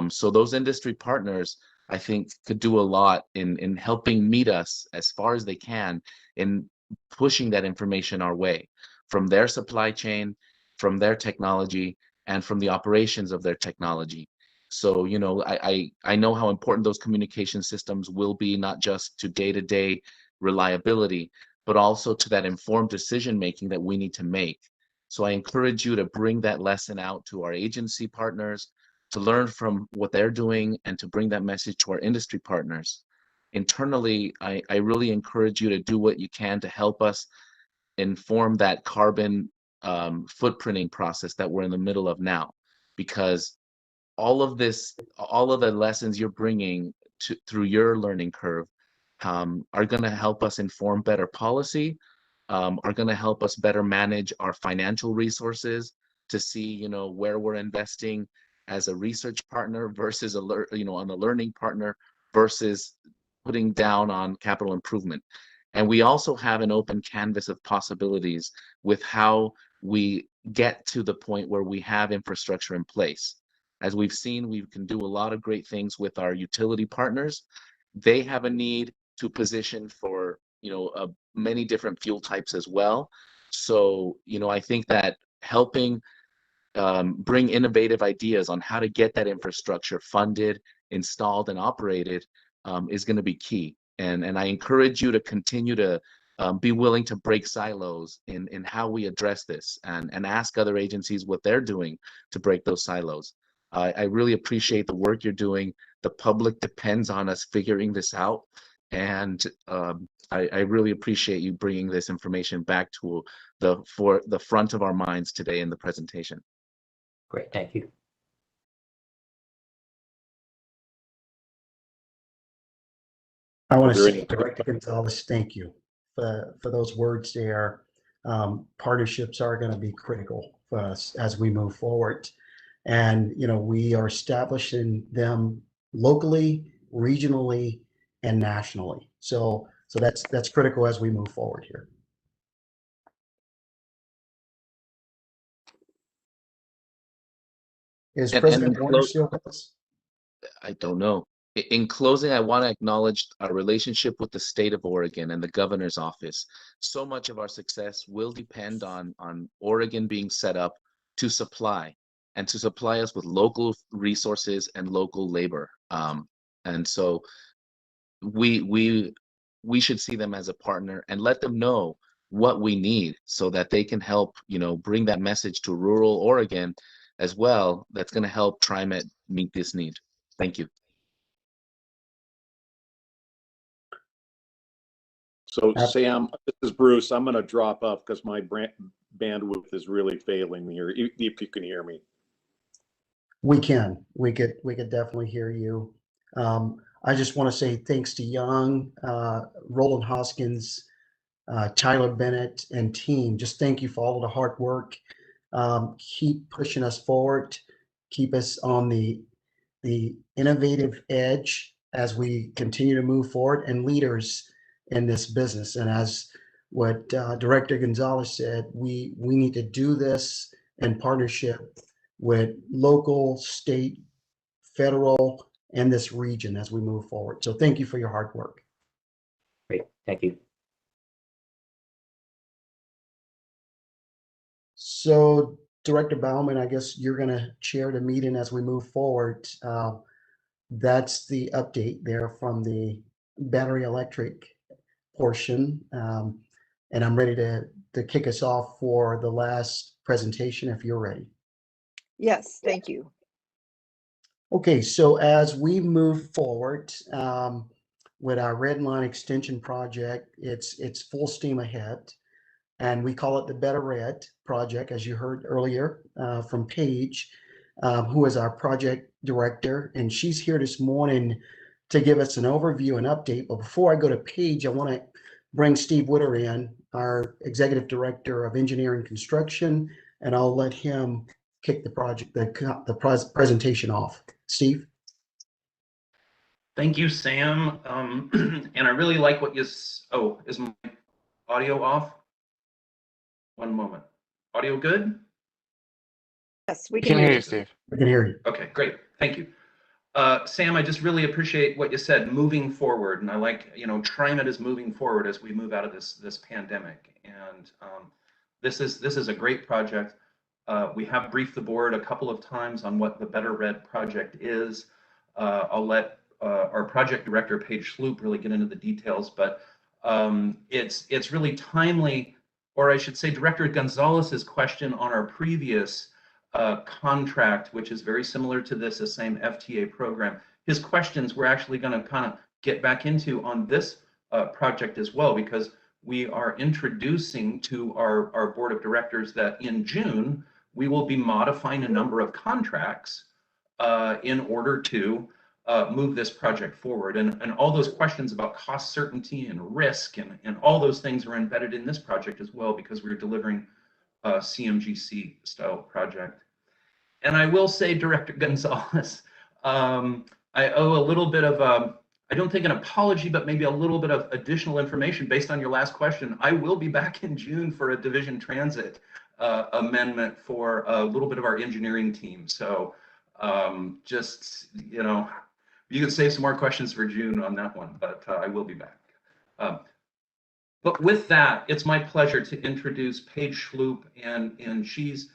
So those industry partners, I think, could do a lot in helping meet us as far as they can in pushing that information our way, from their supply chain, from their technology, and from the operations of their technology. So, you know, I know how important those communication systems will be, not just to day-to-day reliability, but also to that informed decision-making that we need to make. So I encourage you to bring that lesson out to our agency partners, to learn from what they're doing, and to bring that message to our industry partners. Internally, I really encourage you to do what you can to help us inform that carbon footprinting process that we're in the middle of now, because all of the lessons you're bringing through your learning curve are going to help us inform better policy, are going to help us better manage our financial resources to see, you know, where we're investing as a research partner versus on a learning partner versus putting down on capital improvement. And we also have an open canvas of possibilities with how we get to the point where we have infrastructure in place. As we've seen, we can do a lot of great things with our utility partners. They have a need to position for, many different fuel types as well. So, I think that helping bring innovative ideas on how to get that infrastructure funded, installed, and operated is going to be key. And I encourage you to continue to be willing to break silos in how we address this, and ask other agencies what they're doing to break those silos. I really appreciate the work you're doing. The public depends on us figuring this out. And I really appreciate you bringing this information back to the front of our minds today in the presentation. Great, thank you. I want to say, Director Gonzalez, thank you for those words there. Partnerships are going to be critical for us as we move forward. And, you know, we are establishing them locally, regionally, and nationally. So that's critical as we move forward here. Is President Warner still with us? I don't know. In closing, I want to acknowledge our relationship with the state of Oregon and the governor's office. So much of our success will depend on Oregon being set up to supply us with local resources and local labor. And so we should see them as a partner and let them know what we need so that they can help, you know, bring that message to rural Oregon as well. That's going to help TriMet meet this need. Thank you. So Sam, this is Bruce. I'm going to drop off because my bandwidth is really failing me here. If you can hear me. We can. We could definitely hear you. I just want to say thanks to Young, Roland Hoskins, Tyler Bennett, and team. Just thank you for all of the hard work. Keep pushing us forward. Keep us on the innovative edge as we continue to move forward, and leaders in this business. And as what Director Gonzalez said, we need to do this in partnership with local, state, federal, and this region as we move forward. So thank you for your hard work. Great, thank you. So Director Bauman, I guess you're going to chair the meeting as we move forward. That's the update there from the battery electric portion. And I'm ready to kick us off for the last presentation if you're ready. Yes, thank you. Okay, so as we move forward with our Red Line Extension project, it's full steam ahead. And we call it the Better Red project, as you heard earlier from Paige, who is our project director. And she's here this morning to give us an overview and update. But before I go to Paige, I want to bring Steve Witter in, our executive director of engineering construction, and I'll let him kick the presentation off. Steve? Thank you, Sam. And I really like what you, oh, is my audio off? One moment. Audio good? Yes, we can hear you, Steve. We can hear you. Okay, great. Thank you. Sam, I just really appreciate what you said, moving forward. And I like, you know, TriMet is moving forward as we move out of this pandemic. And this is a great project. We have briefed the board a couple of times on what the Better Red project is. I'll let our project director, Paige Sloop, really get into the details, but it's really timely, or I should say Director Gonzalez's question on our previous contract, which is very similar to this, the same FTA program. His questions we're actually going to kind of get back into on this project as well, because we are introducing to our board of directors that in June, we will be modifying a number of contracts in order to move this project forward. And all those questions about cost certainty and risk and all those things are embedded in this project as well, because we're delivering a CMGC style project. And I will say, Director Gonzalez, I owe a little bit of, I don't think an apology, but maybe a little bit of additional information based on your last question. I will be back in June for a division transit amendment for a little bit of our engineering team. So just, you know, you can save some more questions for June on that one, but I will be back. But with that, it's my pleasure to introduce Paige Sloop, and she's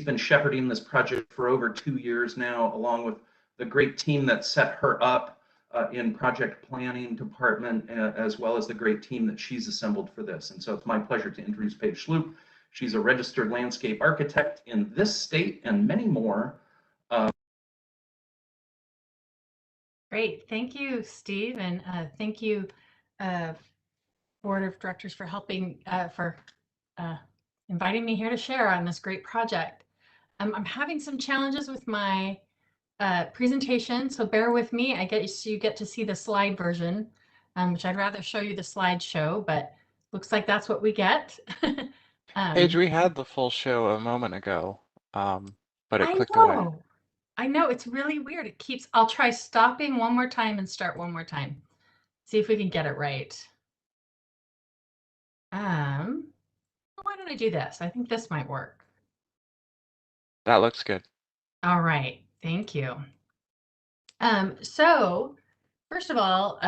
been shepherding this project for over 2 years now, along with the great team that set her up in project planning department, as well as the great team that she's assembled for this. And so it's my pleasure to introduce Paige Sloop. She's a registered landscape architect in this state and many more. Great. Thank you, Steve. And thank you, Board of Directors, for helping, for inviting me here to share on this great project. I'm having some challenges with my presentation, so bear with me. I guess you get to see the slide version, which I'd rather show you the slideshow, but looks like that's what we get. Paige, we had the full show a moment ago, but it I clicked away. know. I know, it's really weird. It keeps, I'll try stopping one more time and start one more time. See if we can get it right. Why don't I do this? I think this might work. That looks good. All right, thank you. So first of all,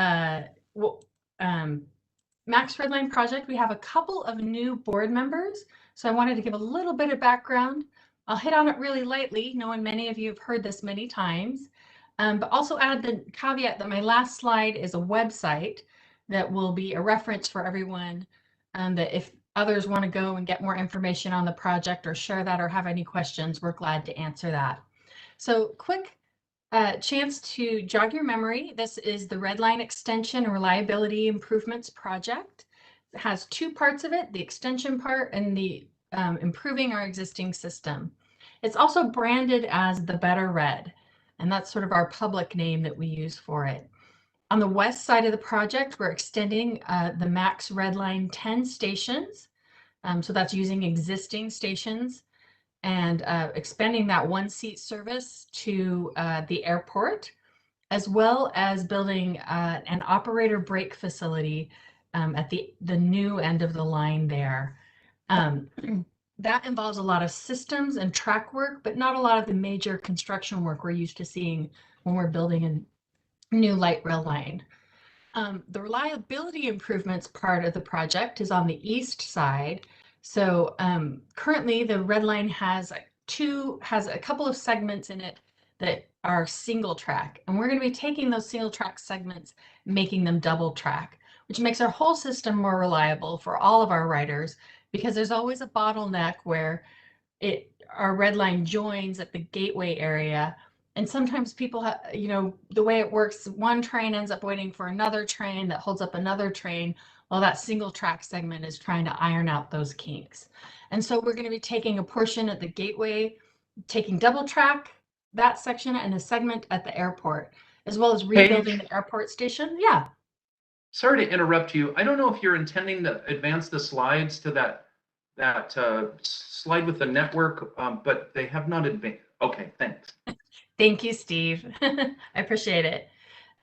Max Redline Project, we have a couple of new board members. So I wanted to give a little bit of background. I'll hit on it really lightly, knowing many of you have heard this many times, but also add the caveat that my last slide is a website that will be a reference for everyone, that if others want to go and get more information on the project or share that or have any questions, we're glad to answer that. So quick chance to jog your memory. This is the Redline Extension and Reliability Improvements Project. It has two parts of it, the extension part and the improving our existing system. It's also branded as the Better Red, and that's sort of our public name that we use for it. On the west side of the project, we're extending the Max Redline 10 stations. So that's using existing stations and expanding that one seat service to the airport, as well as building an operator break facility at the new end of the line there. That involves a lot of systems and track work, but not a lot of the major construction work we're used to seeing when we're building a new light rail line. The reliability improvements part of the project is on the east side. So currently the red line has a couple of segments in it that are single track, and we're going to be taking those single track segments, making them double track, which makes our whole system more reliable for all of our riders, because there's always a bottleneck where our red line joins at the gateway area. And sometimes people have, you know, the way it works, one train ends up waiting for another train that holds up another train while that single track segment is trying to iron out those kinks. And so we're going to be taking a portion at the gateway, taking double track, that section, and a segment at the airport, as well as rebuilding the airport station. Yeah. Sorry to interrupt you. I don't know if you're intending to advance the slides to that slide with the network, but they have not advanced. Okay, thanks. Thank you, Steve. I appreciate it.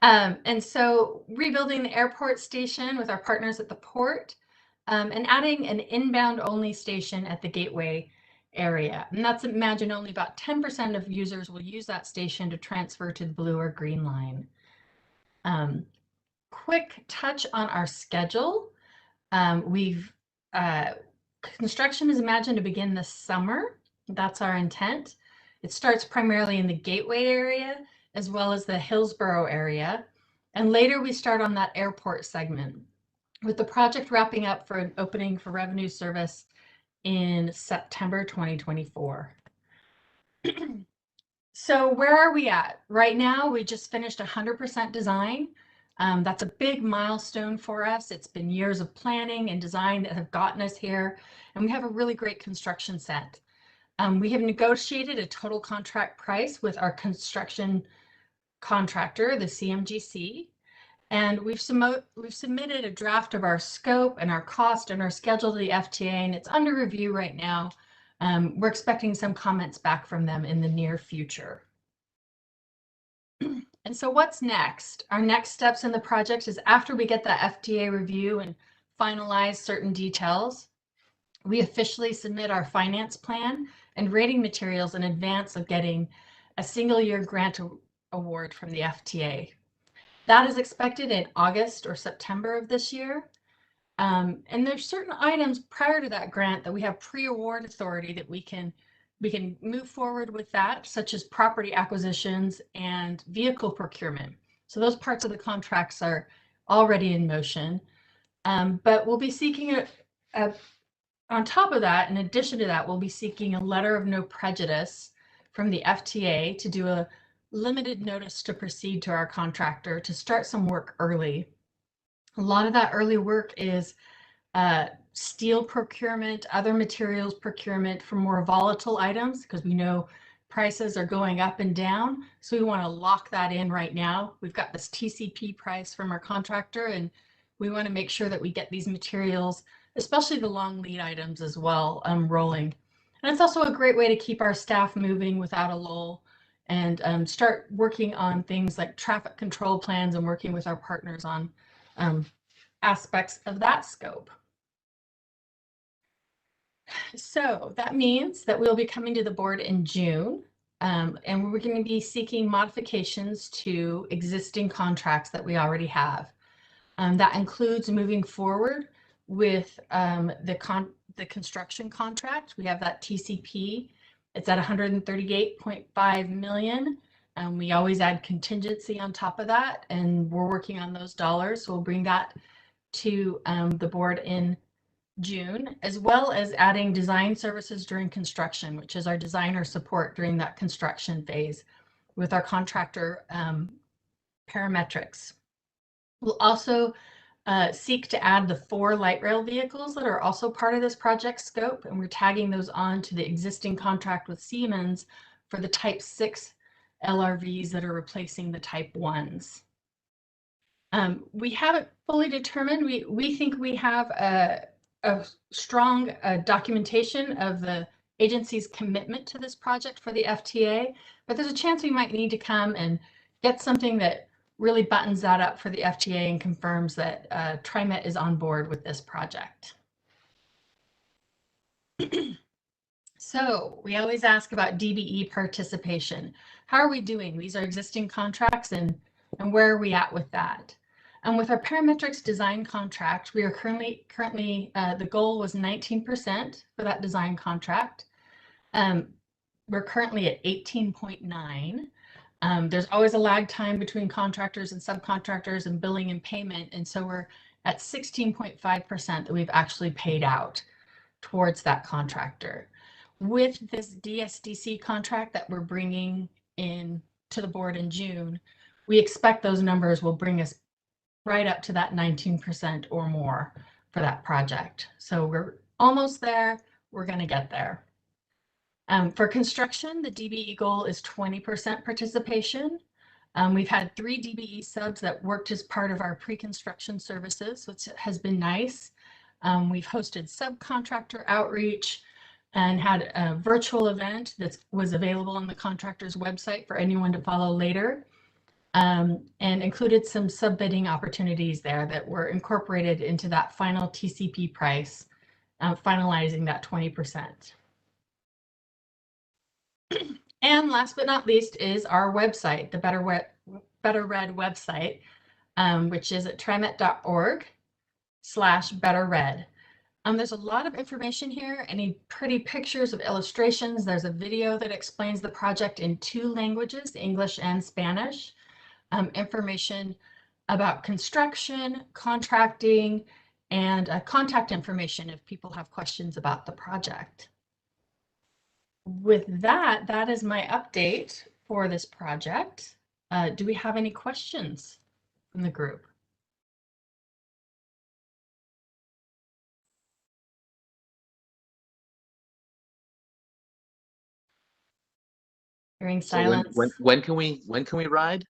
And so rebuilding the airport station with our partners at the port, and adding an inbound only station at the gateway area. And that's, imagine, only about 10% of users will use that station to transfer to the blue or green line. Quick touch on our schedule. Construction is imagined to begin this summer. That's our intent. It starts primarily in the gateway area, as well as the Hillsborough area. And later we start on that airport segment, with the project wrapping up for an opening for revenue service in September 2024. So where are we at? Right now, we just finished 100% design. That's a big milestone for us. It's been years of planning and design that have gotten us here, and we have a really great construction set. We have negotiated a total contract price with our construction contractor, the CMGC, and we've submitted a draft of our scope and our cost and our schedule to the FTA, and it's under review right now. We're expecting some comments back from them in the near future. And so what's next? Our next steps in the project is, after we get that FTA review and finalize certain details, we officially submit our finance plan and rating materials in advance of getting a single-year grant award from the FTA. That is expected in August or September of this year. And there's certain items prior to that grant that we have pre-award authority that we can move forward with, that, such as property acquisitions and vehicle procurement. So those parts of the contracts are already in motion. But we'll be seeking on top of that, in addition to that, we'll be seeking a letter of no prejudice from the FTA to do a limited notice to proceed to our contractor to start some work early. A lot of that early work is steel procurement, other materials procurement for more volatile items, because we know prices are going up and down. So we want to lock that in right now. We've got this TCP price from our contractor, and we want to make sure that we get these materials, especially the long lead items as well, rolling. And it's also a great way to keep our staff moving without a lull, and start working on things like traffic control plans and working with our partners on aspects of that scope. So that means that we'll be coming to the board in June, and we're going to be seeking modifications to existing contracts that we already have. That includes moving forward with the construction contract. We have that TCP. It's at 138.5 million. We always add contingency on top of that, and we're working on those dollars. So we'll bring that to the board in June, as well as adding design services during construction, which is our designer support during that construction phase with our contractor parametrics. We'll also seek to add the 4 light rail vehicles that are also part of this project scope, and we're tagging those on to the existing contract with Siemens for the Type 6 LRVs that are replacing the Type 1s. We haven't fully determined. We think we have a strong documentation of the agency's commitment to this project for the FTA, but there's a chance we might need to come and get something that really buttons that up for the FTA and confirms that TriMet is on board with this project. So we always ask about DBE participation. How are we doing? These are existing contracts, and where are we at with that? And with our parametrics design contract, we are currently the goal was 19% for that design contract. We're currently at 18.9. There's always a lag time between contractors and subcontractors and billing and payment. And so we're at 16.5% that we've actually paid out towards that contractor. With this DSDC contract that we're bringing in to the board in June, we expect those numbers will bring us right up to that 19% or more for that project. So we're almost there. We're going to get there. For construction, the DBE goal is 20% participation. We've had 3 DBE subs that worked as part of our pre-construction services, which has been nice. We've hosted subcontractor outreach and had a virtual event that was available on the contractor's website for anyone to follow later, and included some sub-bidding opportunities there that were incorporated into that final TCP price, finalizing that 20%. And last but not least is our website, the Better Red website, which is at trimet.org/betterred. There's a lot of information here, any pretty pictures of illustrations. There's a video that explains the project in 2 languages, English and Spanish. Information about construction, contracting, and contact information if people have questions about the project. With that, that is my update for this project. Do we have any questions from the group? Hearing silence. So when can we ride?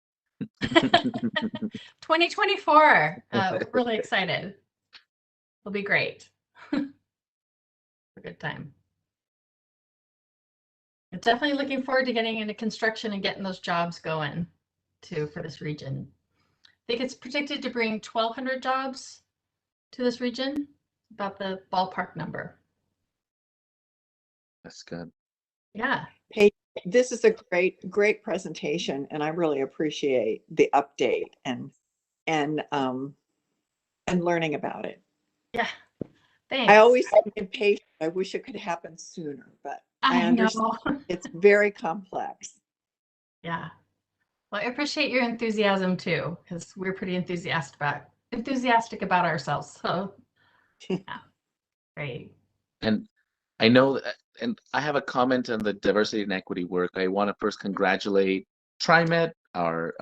2024. We're really excited. It'll be great. A good time. I'm definitely looking forward to getting into construction and getting those jobs going too for this region. I think it's predicted to bring 1,200 jobs to this region, about the ballpark number. That's good. Yeah. Hey, this is a great presentation, and I really appreciate the update and learning about it. Yeah. Thanks. I always am impatient. I wish it could happen sooner, but I understand it's very complex. Yeah. Well, I appreciate your enthusiasm too, because we're pretty enthusiastic about ourselves. So yeah, great. And I know, and I have a comment on the diversity and equity work. I want to first congratulate TriMet, our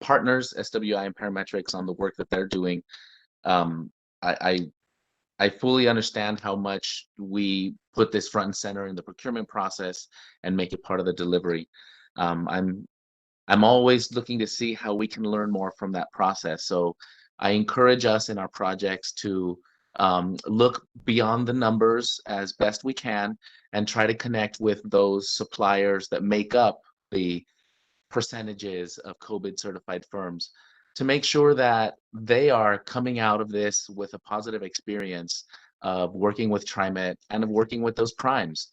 partners, SWI and Parametrics, on the work that they're doing. I fully understand how much we put this front and center in the procurement process and make it part of the delivery. I'm always looking to see how we can learn more from that process. So I encourage us in our projects to look beyond the numbers as best we can and try to connect with those suppliers that make up the percentages of COVID certified firms to make sure that they are coming out of this with a positive experience of working with TriMet and of working with those primes.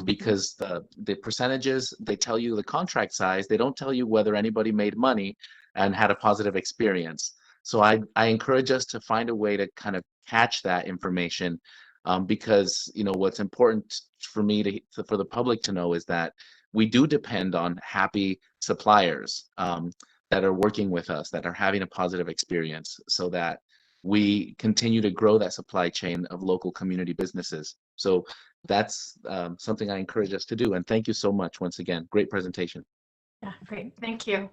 Because the percentages, they tell you the contract size, they don't tell you whether anybody made money and had a positive experience. So I encourage us to find a way to kind of catch that information, because what's important for me for the public to know is that we do depend on happy suppliers that are working with us, that are having a positive experience, so that we continue to grow that supply chain of local community businesses. So that's something I encourage us to do. And thank you so much once again. Great presentation. Yeah, great. Thank you.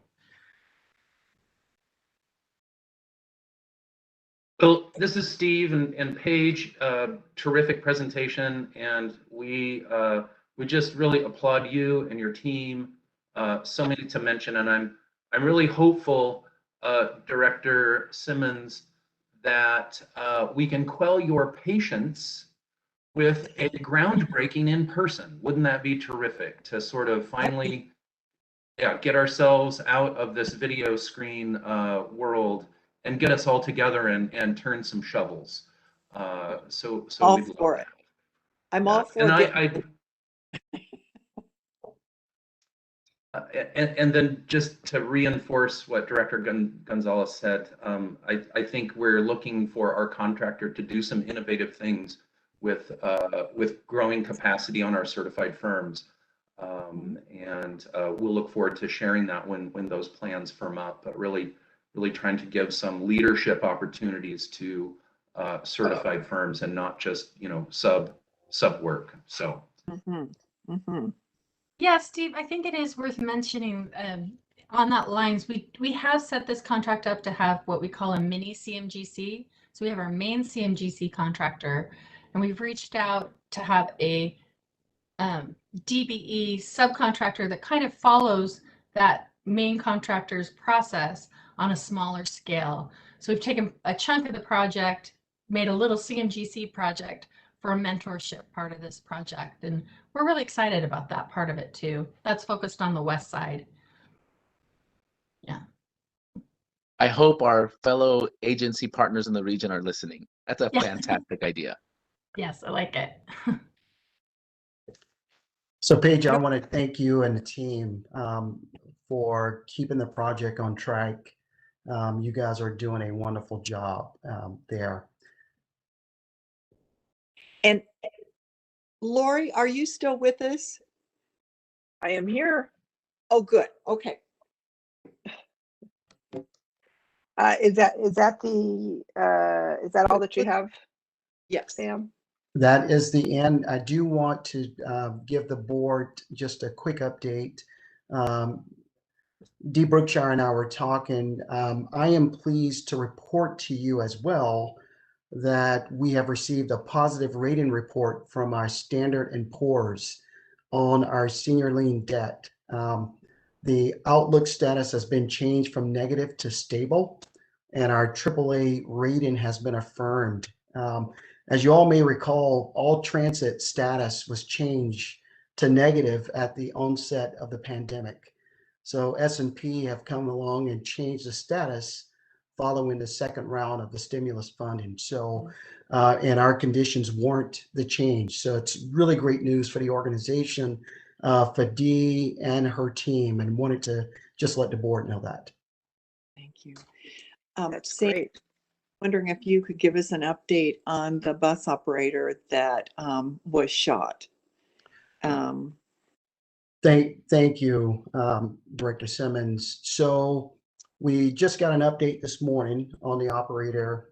Well, this is Steve and Paige. Terrific presentation, and we just really applaud you and your team. So many to mention, and I'm really hopeful, Director Simmons, that we can quell your patience with a groundbreaking in person. Wouldn't that be terrific to sort of finally, get ourselves out of this video screen world and get us all together and turn some shovels. So All we'd love for that. it. I'm all for And and then just to reinforce what Director Gonzalez said, I think we're looking for our contractor to do some innovative things with growing capacity on our certified firms. And we'll look forward to sharing that when those plans firm up, but really trying to give some leadership opportunities to certified firms and not just, sub work. So. Yeah, Steve, I think it is worth mentioning on that lines, we have set this contract up to have what we call a mini CMGC. So we have our main CMGC contractor, and we've reached out to have a DBE subcontractor that kind of follows that main contractor's process on a smaller scale. So we've taken a chunk of the project, made a little CMGC project for a mentorship part of this project. And we're really excited about that part of it too. That's focused on the west side. Yeah. I hope our fellow agency partners in the region are listening. That's a fantastic idea. Yes, I like it. So Paige, I want to thank you and the team for keeping the project on track. You guys are doing a wonderful job there. And Lori, are you still with us? I am here. Oh, good. Okay. Is that all that you have? Yes. Sam? That is the end. I do want to give the board just a quick update. Dee Brookshire and I were talking. I am pleased to report to you as well that we have received a positive rating report from our Standard & Poor's on our senior lien debt. The outlook status has been changed from negative to stable, and our AAA rating has been affirmed. As you all may recall, all transit status was changed to negative at the onset of the pandemic. So S&P have come along and changed the status following the second round of the stimulus funding. So, and our conditions warrant the change. So it's really great news for the organization, for Dee and her team, and wanted to just let the board know that. Thank you. That's Sam, great. wondering if you could give us an update on the bus operator that was shot. Thank you, Director Simmons. So we just got an update this morning on the operator.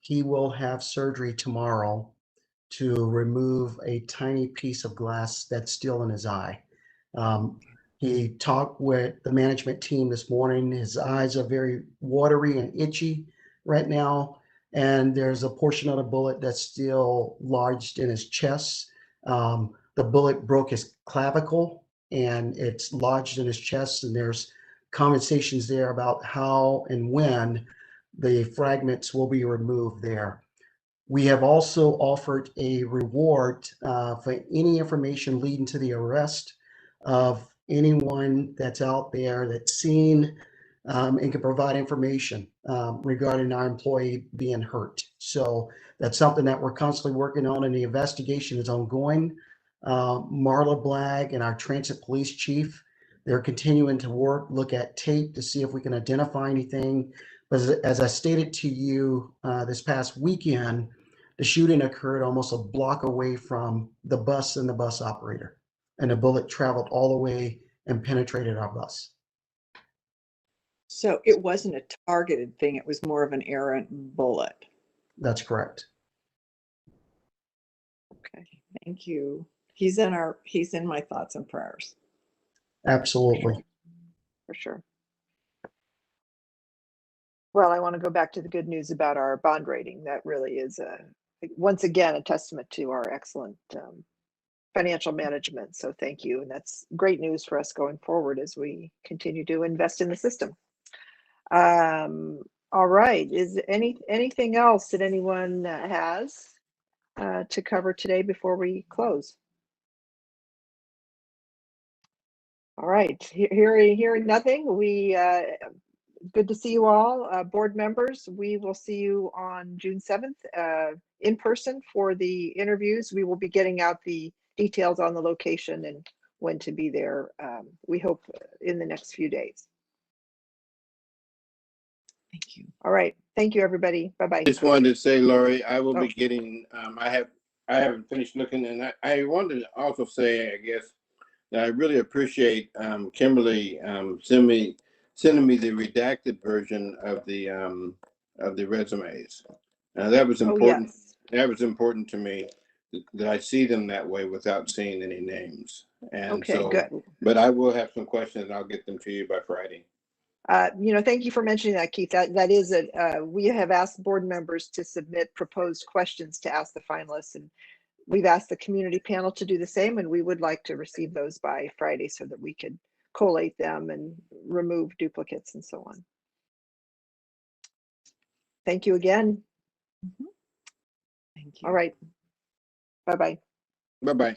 He will have surgery tomorrow to remove a tiny piece of glass that's still in his eye. He talked with the management team this morning. His eyes are very watery and itchy right now. And there's a portion of the bullet that's still lodged in his chest. The bullet broke his clavicle and it's lodged in his chest. And there's conversations there about how and when the fragments will be removed there. We have also offered a reward for any information leading to the arrest of anyone that's out there that's seen and can provide information regarding our employee being hurt. So that's something that we're constantly working on, and the investigation is ongoing. Marla Blagg and our transit police chief, they're continuing to look at tape to see if we can identify anything. But as I stated to you this past weekend, the shooting occurred almost a block away from the bus and the bus operator, and the bullet traveled all the way and penetrated our bus. So it wasn't a targeted thing. It was more of an errant bullet. That's correct. Okay, thank you. He's in my thoughts and prayers. Absolutely. For sure. Well, I want to go back to the good news about our bond rating. That really is once again a testament to our excellent financial management. So thank you. And that's great news for us going forward as we continue to invest in the system. All right. Is anything else that anyone has to cover today before we close? All right. Hearing nothing, we good to see you all. Board members, we will see you on June 7th in person for the interviews. We will be getting out the details on the location and when to be there. We hope in the next few days. Thank you. All right. Thank you, everybody. Bye-bye. Just wanted to say, Lori, I will be getting, I haven't finished looking, and I wanted to also say, I guess, that I really appreciate Kimberly sending me the redacted version of the resumes. That was important. Yes. That was important to me that I see them that way without seeing any names. And Okay, so, good. but I will have some questions, and I'll get them to you by Friday. Thank you for mentioning that, Keith. That is we have asked board members to submit proposed questions to ask the finalists, and we've asked the community panel to do the same, and we would like to receive those by Friday so that we could collate them and remove duplicates and so on. Thank you again. Thank you. All right. Bye-bye. Bye-bye.